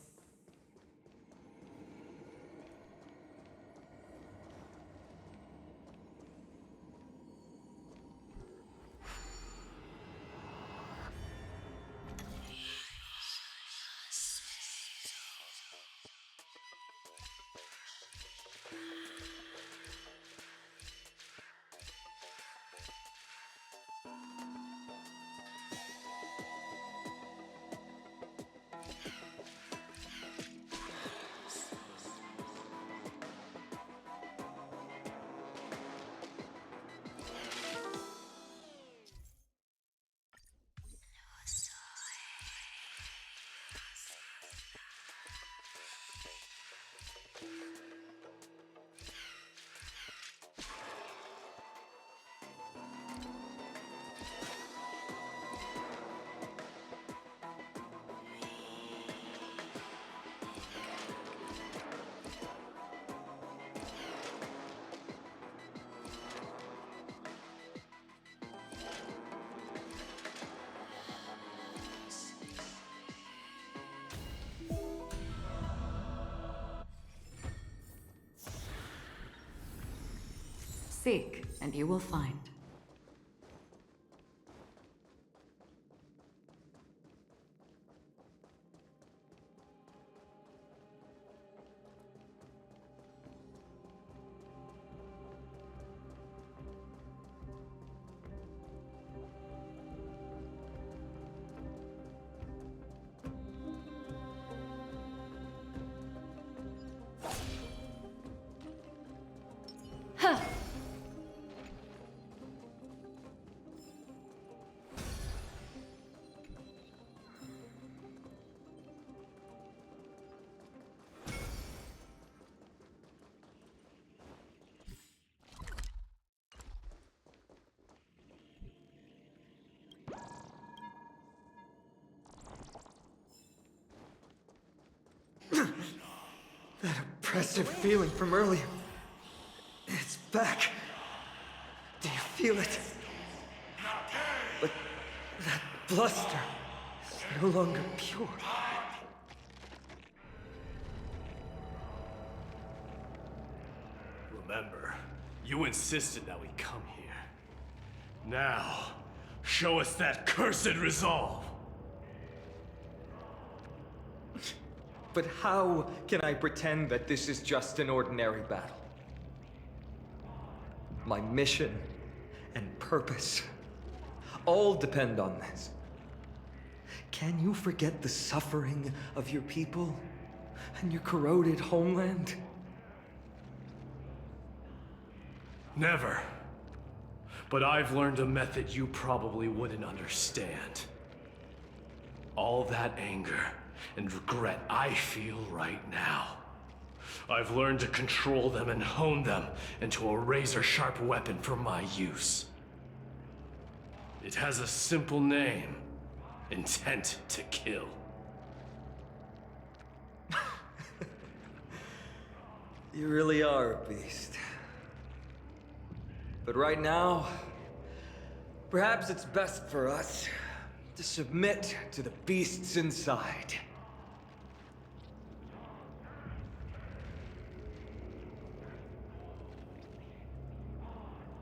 Seek, and you will find. That oppressive feeling from earlier. It's back. Do you feel it? But that bluster is no longer pure. Remember, you insisted that we come here. Now, show us that cursed resolve. But how can I pretend that this is just an ordinary battle? My mission and purpose all depend on this. Can you forget the suffering of your people and your corroded homeland? Never. But I've learned a method you probably wouldn't understand. All that anger and regret I feel right now, I've learned to control them and hone them into a razor-sharp weapon for my use. It has a simple name: intent to kill. You really are a beast. But right now, perhaps it's best for us to submit to the beasts inside.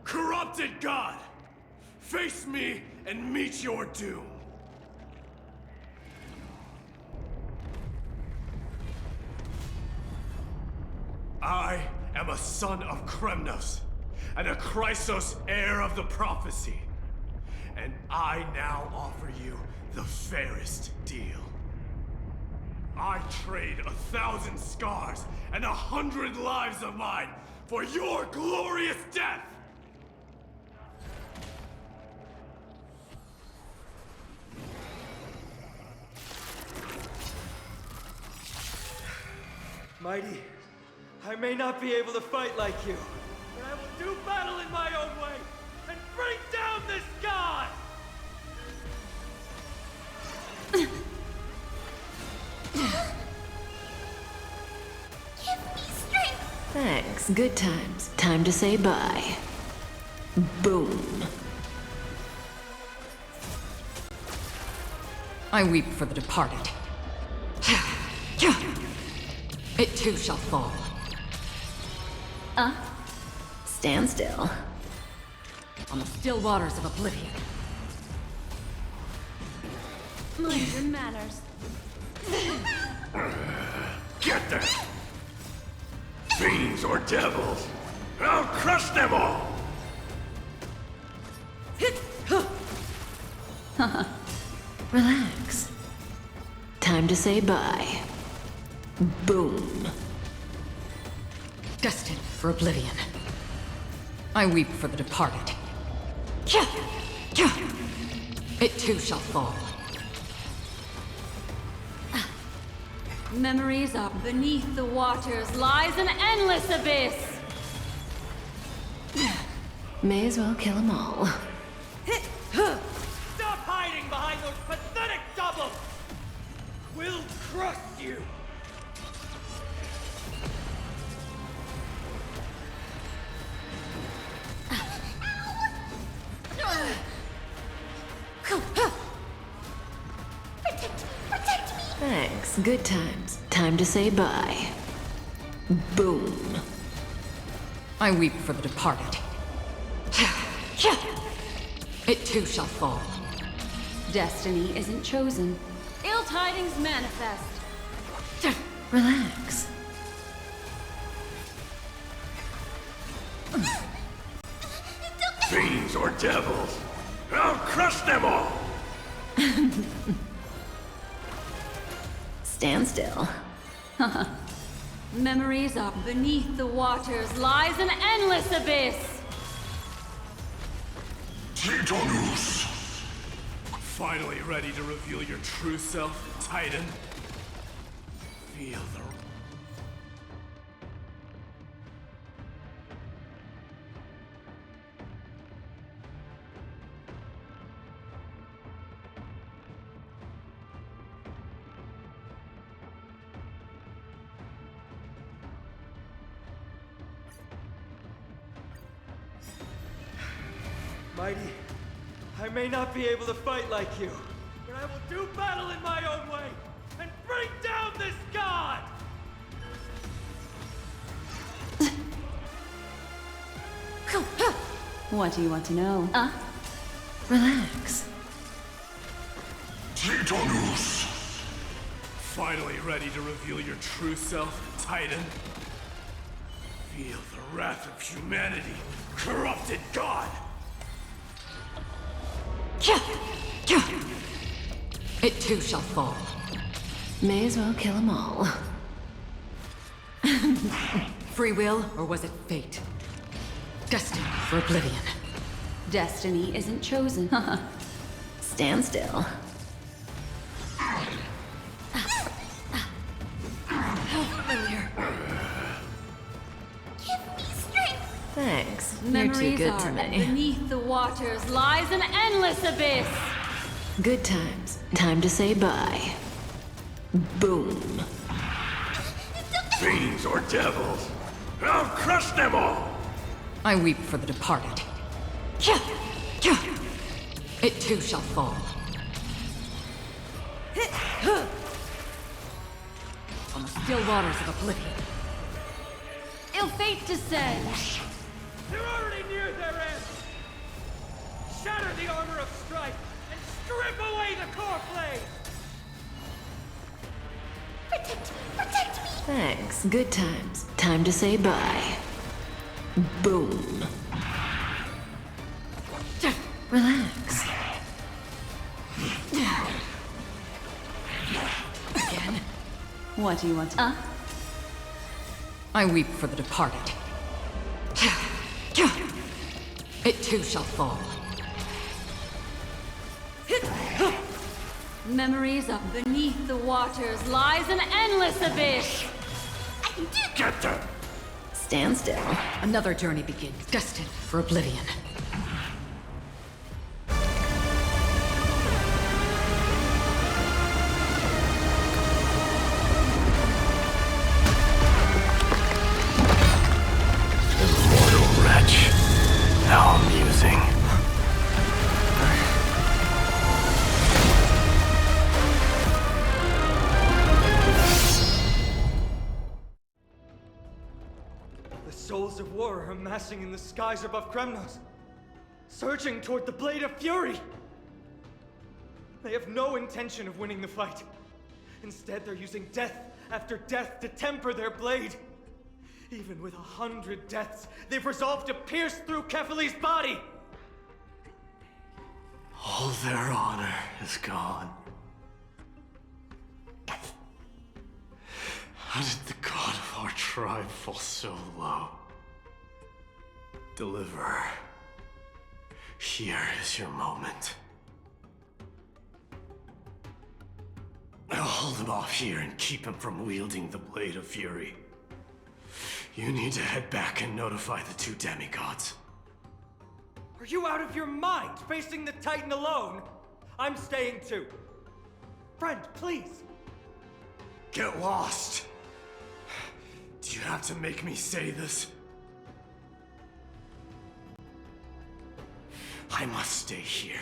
Corrupted God! Face me and meet your doom! I am a son of Kremnos, and a Chrysos heir of the prophecy. And I now offer you the fairest deal. I trade 1,000 scars and 100 lives of mine for your glorious death! Mighty, I may not be able to fight like you, but I will do battle in my own way and bring down this god! Give me strength! Thanks. Good times. Time to say bye. Boom. I weep for the departed. It too shall fall. Stand still. On the still waters of oblivion. Mind your manners. Get them! Fiends or devils! I'll crush them all! Relax. Time to say bye. Boom. Destined for oblivion. I weep for the departed. It too shall fall. Memories are beneath the waters lies an endless abyss. May as well kill them all. Stop hiding behind those pathetic doubles! We'll crush you! Protect me! Thanks. Good times. Time to say bye. Boom. I weep for the departed. It too shall fall. Destiny isn't chosen. Ill tidings manifest. Relax. Fiends or devils! I'll crush them all! Stand still. Memories are beneath the waters lies an endless abyss. Titanus! Finally ready to reveal your true self, Titan? Feel the... Mighty, I may not be able to fight like you, but I will do battle in my own way and bring down this god! What do you want to know? Relax. Titanus! Finally ready to reveal your true self, Titan? Feel the wrath of humanity, corrupted god! It too shall fall. May as well kill them all. Free will, or was it fate? Destined for oblivion. Destiny isn't chosen. Stand still. Familiar. Give me strength! Thanks. You're too Memories good are to that me. beneath the waters lies an endless abyss. Good times. Time to say bye. Boom. Fiends or devils, I'll crush them all! I weep for the departed. It too shall fall. On the still waters of oblivion. Ill fate descends. They're already near their end! Shatter the armor of strife and strip away the core blade! Protect me! Protect me! Thanks. Good times. Time to say bye. Boom. Relax. Again? What do you want to... I weep for the departed. It too shall fall. Memories of beneath the waters lies an endless abyss. I can do Get them! Stand still. Another journey begins, destined for oblivion. Immortal wretch. How amusing. The souls of war are amassing in the skies above Kremnos, surging toward the Blade of Fury! They have no intention of winning the fight. Instead, they're using death after death to temper their blade. Even with 100 deaths, they've resolved to pierce through Kefali's body! All their honor is gone. How did the god of our tribe fall so low? Deliverer, here is your moment. I'll hold him off here and keep him from wielding the Blade of Fury. You need to head back and notify the two demigods. Are you out of your mind, facing the Titan alone? I'm staying too. Friend, please. Get lost! Do you have to make me say this? I must stay here.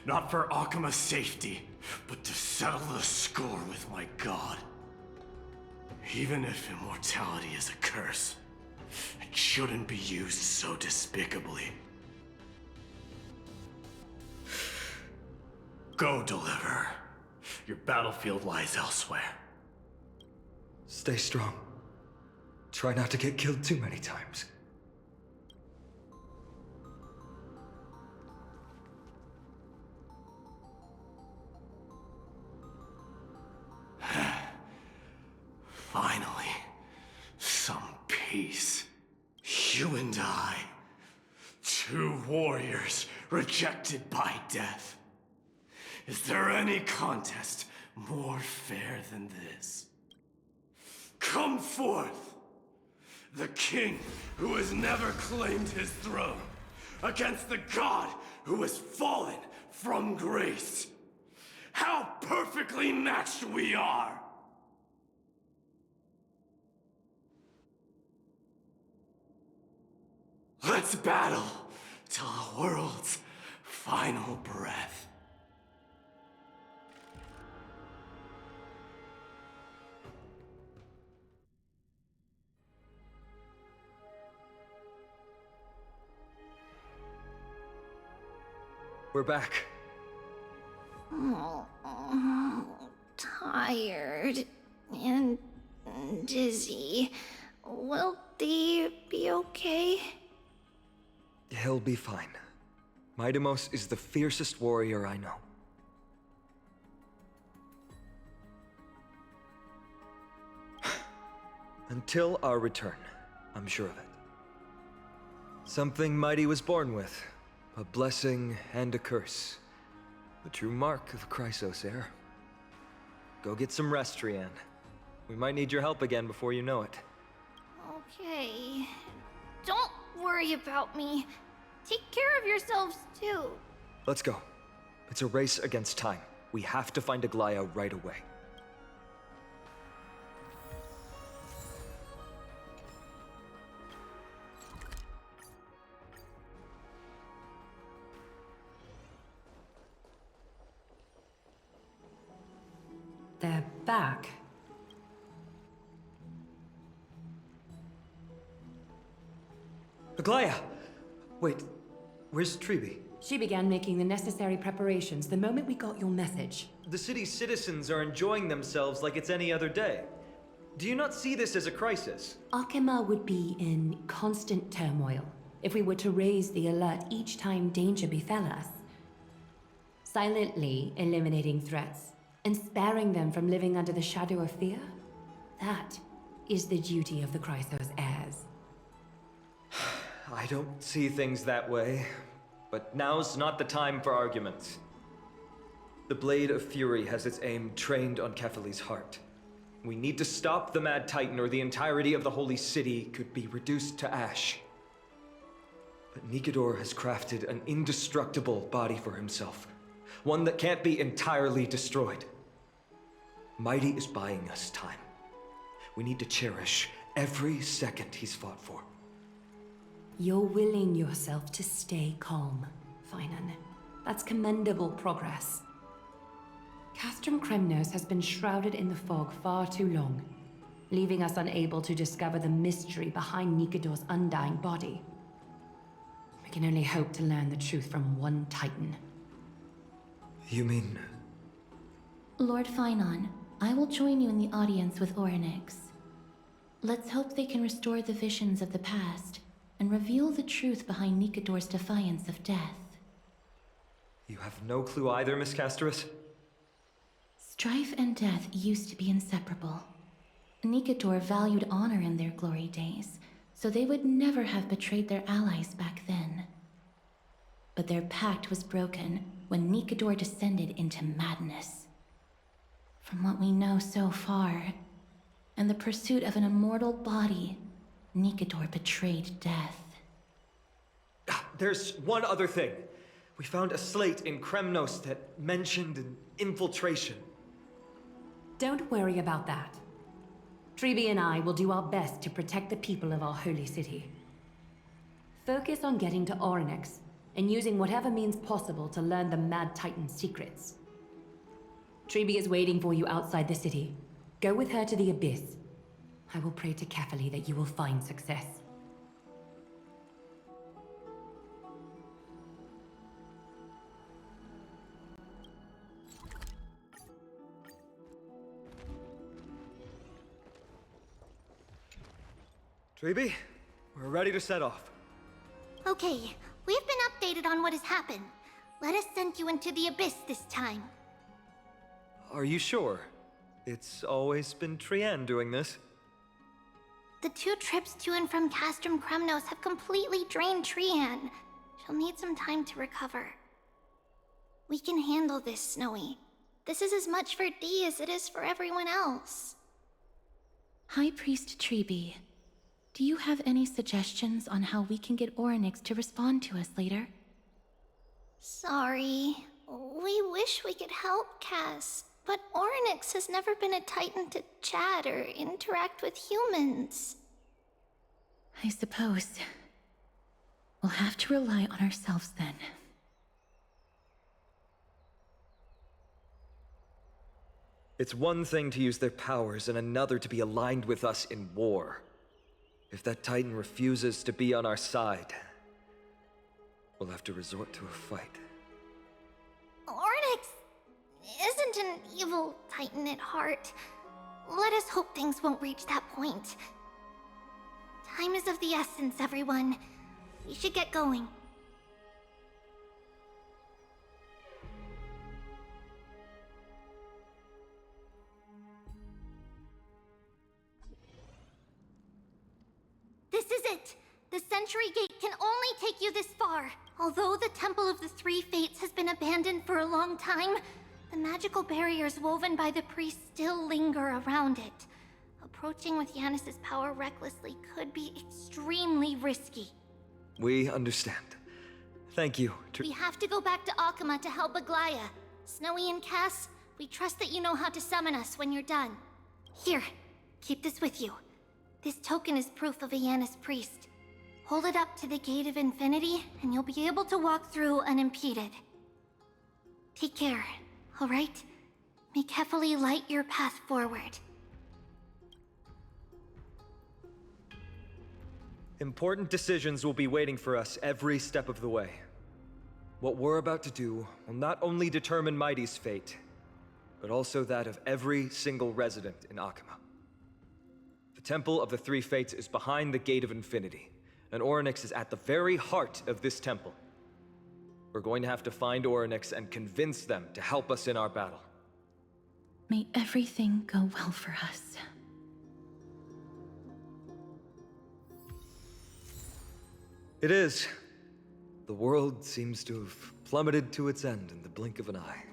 Not for Okhema's safety, but to settle the score with my god. Even if immortality is a curse, it shouldn't be used so despicably. Go, Deliverer. Your battlefield lies elsewhere. Stay strong. Try not to get killed too many times. Finally, some peace. You and I, two warriors rejected by death. Is there any contest more fair than this? Come forth! The king who has never claimed his throne, against the god who has fallen from grace. How perfectly matched we are! Let's battle till the world's final breath. We're back. Tired and dizzy. Will they be okay? He'll be fine. Midamos is the fiercest warrior I know. Until our return, I'm sure of it. Something mighty was born with. A blessing and a curse. The true mark of Chrysos heir. Go get some rest, Trianne. We might need your help again before you know it. Okay. Don't worry about me. Take care of yourselves, too. Let's go. It's a race against time. We have to find Aglea right away. They're back. Aglea! Wait, where's Tribi? She began making the necessary preparations the moment we got your message. The city's citizens are enjoying themselves like it's any other day. Do you not see this as a crisis? Okhema would be in constant turmoil if we were to raise the alert each time danger befell us. Silently eliminating threats and sparing them from living under the shadow of fear, that is the duty of the Chrysos heirs. I don't see things that way, but now's not the time for arguments. The Blade of Fury has its aim trained on Kefali's heart. We need to stop the Mad Titan or the entirety of the Holy City could be reduced to ash. But Nikedor has crafted an indestructible body for himself, one that can't be entirely destroyed. Mighty is buying us time. We need to cherish every second he's fought for. You're willing yourself to stay calm, Finan. That's commendable progress. Castrum Kremnos has been shrouded in the fog far too long, leaving us unable to discover the mystery behind Nikedor's undying body. We can only hope to learn the truth from one Titan. You mean... Lord Finon, I will join you in the audience with Orynyx. Let's hope they can restore the visions of the past and reveal the truth behind Nikedor's defiance of death. You have no clue either, Miss Castorice? Strife and death used to be inseparable. Nikedor valued honor in their glory days, so they would never have betrayed their allies back then. But their pact was broken when Nikedor descended into madness. From what we know so far, in the pursuit of an immortal body, Nikedor betrayed death. There's one other thing. We found a slate in Kremnos that mentioned an infiltration. Don't worry about that. Tribi and I will do our best to protect the people of our holy city. Focus on getting to Orynyx and using whatever means possible to learn the Mad Titan's secrets. Tribi is waiting for you outside the city. Go with her to the Abyss. I will pray to Kefali that you will find success. Tribi, we're ready to set off. Okay, we've been updated on what has happened. Let us send you into the Abyss this time. Are you sure? It's always been Trianne doing this. The 2 trips to and from Castrum Kremnos have completely drained Trianne. She'll need some time to recover. We can handle this, Snowy. This is as much for Dee as it is for everyone else. High Priest Tribi, do you have any suggestions on how we can get Orynyx to respond to us later? Sorry. We wish we could help, Cass, but Orynyx has never been a Titan to chat or interact with humans. I suppose. We'll have to rely on ourselves then. It's one thing to use their powers and another to be aligned with us in war. If that Titan refuses to be on our side, we'll have to resort to a fight. Ornyx isn't an evil Titan at heart. Let us hope things won't reach that point. Time is of the essence, everyone. We should get going. This is it! The Century Gate can only take you this far. Although the Temple of the Three Fates has been abandoned for a long time, the magical barriers woven by the priests still linger around it. Approaching with Yanis's power recklessly could be extremely risky. We understand. Thank you. We have to go back to Okhema to help Aglea. Snowy and Cass, we trust that you know how to summon us when you're done. Here, keep this with you. This token is proof of a Yanis priest. Hold it up to the Gate of Infinity, and you'll be able to walk through unimpeded. Take care, alright? May Kefali light your path forward. Important decisions will be waiting for us every step of the way. What we're about to do will not only determine Mighty's fate, but also that of every single resident in Okhema. The Temple of the Three Fates is behind the Gate of Infinity, and Orynyx is at the very heart of this temple. We're going to have to find Orynyx and convince them to help us in our battle. May everything go well for us. It is. The world seems to have plummeted to its end in the blink of an eye.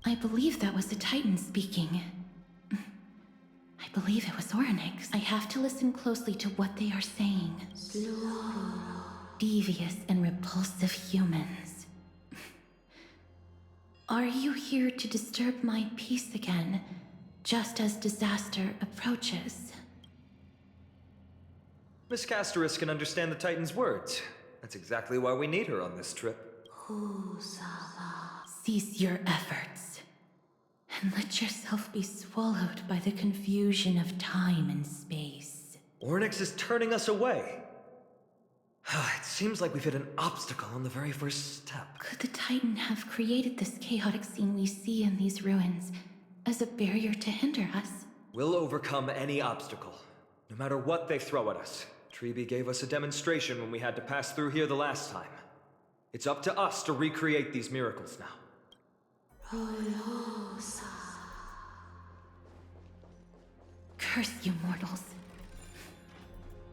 I believe that was the Titan speaking. I believe it was Orynyx. I have to listen closely to what they are saying. Devious and repulsive humans. Are you here to disturb my peace again, just as disaster approaches? Miss Castorice can understand the Titan's words. That's exactly why we need her on this trip. Cease your efforts, and let yourself be swallowed by the confusion of time and space. Orynyx is turning us away. It seems like we've hit an obstacle on the very first step. Could the Titan have created this chaotic scene we see in these ruins as a barrier to hinder us? We'll overcome any obstacle, no matter what they throw at us. Treeby gave us a demonstration when we had to pass through here the last time. It's up to us to recreate these miracles now. Curse you mortals.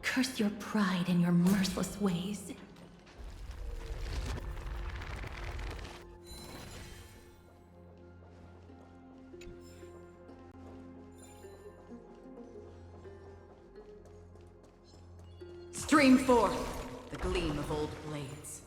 Curse your pride and your merciless ways. Stream forth the gleam of old blades.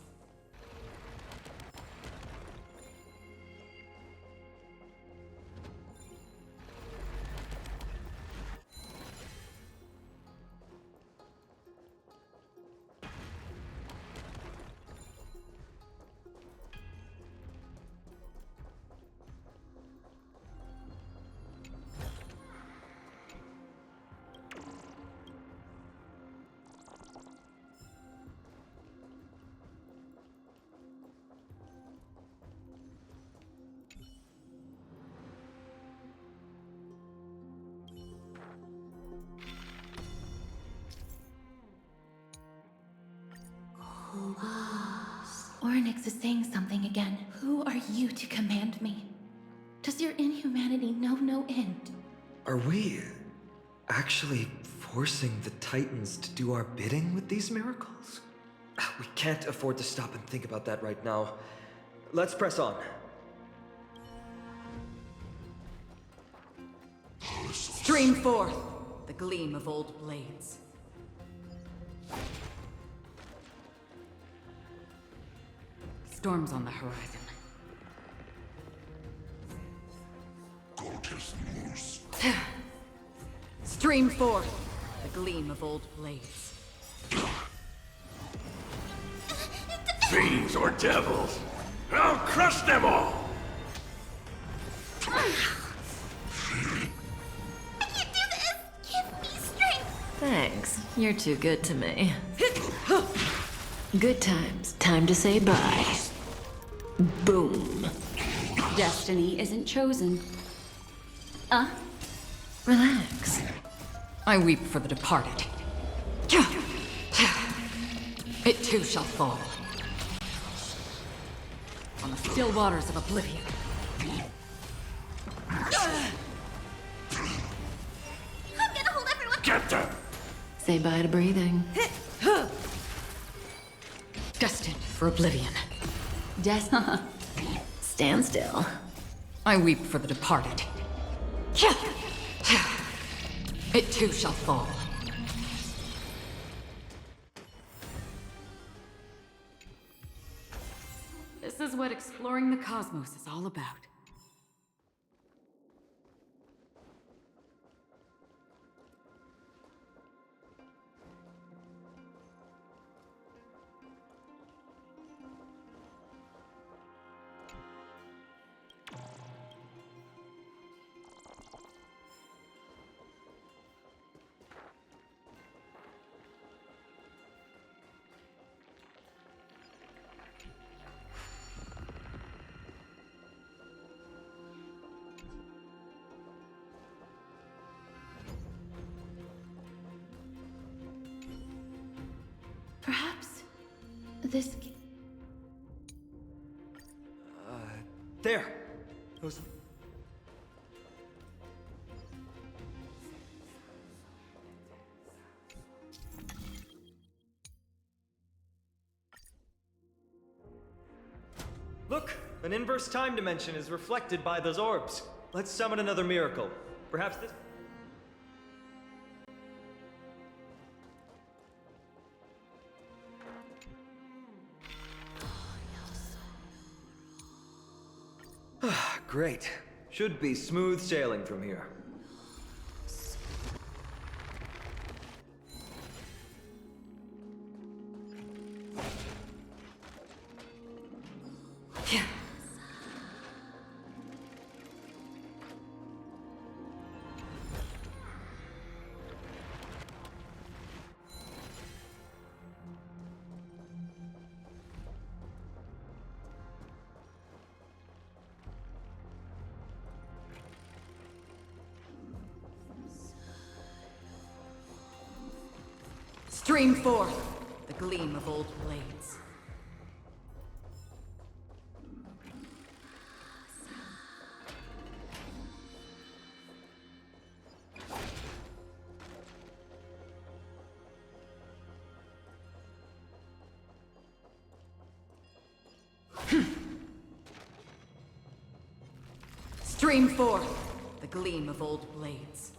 Orynyx is saying something again. Who are you to command me? Does your inhumanity know no end? Are we actually forcing the Titans to do our bidding with these miracles? We can't afford to stop and think about that right now. Let's press on. Stream forth the gleam of old blades. Storms on the horizon. Stream forth the gleam of old blades. Fiends or devils, I'll crush them all! I can't do this! Give me strength! Thanks. You're too good to me. Good times. Time to say bye. Boom. Destiny isn't chosen. Relax. I weep for the departed. It too shall fall. On the still waters of oblivion. I'm gonna hold everyone! Get them! Say bye to breathing. Destined for oblivion. Stand still. I weep for the departed. It too shall fall. This is what exploring the cosmos is all about. Perhaps this. There! Those... Look! An inverse time dimension is reflected by those orbs. Let's summon another miracle. Perhaps this... Great. Should be smooth sailing from here. Stream forth the gleam of old blades. Stream forth the gleam of old blades.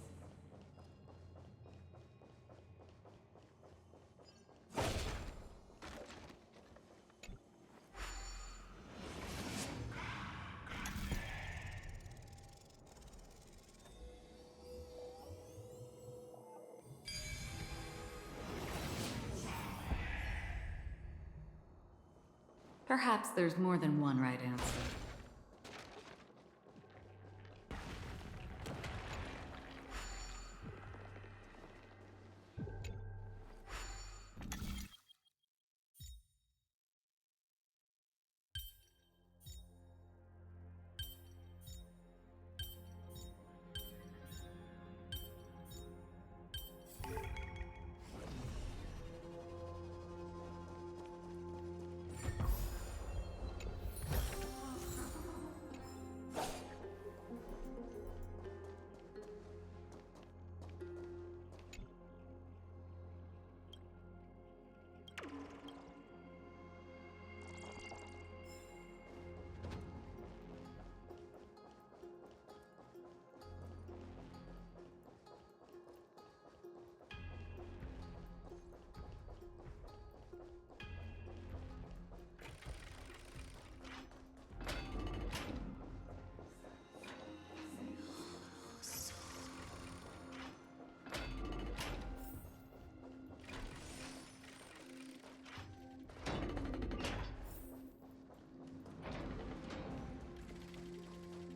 Perhaps there's more than one right answer.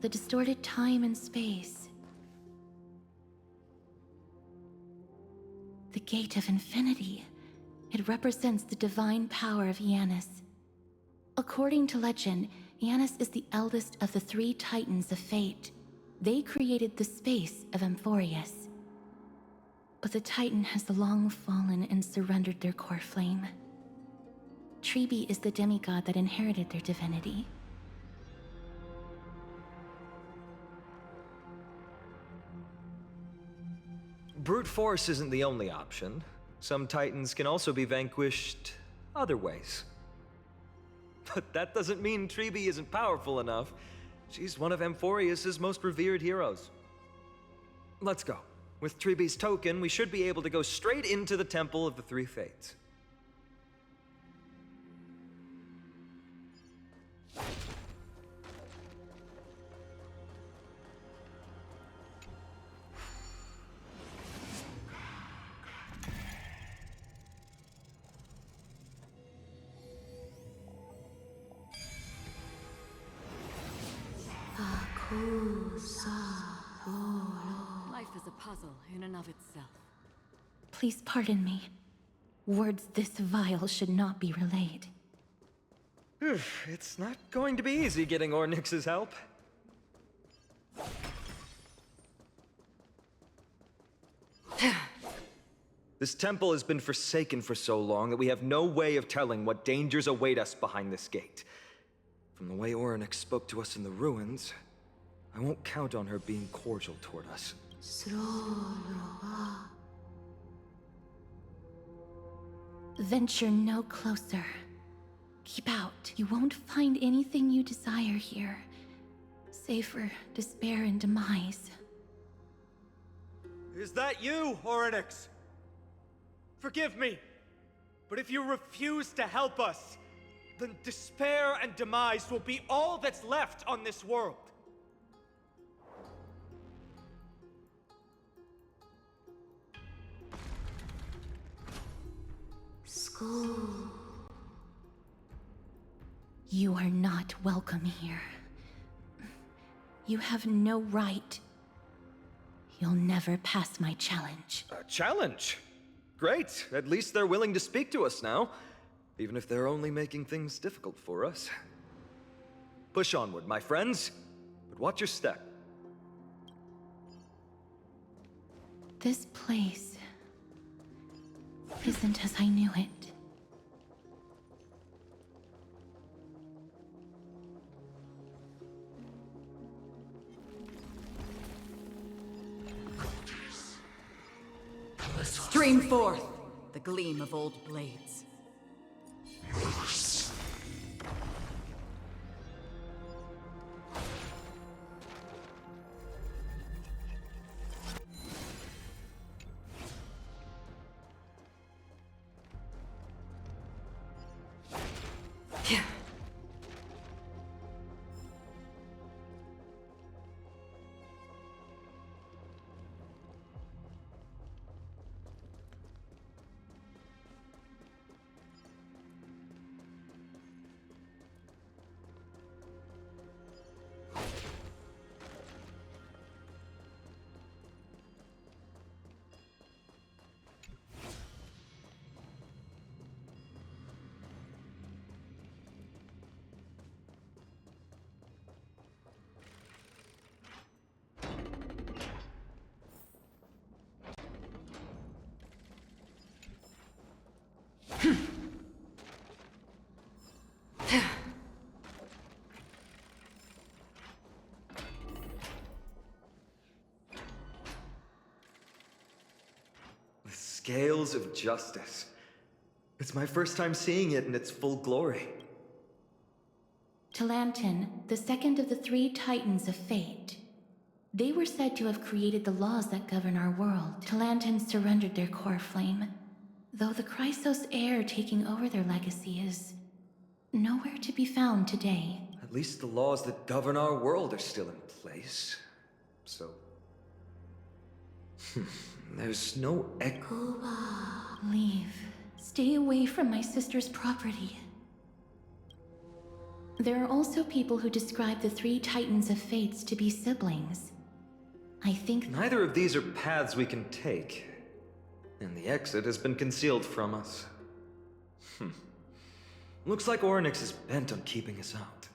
the distorted time and space. The Gate of Infinity. It represents the divine power of Janus. According to legend, Janus is the eldest of the 3 Titans of Fate. They created the space of Amphorius. But the Titan has long fallen and surrendered their core flame. Treeby is the demigod that inherited their divinity. Brute force isn't the only option. Some Titans can also be vanquished other ways. But that doesn't mean Treeby isn't powerful enough. She's one of Amphorius' most revered heroes. Let's go. With Treeby's token, we should be able to go straight into the Temple of the Three Fates. Life is a puzzle in and of itself. Please pardon me. Words this vile should not be relayed. It's not going to be easy getting Ornyx's help. This temple has been forsaken for so long that we have no way of telling what dangers await us behind this gate. From the way Ornyx spoke to us in the ruins, I won't count on her being cordial toward us. Venture no closer. Keep out. You won't find anything you desire here, save for despair and demise. Is that you, Ornyx? Forgive me, but if you refuse to help us, then despair and demise will be all that's left on this world. School. You are not welcome here. You have no right. You'll never pass my challenge. A challenge? Great. At least they're willing to speak to us now, even if they're only making things difficult for us. Push onward, my friends, but watch your step. This place isn't as I knew it. Stream forth the gleam of old blades. The scales of justice. It's my first time seeing it in its full glory. Talantin, the second of the 3 Titans of Fate. They were said to have created the laws that govern our world. Talantin surrendered their core flame, though the Chrysos heir taking over their legacy is nowhere to be found today. At least the laws that govern our world are still in place. So... there's no echo. Leave. Stay away from my sister's property. There are also people who describe the three Titans of Fates to be siblings. I think Neither of these are paths we can take, and the exit has been concealed from us. Looks like Orynyx is bent on keeping us out.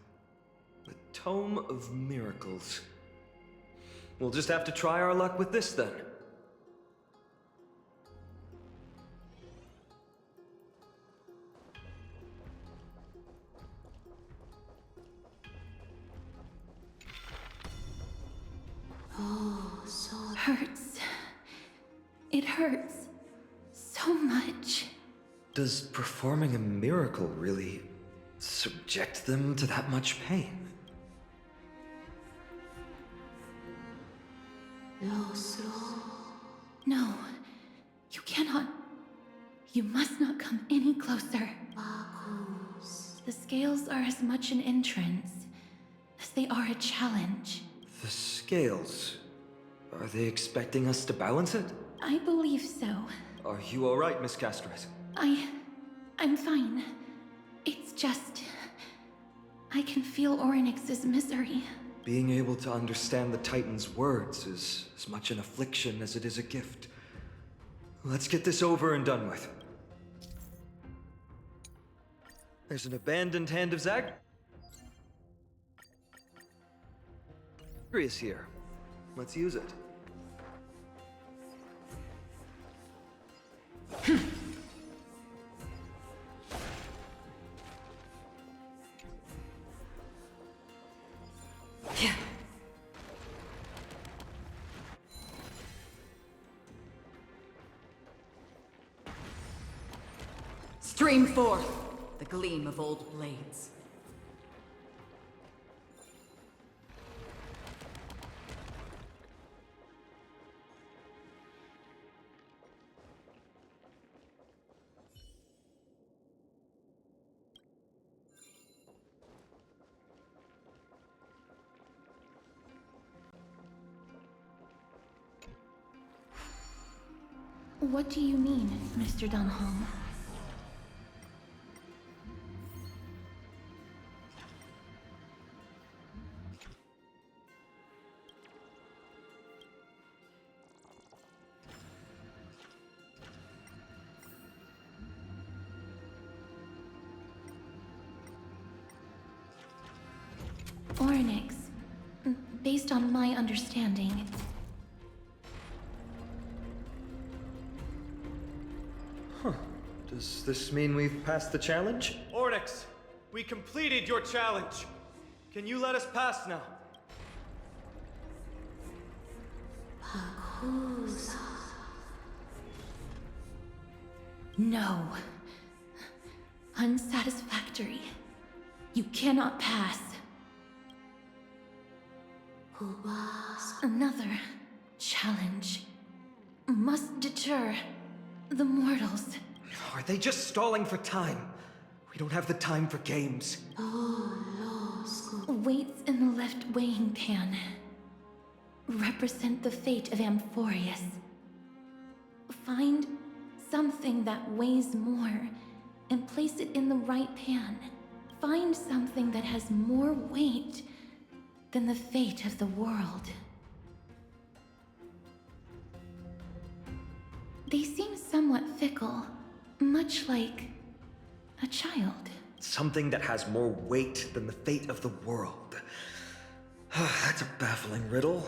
The Tome of Miracles. We'll just have to try our luck with this then. oh, so hurts. It hurts so much. Does performing a miracle really subject them to that much pain? No, you cannot. You must not come any closer. The scales are as much an entrance as they are a challenge. The scales. Are they expecting us to balance it? I believe so. Are you alright, Miss Castorice? I'm fine. It's just... I can feel Orynyx's misery. Being able to understand the Titan's words is as much an affliction as it is a gift. Let's get this over and done with. There's an abandoned hand of Zag. Is here. Let's use it. Stream forth, the gleam of old blades. What do you mean, Mr. Dunholm? Orynyx, based on my understanding, Does this mean we've passed the challenge? Orynyx, we completed your challenge. Can you let us pass now? no. Unsatisfactory. You cannot pass. Another challenge must deter the mortals. Are they just stalling for time? We don't have the time for games. Weights in the left weighing pan represent the fate of Amphorius. Find something that weighs more and place it in the right pan. Find something that has more weight than the fate of the world. They seem somewhat fickle, much like a child. Something that has more weight than the fate of the world. That's a baffling riddle.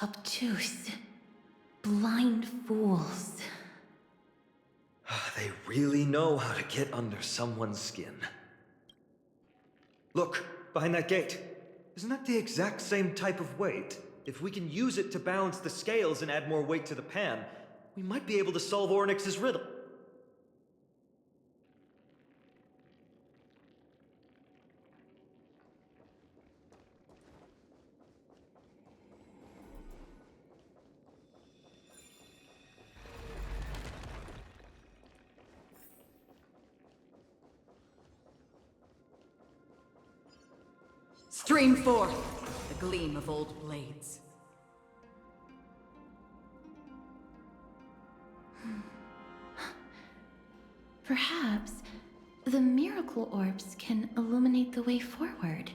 Obtuse, blind fools. They really know how to get under someone's skin. Look, behind that gate. Isn't that the exact same type of weight? If we can use it to balance the scales and add more weight to the pan, we might be able to solve Orynyx's riddle. Stream forth the gleam of old blades. Perhaps the miracle orbs can illuminate the way forward.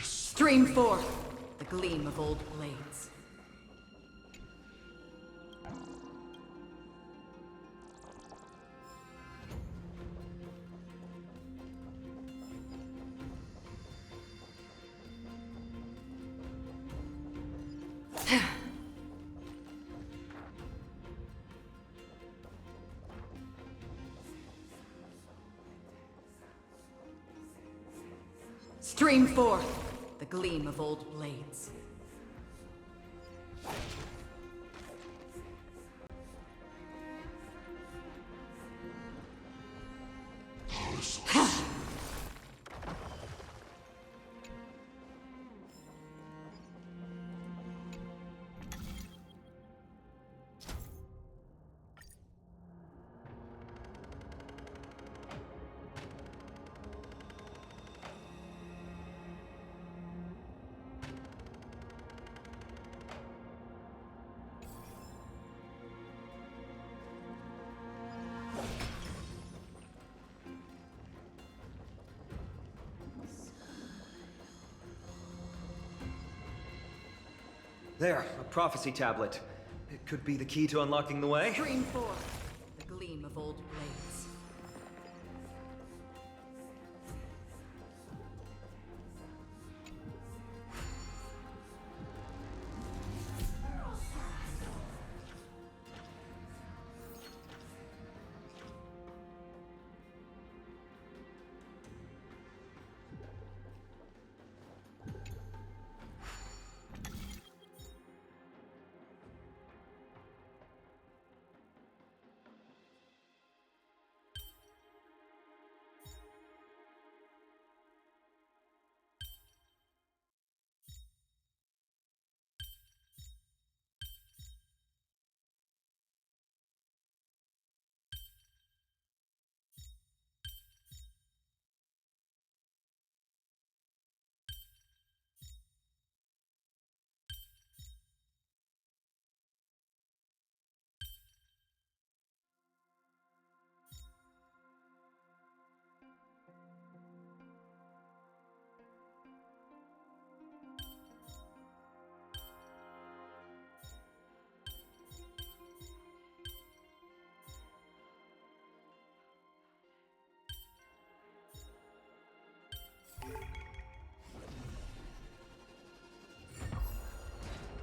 Stream forth the gleam of old blades. Stream forth the gleam of old blades. There, a prophecy tablet. It could be the key to unlocking the way. Stream forth the gleam of old blades.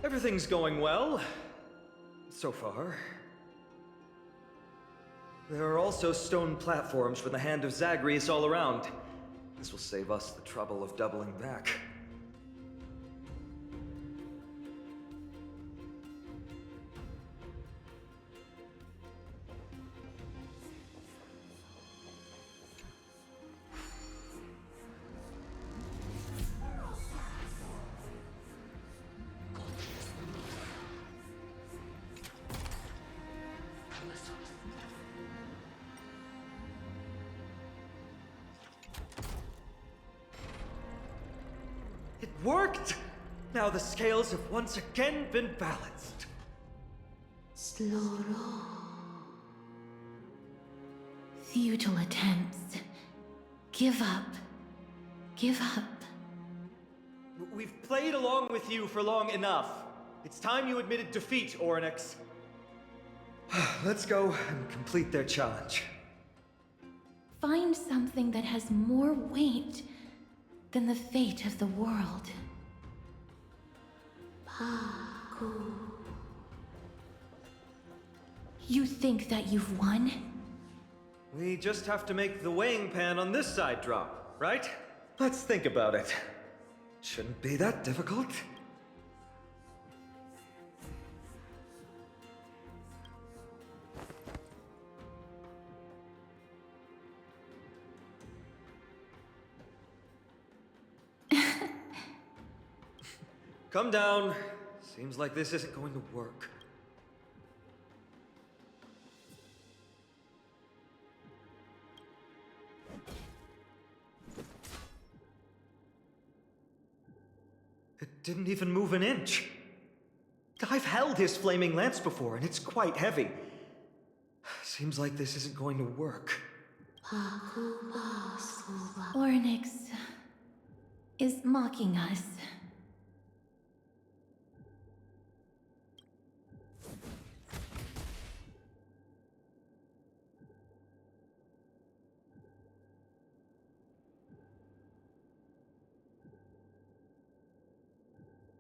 Everything's going well. So far. There are also stone platforms from the hand of Zagreus all around. This will save us the trouble of doubling back. It worked! Now the scales have once again been balanced. Sloro. Futile attempts. Give up. Give up. We've played along with you for long enough. It's time you admitted defeat, Oryx. Let's go and complete their challenge. Find something that has more weight than the fate of the world. Paku. You think that you've won? We just have to make the weighing pan on this side drop, right? Let's think about it. Shouldn't be that difficult. Come down. Seems like this isn't going to work. didn't even move an inch. I've held his flaming lance before, and it's quite heavy. Seems like this isn't going to work. Oryx is mocking us.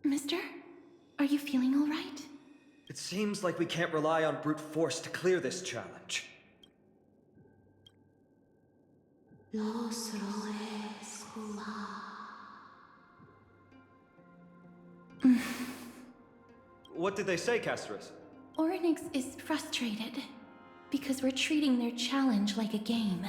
Mister, are you feeling all right? It seems like we can't rely on brute force to clear this challenge. What did they say, Castorice? Oryx is frustrated because we're treating their challenge like a game.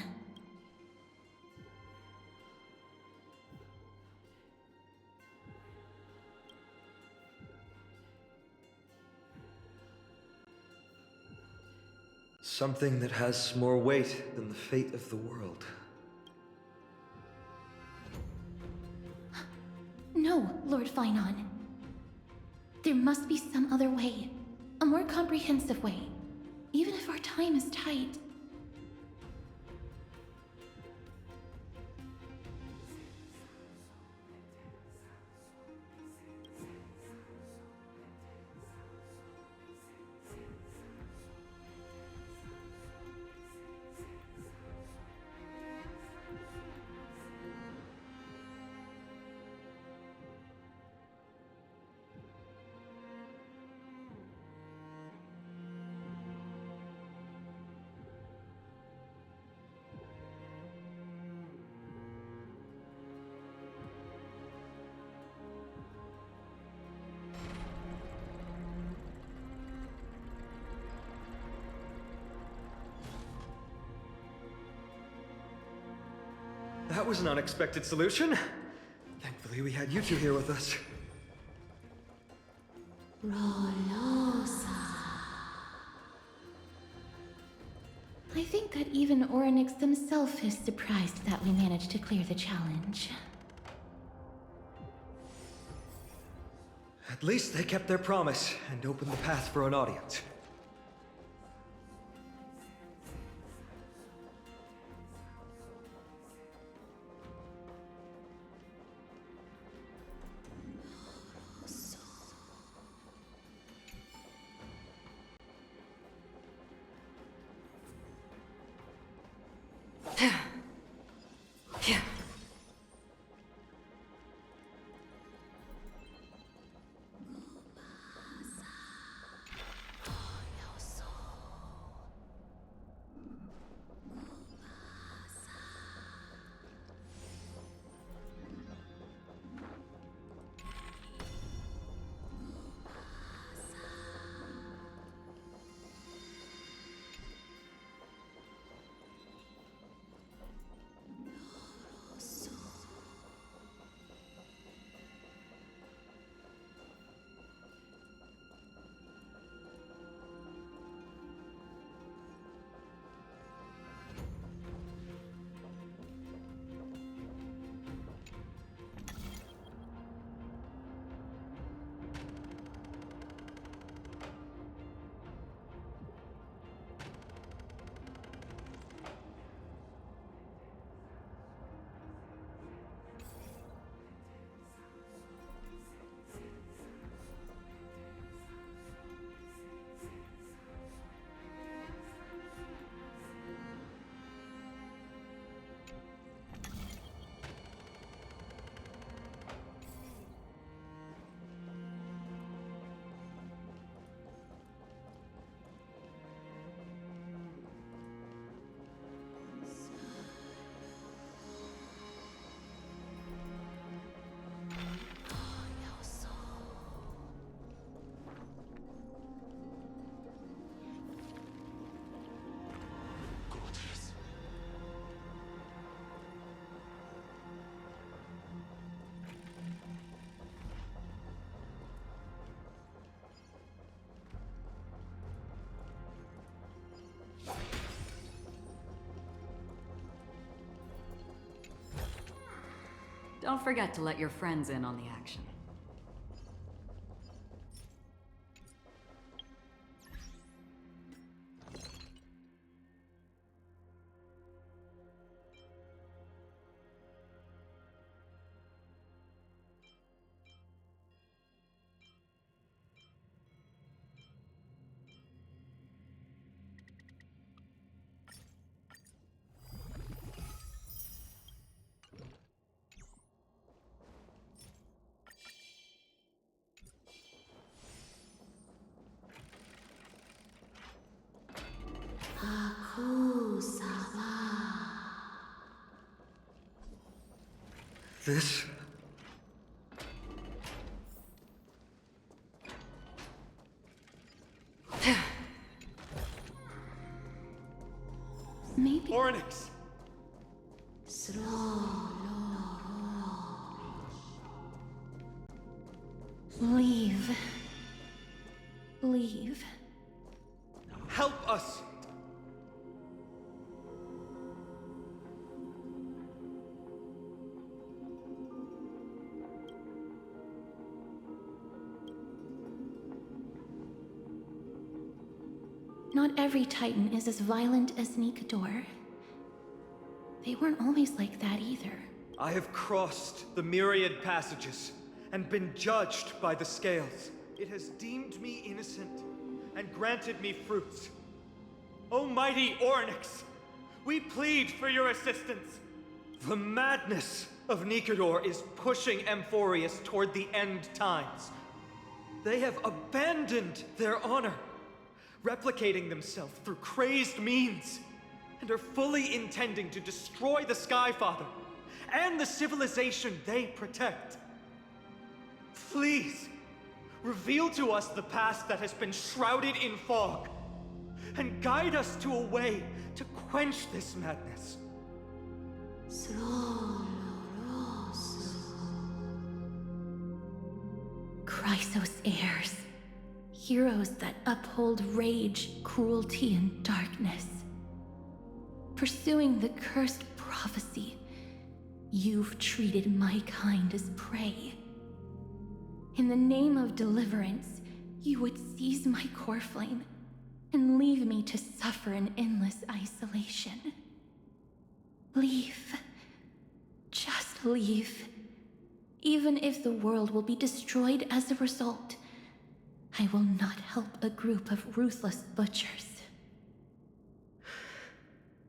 Something that has more weight than the fate of the world. No, Lord Finon. There must be some other way. A more comprehensive way. Even if our time is tight. That was an unexpected solution. Thankfully, we had you two here with us. I think that even Oryx himself is surprised that we managed to clear the challenge. At least they kept their promise and opened the path for an audience. Don't forget to let your friends in on the action. This? Maybe. Oryx! Leave. Leave. Help us! Not every Titan is as violent as Nikador. They weren't always like that either. I have crossed the myriad passages and been judged by the scales. It has deemed me innocent and granted me fruits. Almighty Ornyx, we plead for your assistance. The madness of Nikador is pushing Amphorius toward the end times. They have abandoned their honor, replicating themselves through crazed means, and are fully intending to destroy the Skyfather and the civilization they protect. Please, reveal to us the past that has been shrouded in fog, and guide us to a way to quench this madness. Chrysos heirs. Heroes that uphold rage, cruelty, and darkness. Pursuing the cursed prophecy, you've treated my kind as prey. In the name of deliverance, you would seize my core flame and leave me to suffer in endless isolation. Leave. Just leave. Even if the world will be destroyed as a result, I will not help a group of ruthless butchers.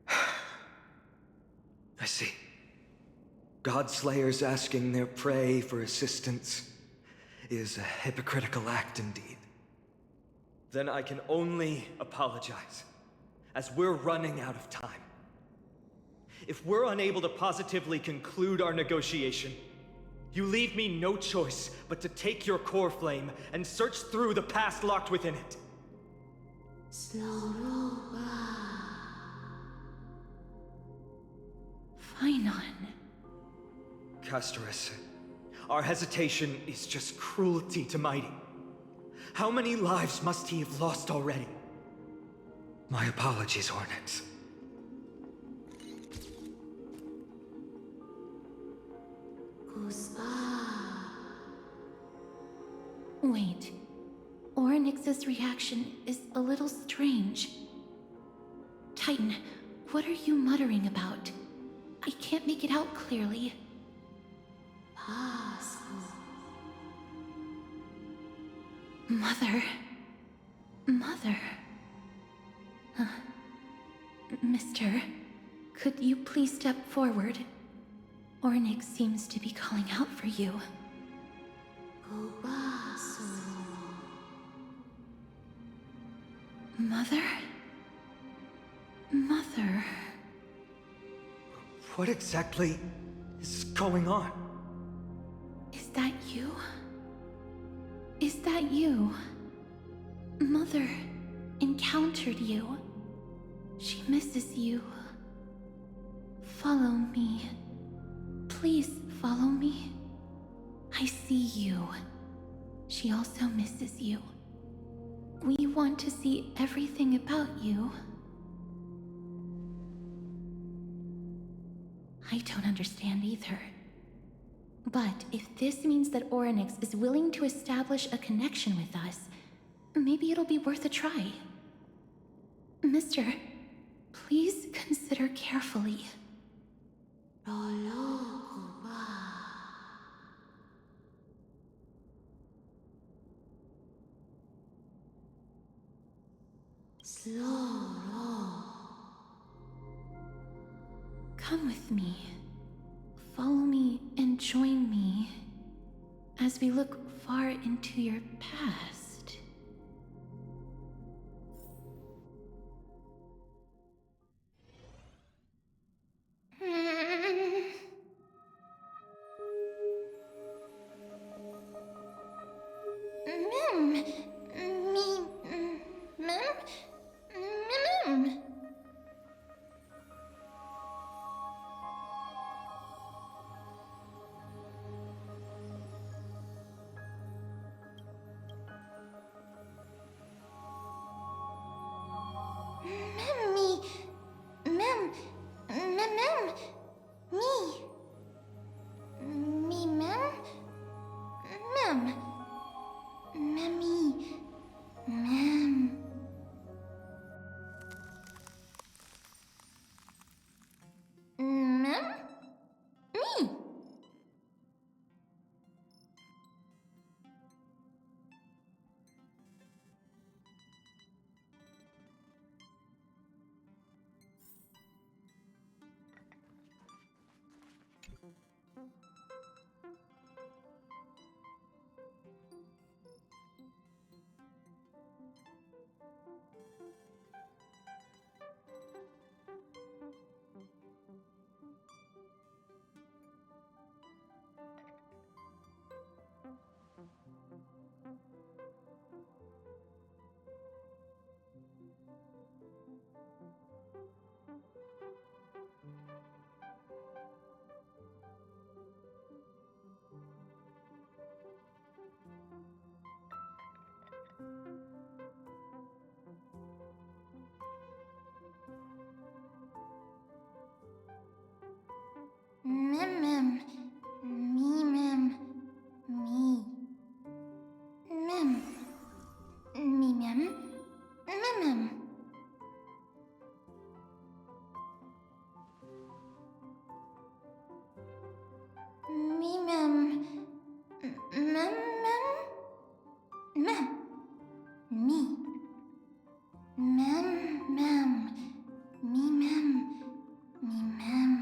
I see. Godslayers asking their prey for assistance is a hypocritical act indeed. Then I can only apologize, as we're running out of time. If we're unable to positively conclude our negotiation, you leave me no choice but to take your core flame and search through the past locked within it. Phainon. Castorice, our hesitation is just cruelty to Mighty. How many lives must he have lost already? My apologies, Ornyx. Wait. Ornyx's reaction is a little strange. Titan, what are you muttering about? I can't make it out clearly. Mother. Mother. Mister, could you please step forward? Ornyx seems to be calling out for you. Mother? Mother. What exactly is going on? Is that you? Is that you? Mother encountered you. She misses you. Follow me. Please follow me. I see you. She also misses you. We want to see everything about you. I don't understand either. But if this means that Ornyx is willing to establish a connection with us, maybe it'll be worth a try. Mister, please consider carefully. Come with me. Follow me and join me as we look far into your past. Mem! Me. Mem. Mem. Me. Me, Mem. Mem. Memmy. Mem. Mem? Me. Mem. Mem. Me, Mem. Me. Mem. Me, Mem. Mem. Me, Mem. Mem. Mem. Me. Mem. Mem. Me, Mem. Me, Mem.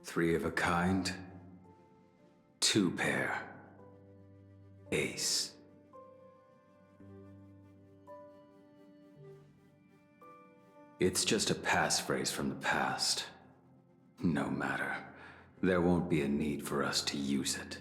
Three of a kind, two pair, ace. It's just a passphrase from the past. No matter. There won't be a need for us to use it.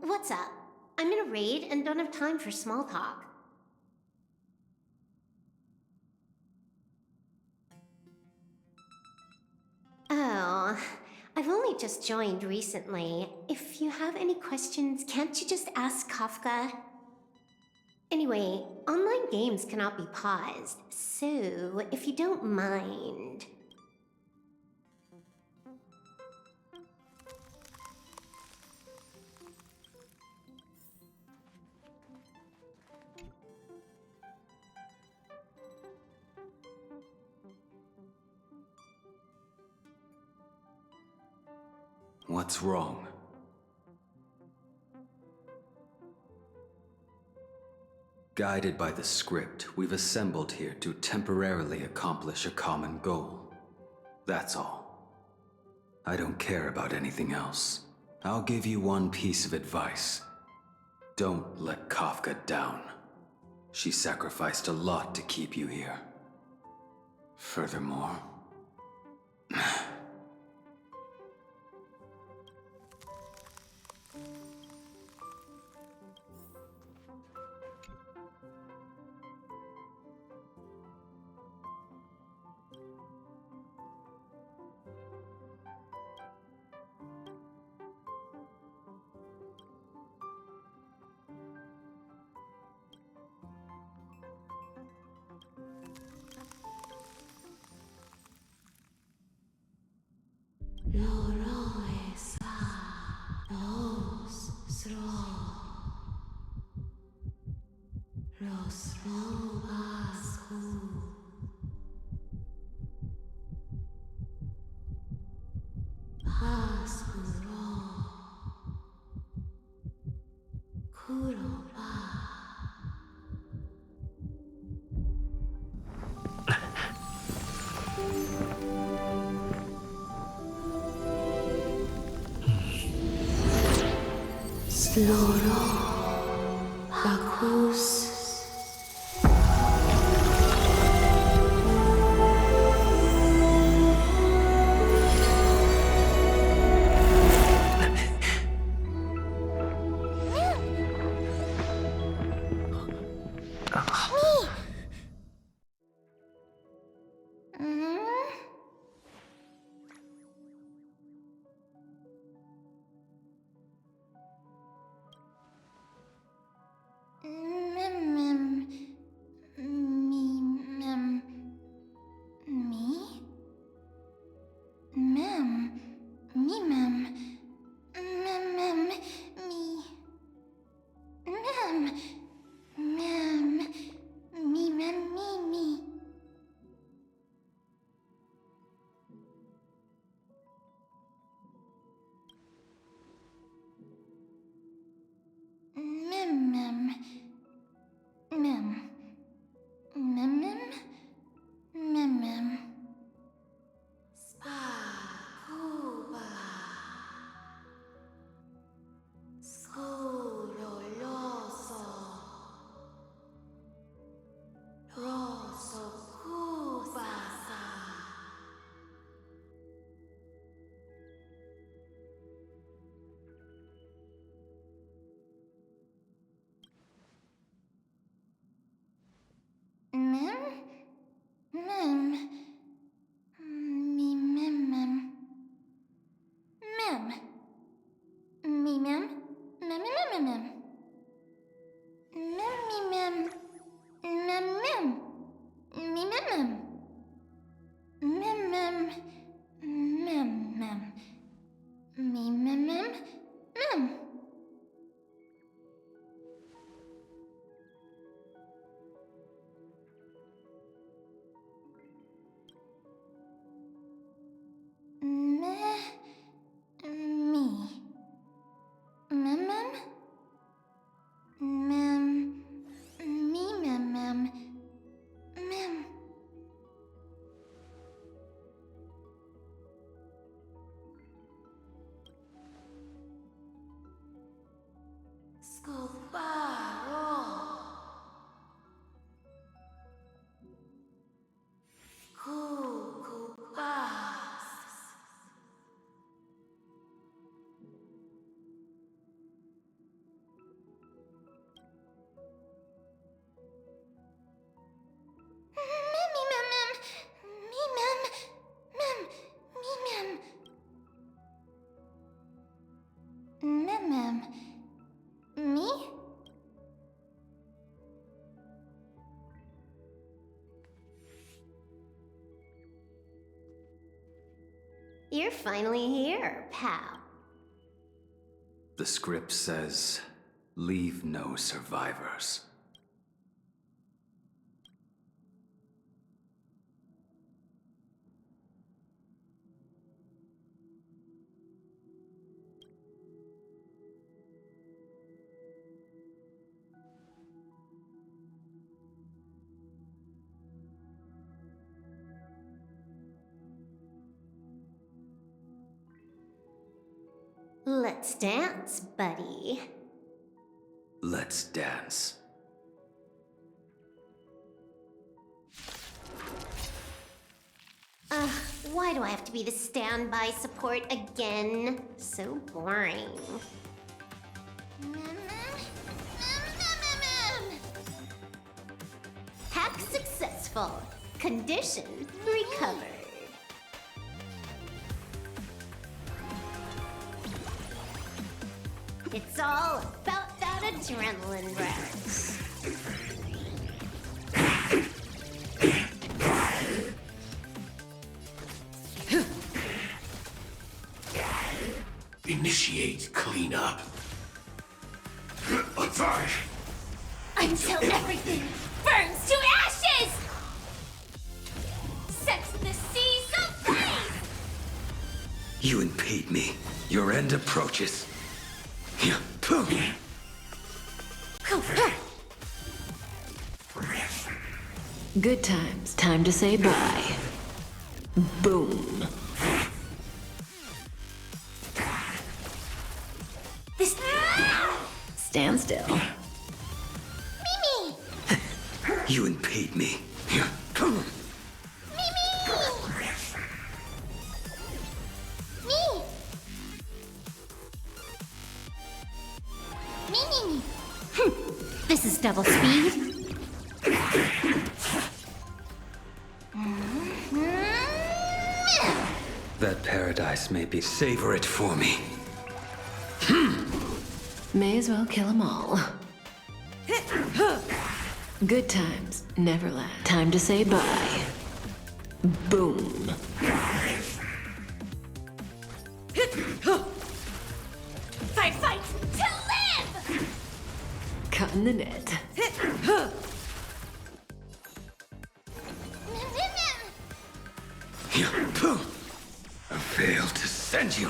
What's up? I'm in a raid and don't have time for small talk. Oh, I've only just joined recently. If you have any questions, can't you just ask Kafka? Anyway, online games cannot be paused, so if you don't mind... What's wrong? Guided by the script, we've assembled here to temporarily accomplish a common goal. That's all. I don't care about anything else. I'll give you one piece of advice. Don't let Kafka down. She sacrificed a lot to keep you here. Furthermore... You're finally here, pal. The script says, leave no survivors. let's dance, buddy. Let's dance. Ugh, why do I have to be the standby support again? So boring. Hack successful. Condition recovered. It's all about that adrenaline rush. Initiate cleanup. Attack! Until everything burns to ashes! Sets the seas ablaze! You impede me. Your end approaches. Yeah, boom. Good times. Time to say bye. Boom. This... Stand still. Mimi! You impede me. Yeah, boom. This is double speed. That paradise may be. Savor it for me. May as well kill 'em all. Good times never last. Time to say bye. Boom. Fight, fight, to live! Cutting the net. Yeah, boom. I failed to send you.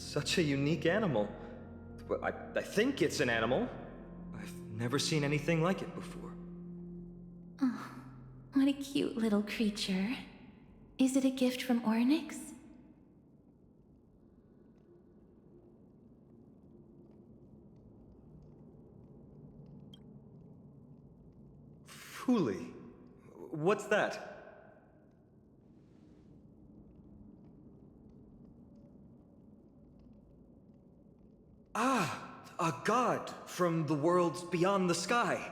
such a unique animal. Well, I think it's an animal. I've never seen anything like it before. Oh, what a cute little creature. Is it a gift from Ornyx? Fuli. What's that? Ah, a god from the worlds beyond the sky.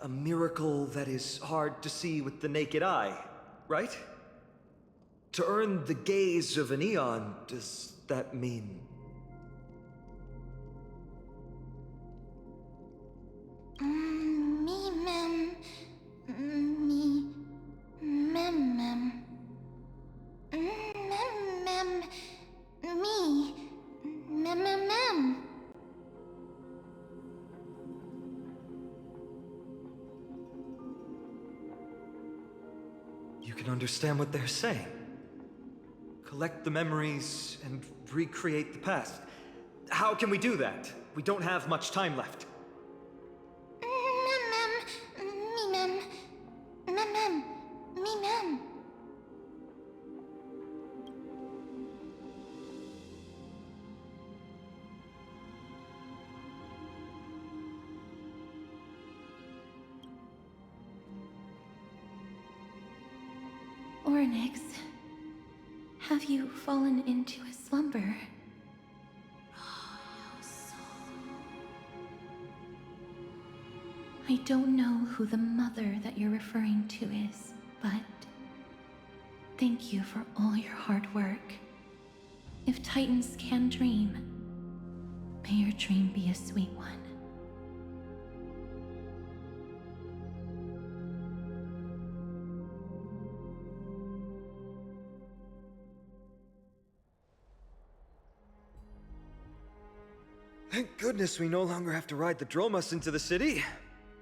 A miracle that is hard to see with the naked eye, right? To earn the gaze of an eon, does that mean? Me, mem. Me. Mem, mem. Mem, mem. Me. Mem, mem, mem. You can understand what they're saying. Collect the memories and recreate the past. How can we do that? We don't have much time left. Mem, mem. Me, mem. Mem, mem. Me, mem. Ornyx, have you fallen into a slumber? I don't know who the mother that you're referring to is, but thank you for all your hard work. If Titans can dream, may your dream be a sweet one. Thank goodness we no longer have to ride the Dromus into the city.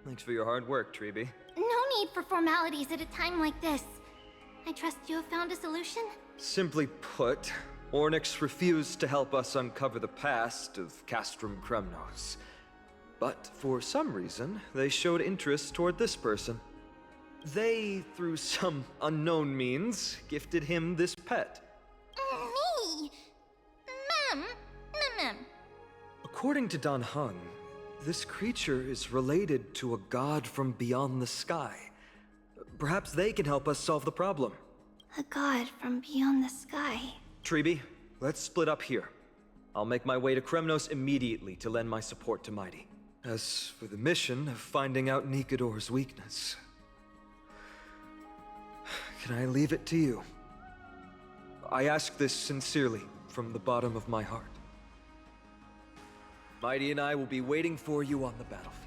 Thanks for your hard work, Treeby. No need for formalities at a time like this. I trust you have found a solution? Simply put, Ornyx refused to help us uncover the past of Castrum Kremnos. But for some reason, they showed interest toward this person. They, through some unknown means, gifted him this pet. Me? Mem? Mem. According to Dan Heng, this creature is related to a god from beyond the sky. Perhaps they can help us solve the problem. A god from beyond the sky. Treeby, let's split up here. I'll make my way to Kremnos immediately to lend my support to Mighty. As for the mission of finding out Nikador's weakness, can I leave it to you? I ask this sincerely, from the bottom of my heart. Mighty and I will be waiting for you on the battlefield.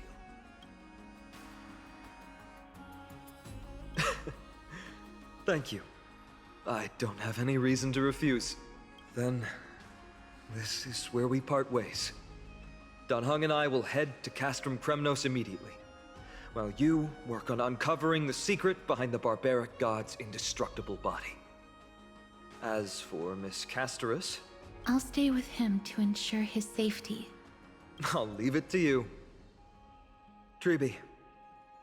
Thank you. I don't have any reason to refuse. Then, this is where we part ways. Dan Heng and I will head to Castrum Kremnos immediately, while you work on uncovering the secret behind the barbaric god's indestructible body. As for Miss Castorice, I'll stay with him to ensure his safety. I'll leave it to you. Treeby,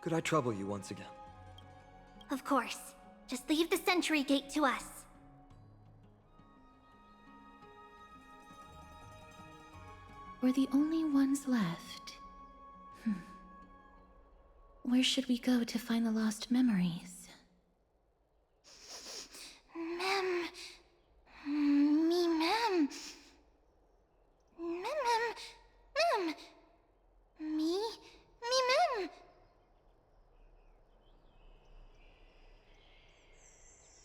could I trouble you once again? Of course. Just leave the sentry gate to us. We're the only ones left. Where should we go to find the lost memories? Mem. Me, mem. Mem. Me, mem.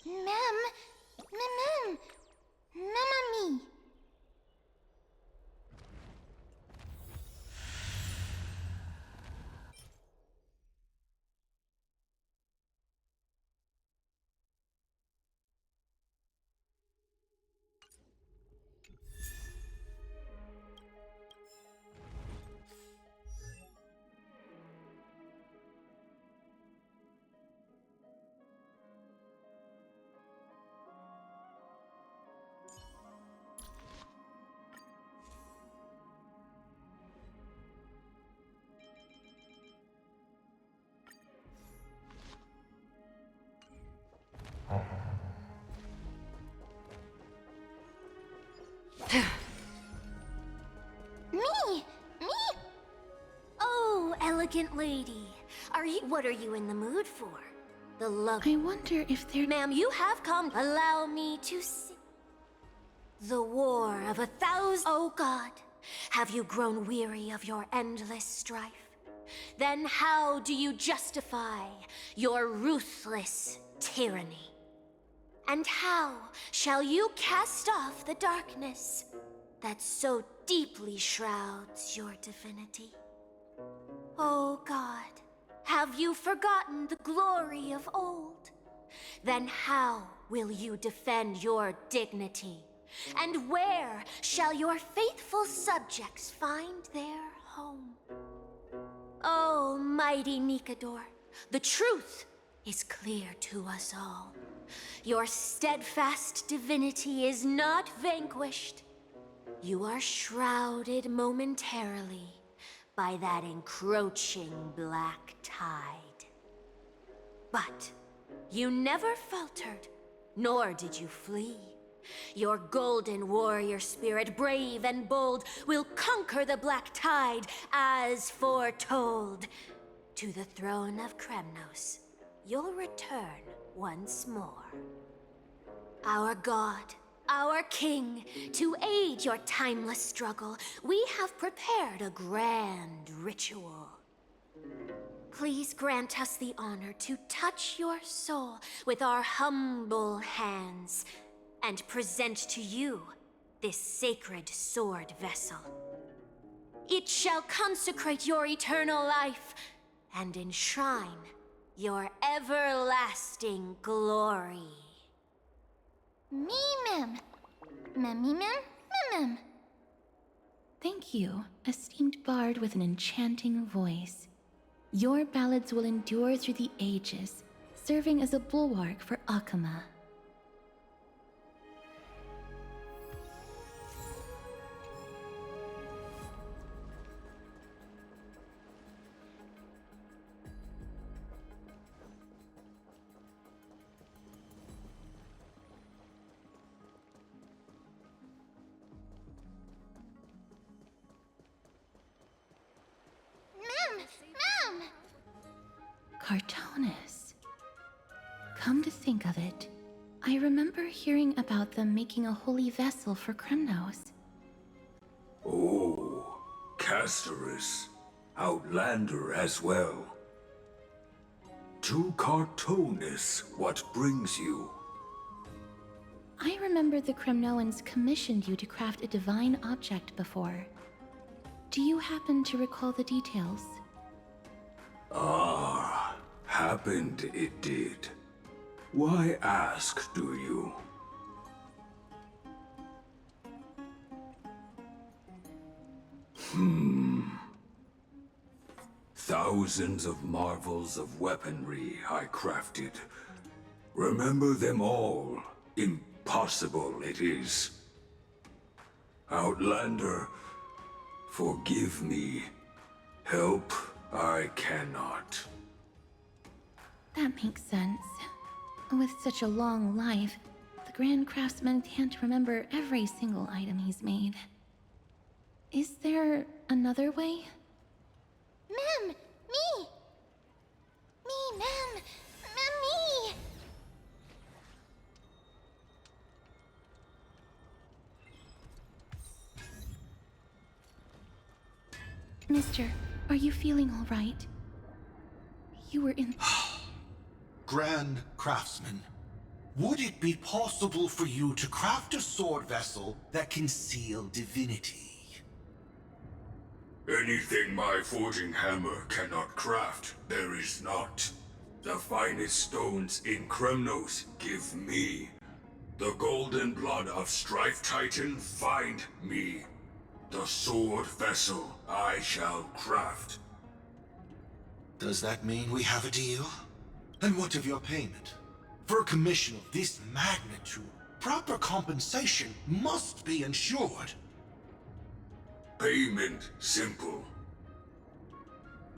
Mem. Mama me. elegant lady. What are you in the mood for? The love. I wonder if there. Ma'am, you have come. Allow me to see. The war of 1,000. Oh God, have you grown weary of your endless strife? Then how do you justify your ruthless tyranny? And how shall you cast off the darkness that so deeply shrouds your divinity? Oh God, have you forgotten the glory of old? Then how will you defend your dignity? And where shall your faithful subjects find their home? Oh, mighty Nikador, the truth is clear to us all. Your steadfast divinity is not vanquished. You are shrouded momentarily by that encroaching black tide. But you never faltered, nor did you flee. Your golden warrior spirit, brave and bold, will conquer the black tide as foretold. To the throne of Kremnos, you'll return once more. Our God, our King, to aid your timeless struggle, we have prepared a grand ritual. Please grant us the honor to touch your soul with our humble hands and present to you this sacred sword vessel. It shall consecrate your eternal life and enshrine your everlasting glory. Mem. Mem. Thank you, esteemed bard with an enchanting voice. Your ballads will endure through the ages, serving as a bulwark for Okhema. Mem! Castorice. Come to think of it, I remember hearing about them making a holy vessel for Kremnos. Oh, Castorice. Outlander as well. To Castorice, what brings you? I remember the Kremnoans commissioned you to craft a divine object before. Do you happen to recall the details? Ah, happened it did. Why ask, do you? Thousands of marvels of weaponry I crafted. Remember them all. Impossible it is. Outlander, forgive me. Help I cannot. That makes sense. With such a long life, the Grand Craftsman can't remember every single item he's made. Is there another way? Mem! Me! Mem! Me! Mister, are you feeling all right? You were in... Grand Craftsman, would it be possible for you to craft a sword vessel that can seal divinity? Anything my forging hammer cannot craft, there is not. The finest stones in Kremnos give me. The golden blood of Strife Titan find me. The sword vessel I shall craft. Does that mean we have a deal? And what of your payment? For a commission of this magnitude, proper compensation must be ensured. Payment simple.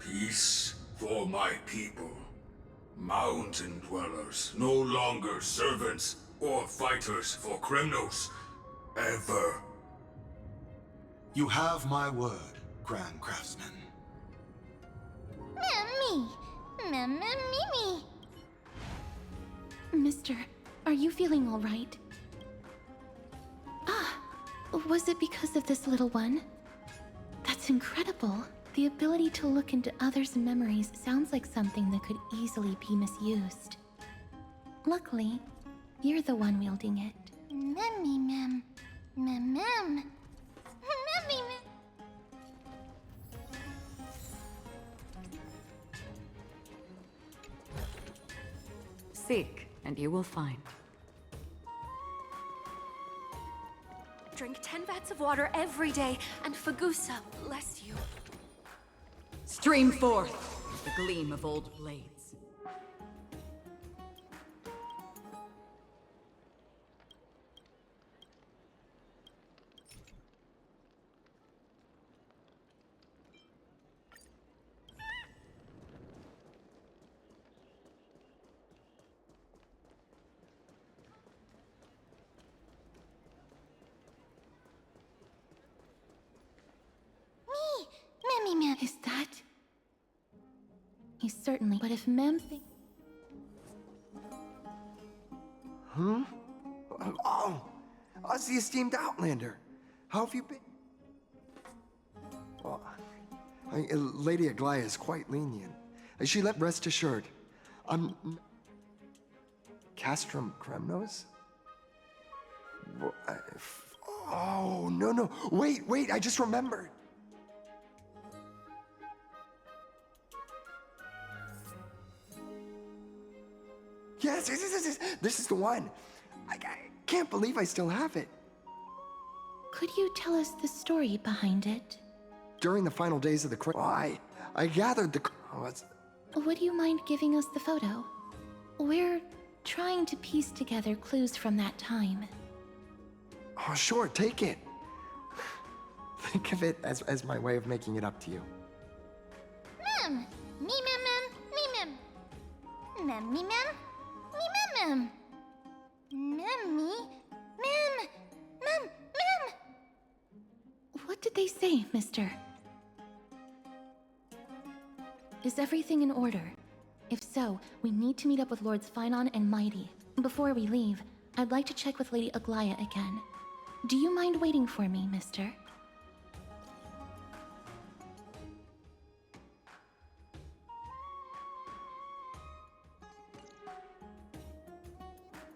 Peace for my people. Mountain dwellers, no longer servants or fighters for Kremnos. Ever. You have my word, Grand Craftsman. Me. Me. Mister, are you feeling all right? Ah, was it because of this little one? That's incredible. The ability to look into others' memories sounds like something that could easily be misused. Luckily, you're the one wielding it. Mem. Mem. Seek, and you will find. Drink 10 vats of water every day, and Fagusa, bless you. Stream forth, the gleam of old blades. Mem. Is that? He certainly. But if Mem thinks. Oh, us the esteemed Outlander. How have you been? Well, Lady Aglea is quite lenient. She let rest assured. Castrum Kremnos? Oh, no. Wait, I just remembered. Yes, this is the one. I can't believe I still have it. Could you tell us the story behind it? During the final days of the I gathered the... Would you mind giving us the photo? We're trying to piece together clues from that time. Oh, sure, take it. Think of it as my way of making it up to you. Mem. Me. What did they say, mister? Is everything in order? If so, we need to meet up with Lords Phynon and Mighty. Before we leave, I'd like to check with Lady Aglea again. Do you mind waiting for me, mister?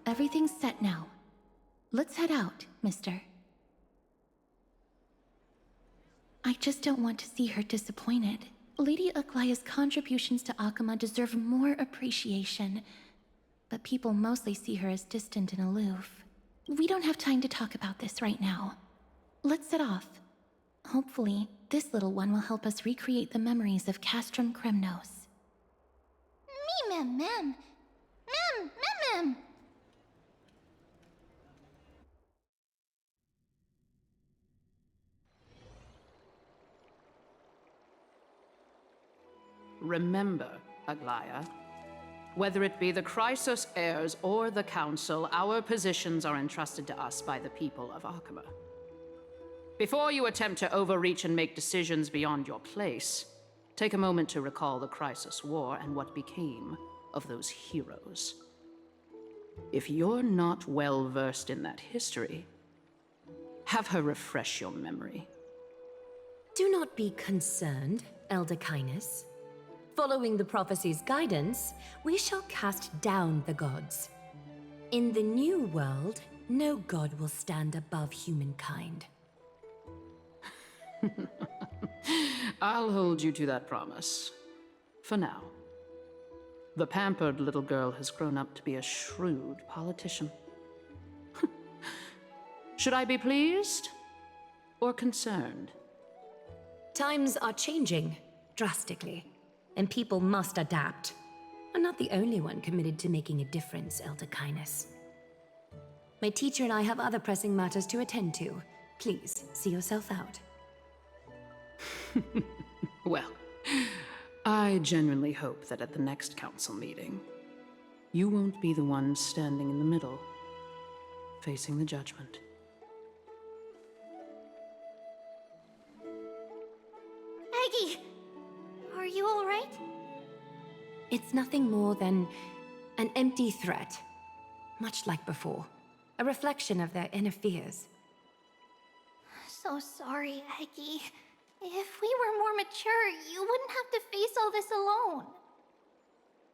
Everything's set now. Let's head out, mister. I just don't want to see her disappointed. Lady Aglea's contributions to Okhema deserve more appreciation, but people mostly see her as distant and aloof. We don't have time to talk about this right now. Let's set off. Hopefully, this little one will help us recreate the memories of Castrum Kremnos. Mem. Remember, Aglea, whether it be the Chrysos heirs or the Council, our positions are entrusted to us by the people of Okhema. Before you attempt to overreach and make decisions beyond your place, take a moment to recall the Chrysos War and what became of those heroes. If you're not well versed in that history, have her refresh your memory. Do not be concerned, Elder Kindness. Following the prophecy's guidance, we shall cast down the gods. In the new world, no god will stand above humankind. I'll hold you to that promise. For now. The pampered little girl has grown up to be a shrewd politician. Should I be pleased or concerned? Times are changing drastically, and people must adapt. I'm not the only one committed to making a difference, Elder Kindness. My teacher and I have other pressing matters to attend to. Please, see yourself out. Well, I genuinely hope that at the next council meeting, you won't be the one standing in the middle, facing the judgment. Aggie! Are you alright? It's nothing more than an empty threat. Much like before. A reflection of their inner fears. So sorry, Aggie. If we were more mature, you wouldn't have to face all this alone.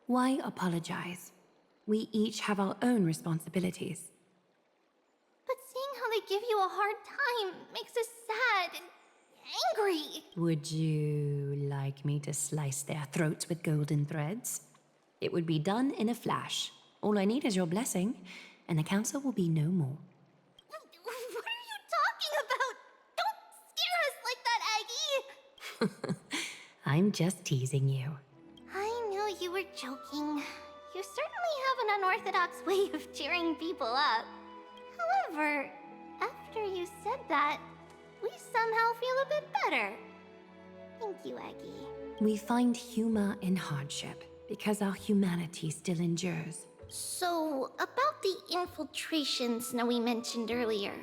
Why apologize? We each have our own responsibilities. But seeing how they give you a hard time makes us sad and angry. Would you like me to slice their throats with golden threads? It would be done in a flash. All I need is your blessing, and the council will be no more. What are you talking about? Don't scare us like that, Aggie! I'm just teasing you. I knew you were joking. You certainly have an unorthodox way of cheering people up. However, after you said that, we somehow feel a bit better. Thank you, Aggie. We find humor in hardship, because our humanity still endures. So, about the infiltration Snowy mentioned earlier,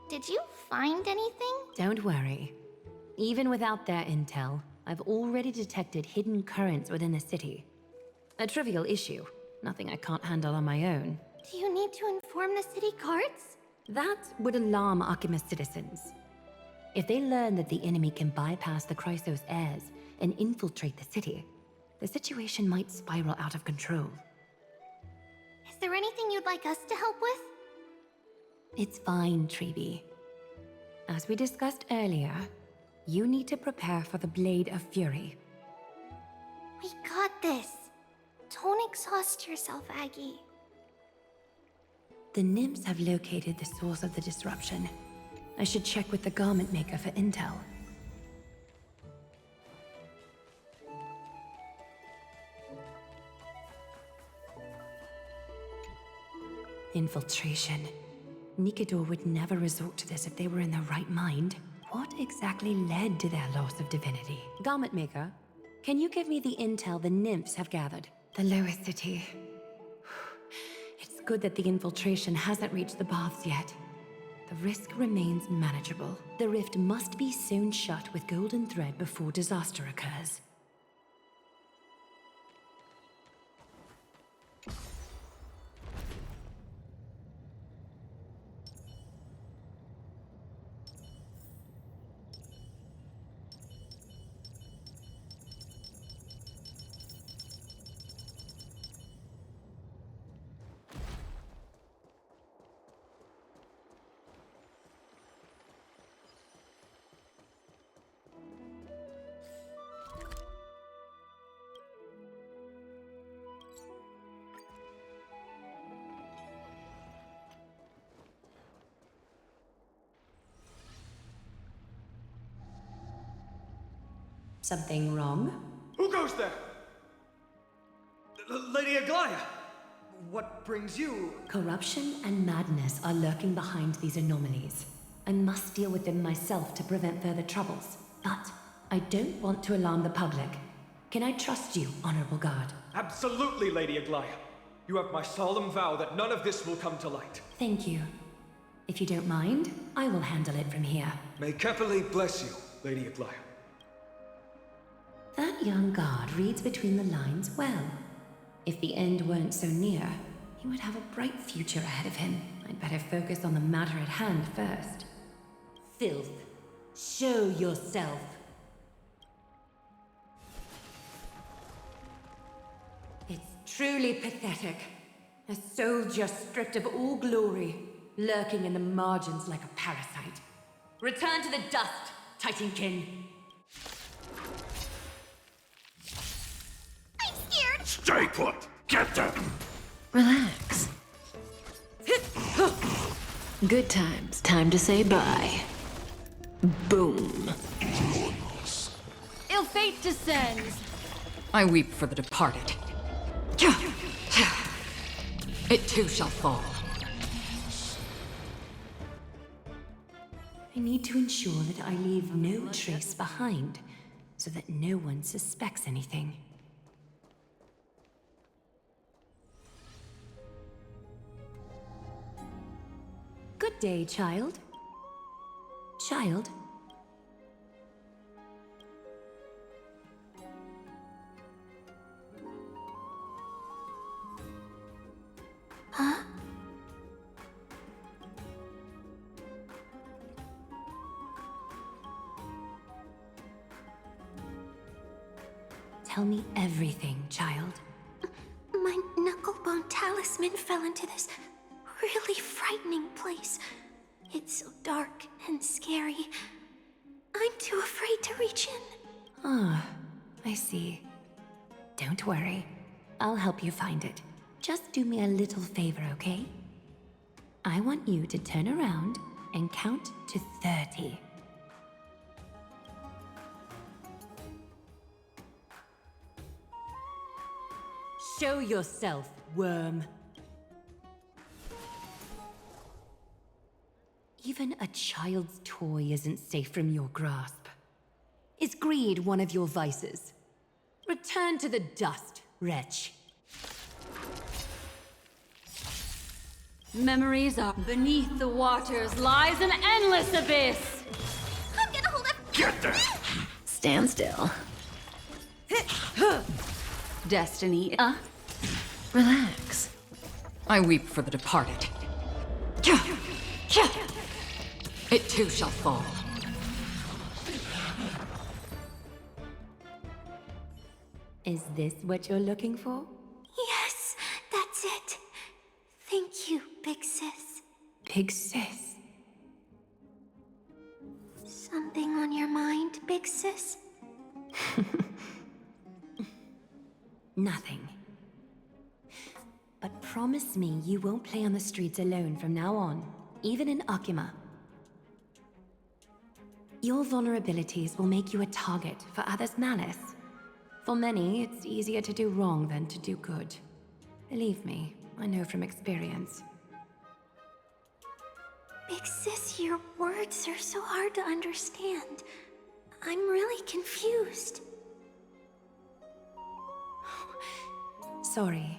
did you find anything? Don't worry. Even without their intel, I've already detected hidden currents within the city. A trivial issue, nothing I can't handle on my own. Do you need to inform the city guards? That would alarm Okhema citizens. If they learn that the enemy can bypass the Chrysos heirs and infiltrate the city, the situation might spiral out of control. Is there anything you'd like us to help with? It's fine, Treeby. As we discussed earlier, you need to prepare for the Blade of Fury. We got this. Don't exhaust yourself, Aggie. The nymphs have located the source of the disruption. I should check with the garment maker for intel. Infiltration. Nikador would never resort to this if they were in their right mind. What exactly led to their loss of divinity? Garment maker, can you give me the intel the nymphs have gathered? The lowest city. It's good that the infiltration hasn't reached the baths yet. The risk remains manageable. The rift must be sewn shut with golden thread before disaster occurs. Something wrong? Who goes there? Lady Aglea! What brings you? Corruption and madness are lurking behind these anomalies. I must deal with them myself to prevent further troubles. But I don't want to alarm the public. Can I trust you, Honorable Guard? Absolutely, Lady Aglea. You have my solemn vow that none of this will come to light. Thank you. If you don't mind, I will handle it from here. May Kepali bless you, Lady Aglea. That young guard reads between the lines well. If the end weren't so near, he would have a bright future ahead of him. I'd better focus on the matter at hand first. Filth, show yourself. It's truly pathetic. A soldier stripped of all glory, lurking in the margins like a parasite. Return to the dust, Titankin. I'm scared! Stay put! Get them! Relax. Good times. Time to say bye. Boom. Ill fate descends. I weep for the departed. It too shall fall. I need to ensure that I leave no trace behind, so that no one suspects anything. Good day, child. Child? Tell me everything, child. My knucklebone talisman fell into this really frightening place. It's so dark and scary. I'm too afraid to reach in. Ah, I see. Don't worry. I'll help you find it. Just do me a little favor, okay? I want you to turn around and count to 30. Show yourself, worm. Even a child's toy isn't safe from your grasp. Is greed one of your vices? Return to the dust, wretch. Memories are beneath the waters lies an endless abyss. I'm gonna hold up. Get there! Stand still. Destiny. Relax. I weep for the departed. It too shall fall. Is this what you're looking for? Yes, that's it. Thank you, big sis. Big sis? Something on your mind, big sis? Nothing. But promise me you won't play on the streets alone from now on, even in Okhema. Your vulnerabilities will make you a target for others' malice. For many, it's easier to do wrong than to do good. Believe me, I know from experience. Big sis, your words are so hard to understand. I'm really confused. Sorry.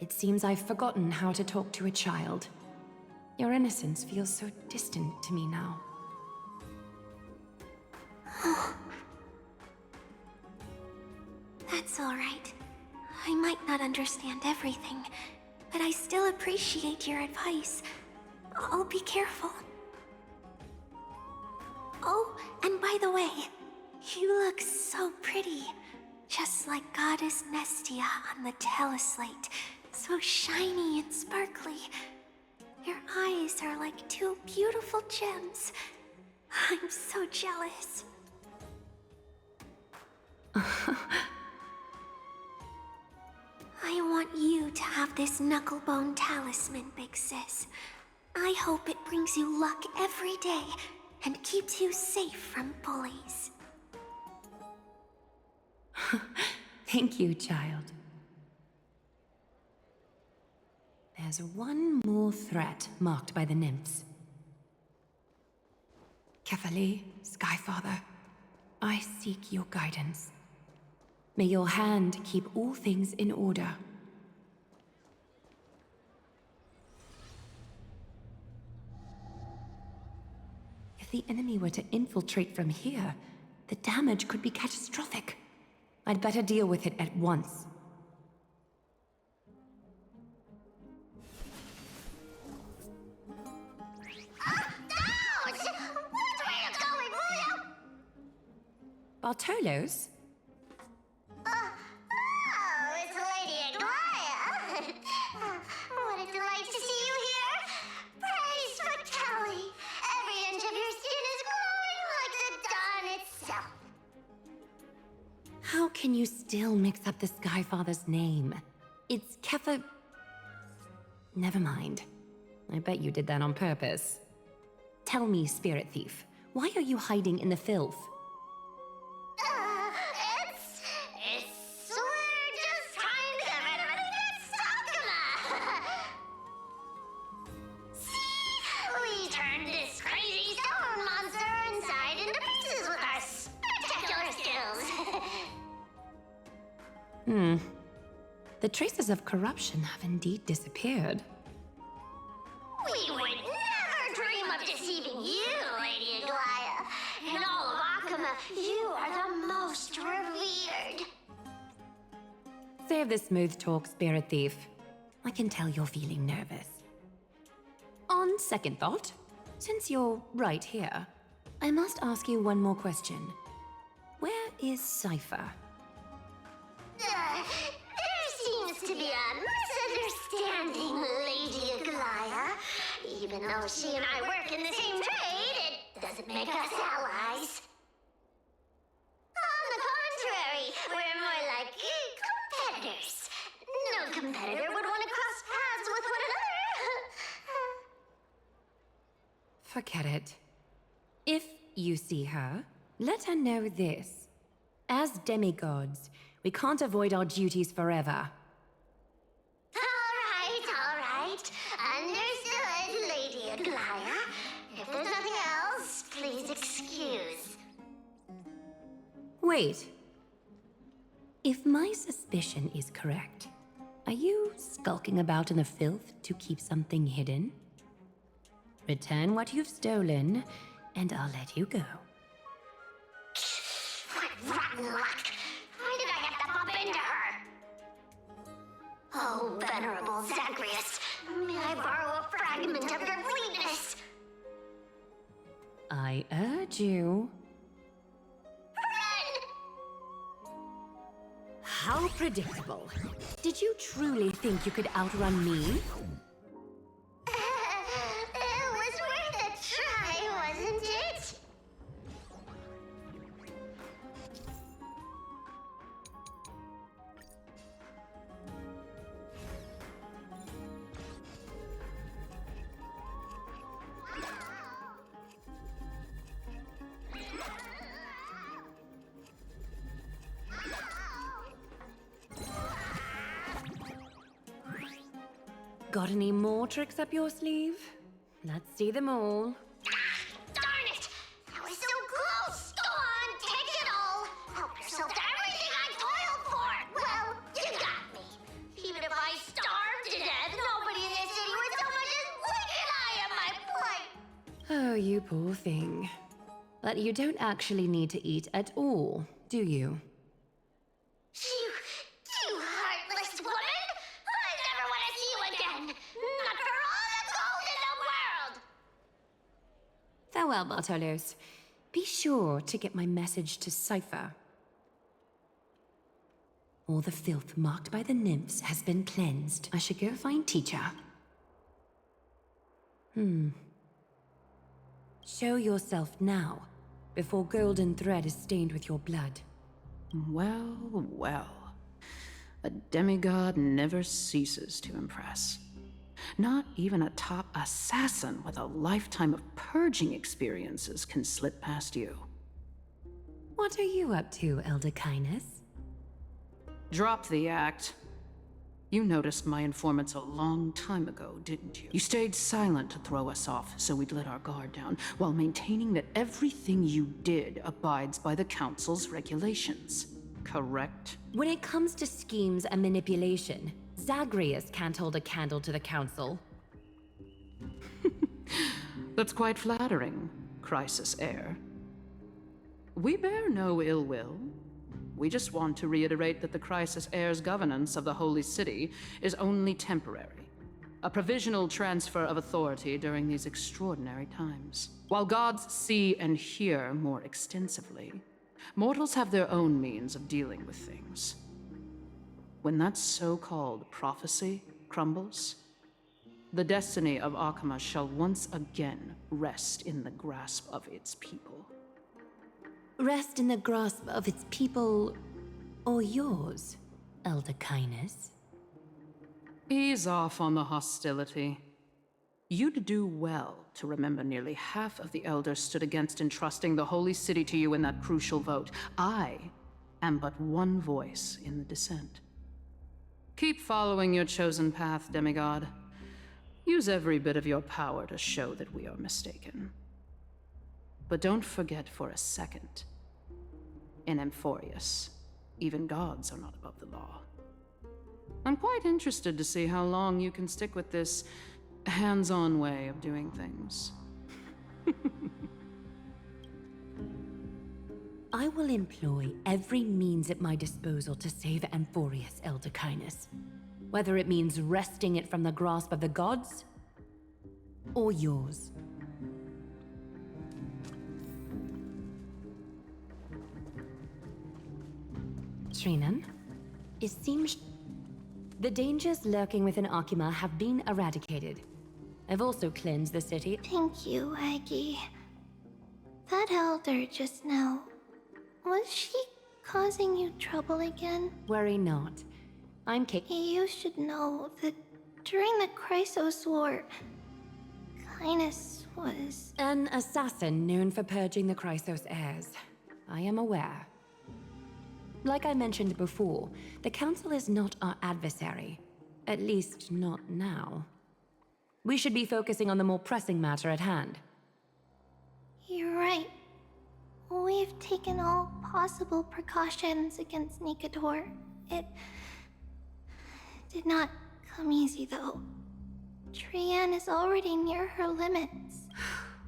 It seems I've forgotten how to talk to a child. Your innocence feels so distant to me now. That's all right. I might not understand everything, but I still appreciate your advice. I'll be careful. Oh, and by the way, you look so pretty. Just like Goddess Nestia on the teleslate. So shiny and sparkly. Your eyes are like two beautiful gems. I'm so jealous. I want you to have this knucklebone talisman, big sis. I hope it brings you luck every day and keeps you safe from bullies. Thank you, child. There's one more threat marked by the nymphs. Kefali, Skyfather, I seek your guidance. May your hand keep all things in order. If the enemy were to infiltrate from here, the damage could be catastrophic. I'd better deal with it at once. Bartolos? Oh, it's Lady Aglea. What a delight to see you here. Praise for Kelly. Every inch of your skin is glowing like the dawn itself. How can you still mix up the Skyfather's name? It's Kefa... Never mind. I bet you did that on purpose. Tell me, Spirit Thief, why are you hiding in the filth? We're just trying to get rid of any dead Okhema. See? We turned this crazy stone monster inside into pieces with our spectacular skills. The traces of corruption have indeed disappeared. We would never dream of deceiving you, Lady Aglea. In all of Okhema, you are the most revered. Save the smooth talk, Spirit Thief. I can tell you're feeling nervous. On second thought, since you're right here, I must ask you one more question. Where is Cypher? to be a misunderstanding, Lady Aglea. Even though she and I work in the same trade, it doesn't make us allies. On the contrary, we're more like competitors. No competitor would want to cross paths with one another. Forget it. If you see her, let her know this. As demigods, we can't avoid our duties forever. All right. Understood, Lady Aglea. If there's nothing else, please excuse. Wait. If my suspicion is correct, are you skulking about in the filth to keep something hidden? Return what you've stolen, and I'll let you go. What rotten luck! Why did I have to bump into her? Oh, venerable Zagreus, may I borrow a fragment of your fleetness? I urge you. How predictable. Did you truly think you could outrun me? It was worth a try, wasn't it? Got any more tricks up your sleeve? Let's see them all. Darn it! That was so close! Go on, take it all! Help yourself to everything I toiled for! Well, you got me. Even if I starved to death, nobody in this city would so much as blink an eye at my plight! Oh, you poor thing. But you don't actually need to eat at all, do you? You heartless woman! I never want to see you again! Not for all the gold in the world! Farewell, Bartolos. Be sure to get my message to Cypher. All the filth marked by the nymphs has been cleansed. I should go find Teacher. Show yourself now, before golden thread is stained with your blood. Well, well. A demigod never ceases to impress. Not even a top assassin with a lifetime of purging experiences can slip past you. What are you up to, Elder Kindness? Drop the act. You noticed my informants a long time ago, didn't you? You stayed silent to throw us off, so we'd let our guard down, while maintaining that everything you did abides by the Council's regulations. Correct? When it comes to schemes and manipulation, Zagreus can't hold a candle to the Council. That's quite flattering, Crisis Heir. We bear no ill will. We just want to reiterate that the Crisis Heir's governance of the Holy City is only temporary. A provisional transfer of authority during these extraordinary times. While gods see and hear more extensively, mortals have their own means of dealing with things. When that so-called prophecy crumbles, the destiny of Okhema shall once again rest in the grasp of its people. Rest in the grasp of its people, or yours, Elder Kindness? Ease off on the hostility. You'd do well to remember nearly half of the elders stood against entrusting the Holy City to you in that crucial vote. I am but one voice in the dissent. Keep following your chosen path, demigod. Use every bit of your power to show that we are mistaken. But don't forget for a second, in Amphorius, even gods are not above the law. I'm quite interested to see how long you can stick with this hands-on way of doing things. I will employ every means at my disposal to save Amphorius, Elder Kindness. Whether it means wresting it from the grasp of the gods, or yours. Shrinan, it seems The dangers lurking within Okhema have been eradicated. I've also cleansed the city. Thank you, Aggie. That elder just now, was she causing you trouble again? Worry not. I'm You should know that during the Chrysos War, Kainis was... an assassin known for purging the Chrysos heirs. I am aware. Like I mentioned before, the Council is not our adversary. At least, not now. We should be focusing on the more pressing matter at hand. You're right. We've taken all possible precautions against Nicator. It did not come easy, though. Trienne is already near her limits.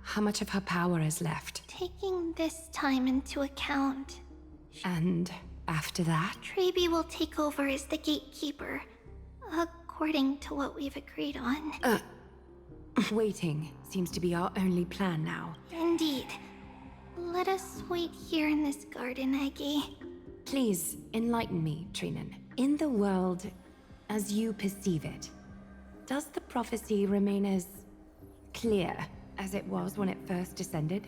How much of her power is left? Taking this time into account... And after that? Trebi will take over as the gatekeeper, according to what we've agreed on. Waiting seems to be our only plan now. Indeed. Let us wait here in this garden, Aggie. Please, enlighten me, Trinan. In the world, as you perceive it, does the prophecy remain as clear as it was when it first descended?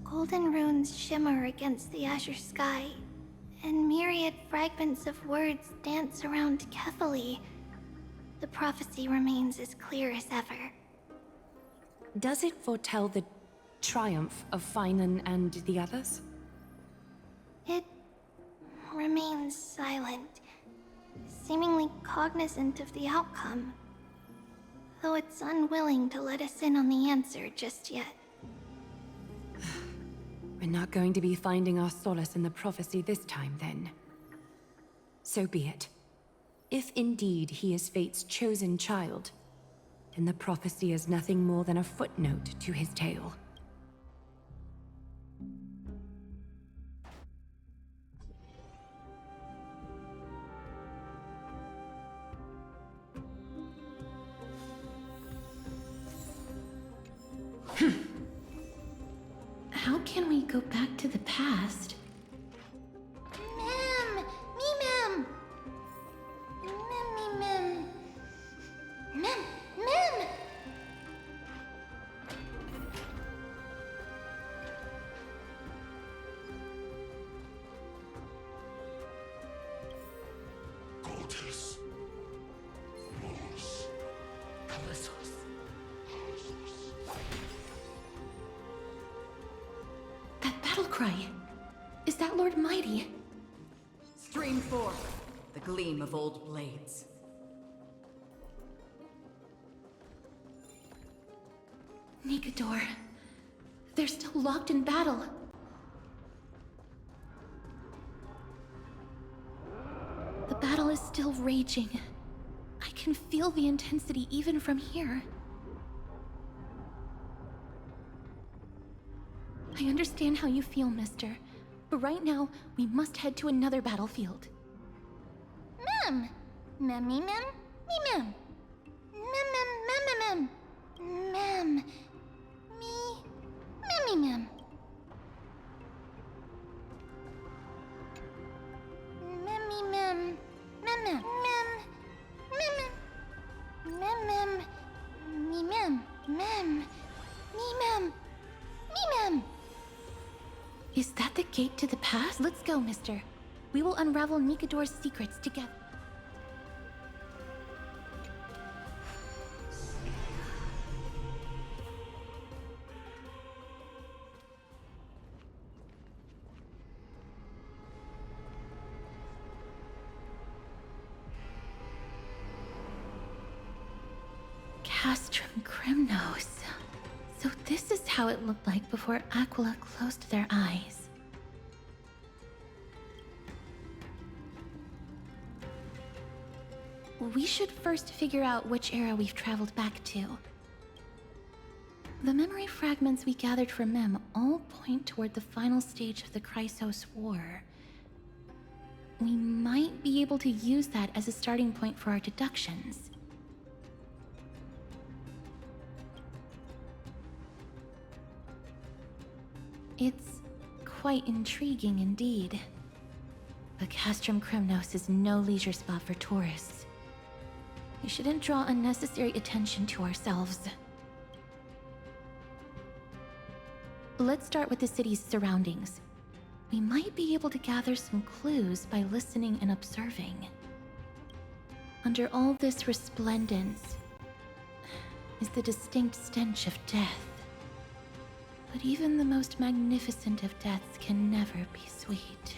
Golden runes shimmer against the azure sky, and myriad fragments of words dance around Kefali. The prophecy remains as clear as ever. Does it foretell the triumph of Finan and the others? It remains silent, seemingly cognizant of the outcome, though it's unwilling to let us in on the answer just yet. We're not going to be finding our solace in the prophecy this time, then. So be it. If indeed he is Fate's chosen child, then the prophecy is nothing more than a footnote to his tale. How can we go back to the past? Mem! Me, Mem! Mem, me, Mem! Mem! Mem! Cultus. Mos. Callisos. That battle cry. Is that Lord Mighty? Stream forth the gleam of old blades. Nicator. They're still locked in battle. The battle is still raging. I can feel the intensity even from here. I understand how you feel, mister. But right now, we must head to another battlefield. Mem! Mem, me, Mem? Me, Mem! Mem, Mem, Mem, Mem, Mem! Mem! Me, Mem! Mem, Mem! Mem, Mem! Mem, Mem! Me, Mem! Mem! Me, Mem! Me, Mem! Is that the gate to the past? Let's go, mister. We will unravel Nicator's secrets together. Castrum Crimnos. So this is how it looked like before Aglea closed their eyes. We should first figure out which era we've traveled back to. The memory fragments we gathered from Mem all point toward the final stage of the Chrysos War. We might be able to use that as a starting point for our deductions. It's quite intriguing indeed. But Castrum Krymnos is no leisure spot for tourists. We shouldn't draw unnecessary attention to ourselves. Let's start with the city's surroundings. We might be able to gather some clues by listening and observing. Under all this resplendence is the distinct stench of death. But even the most magnificent of deaths can never be sweet.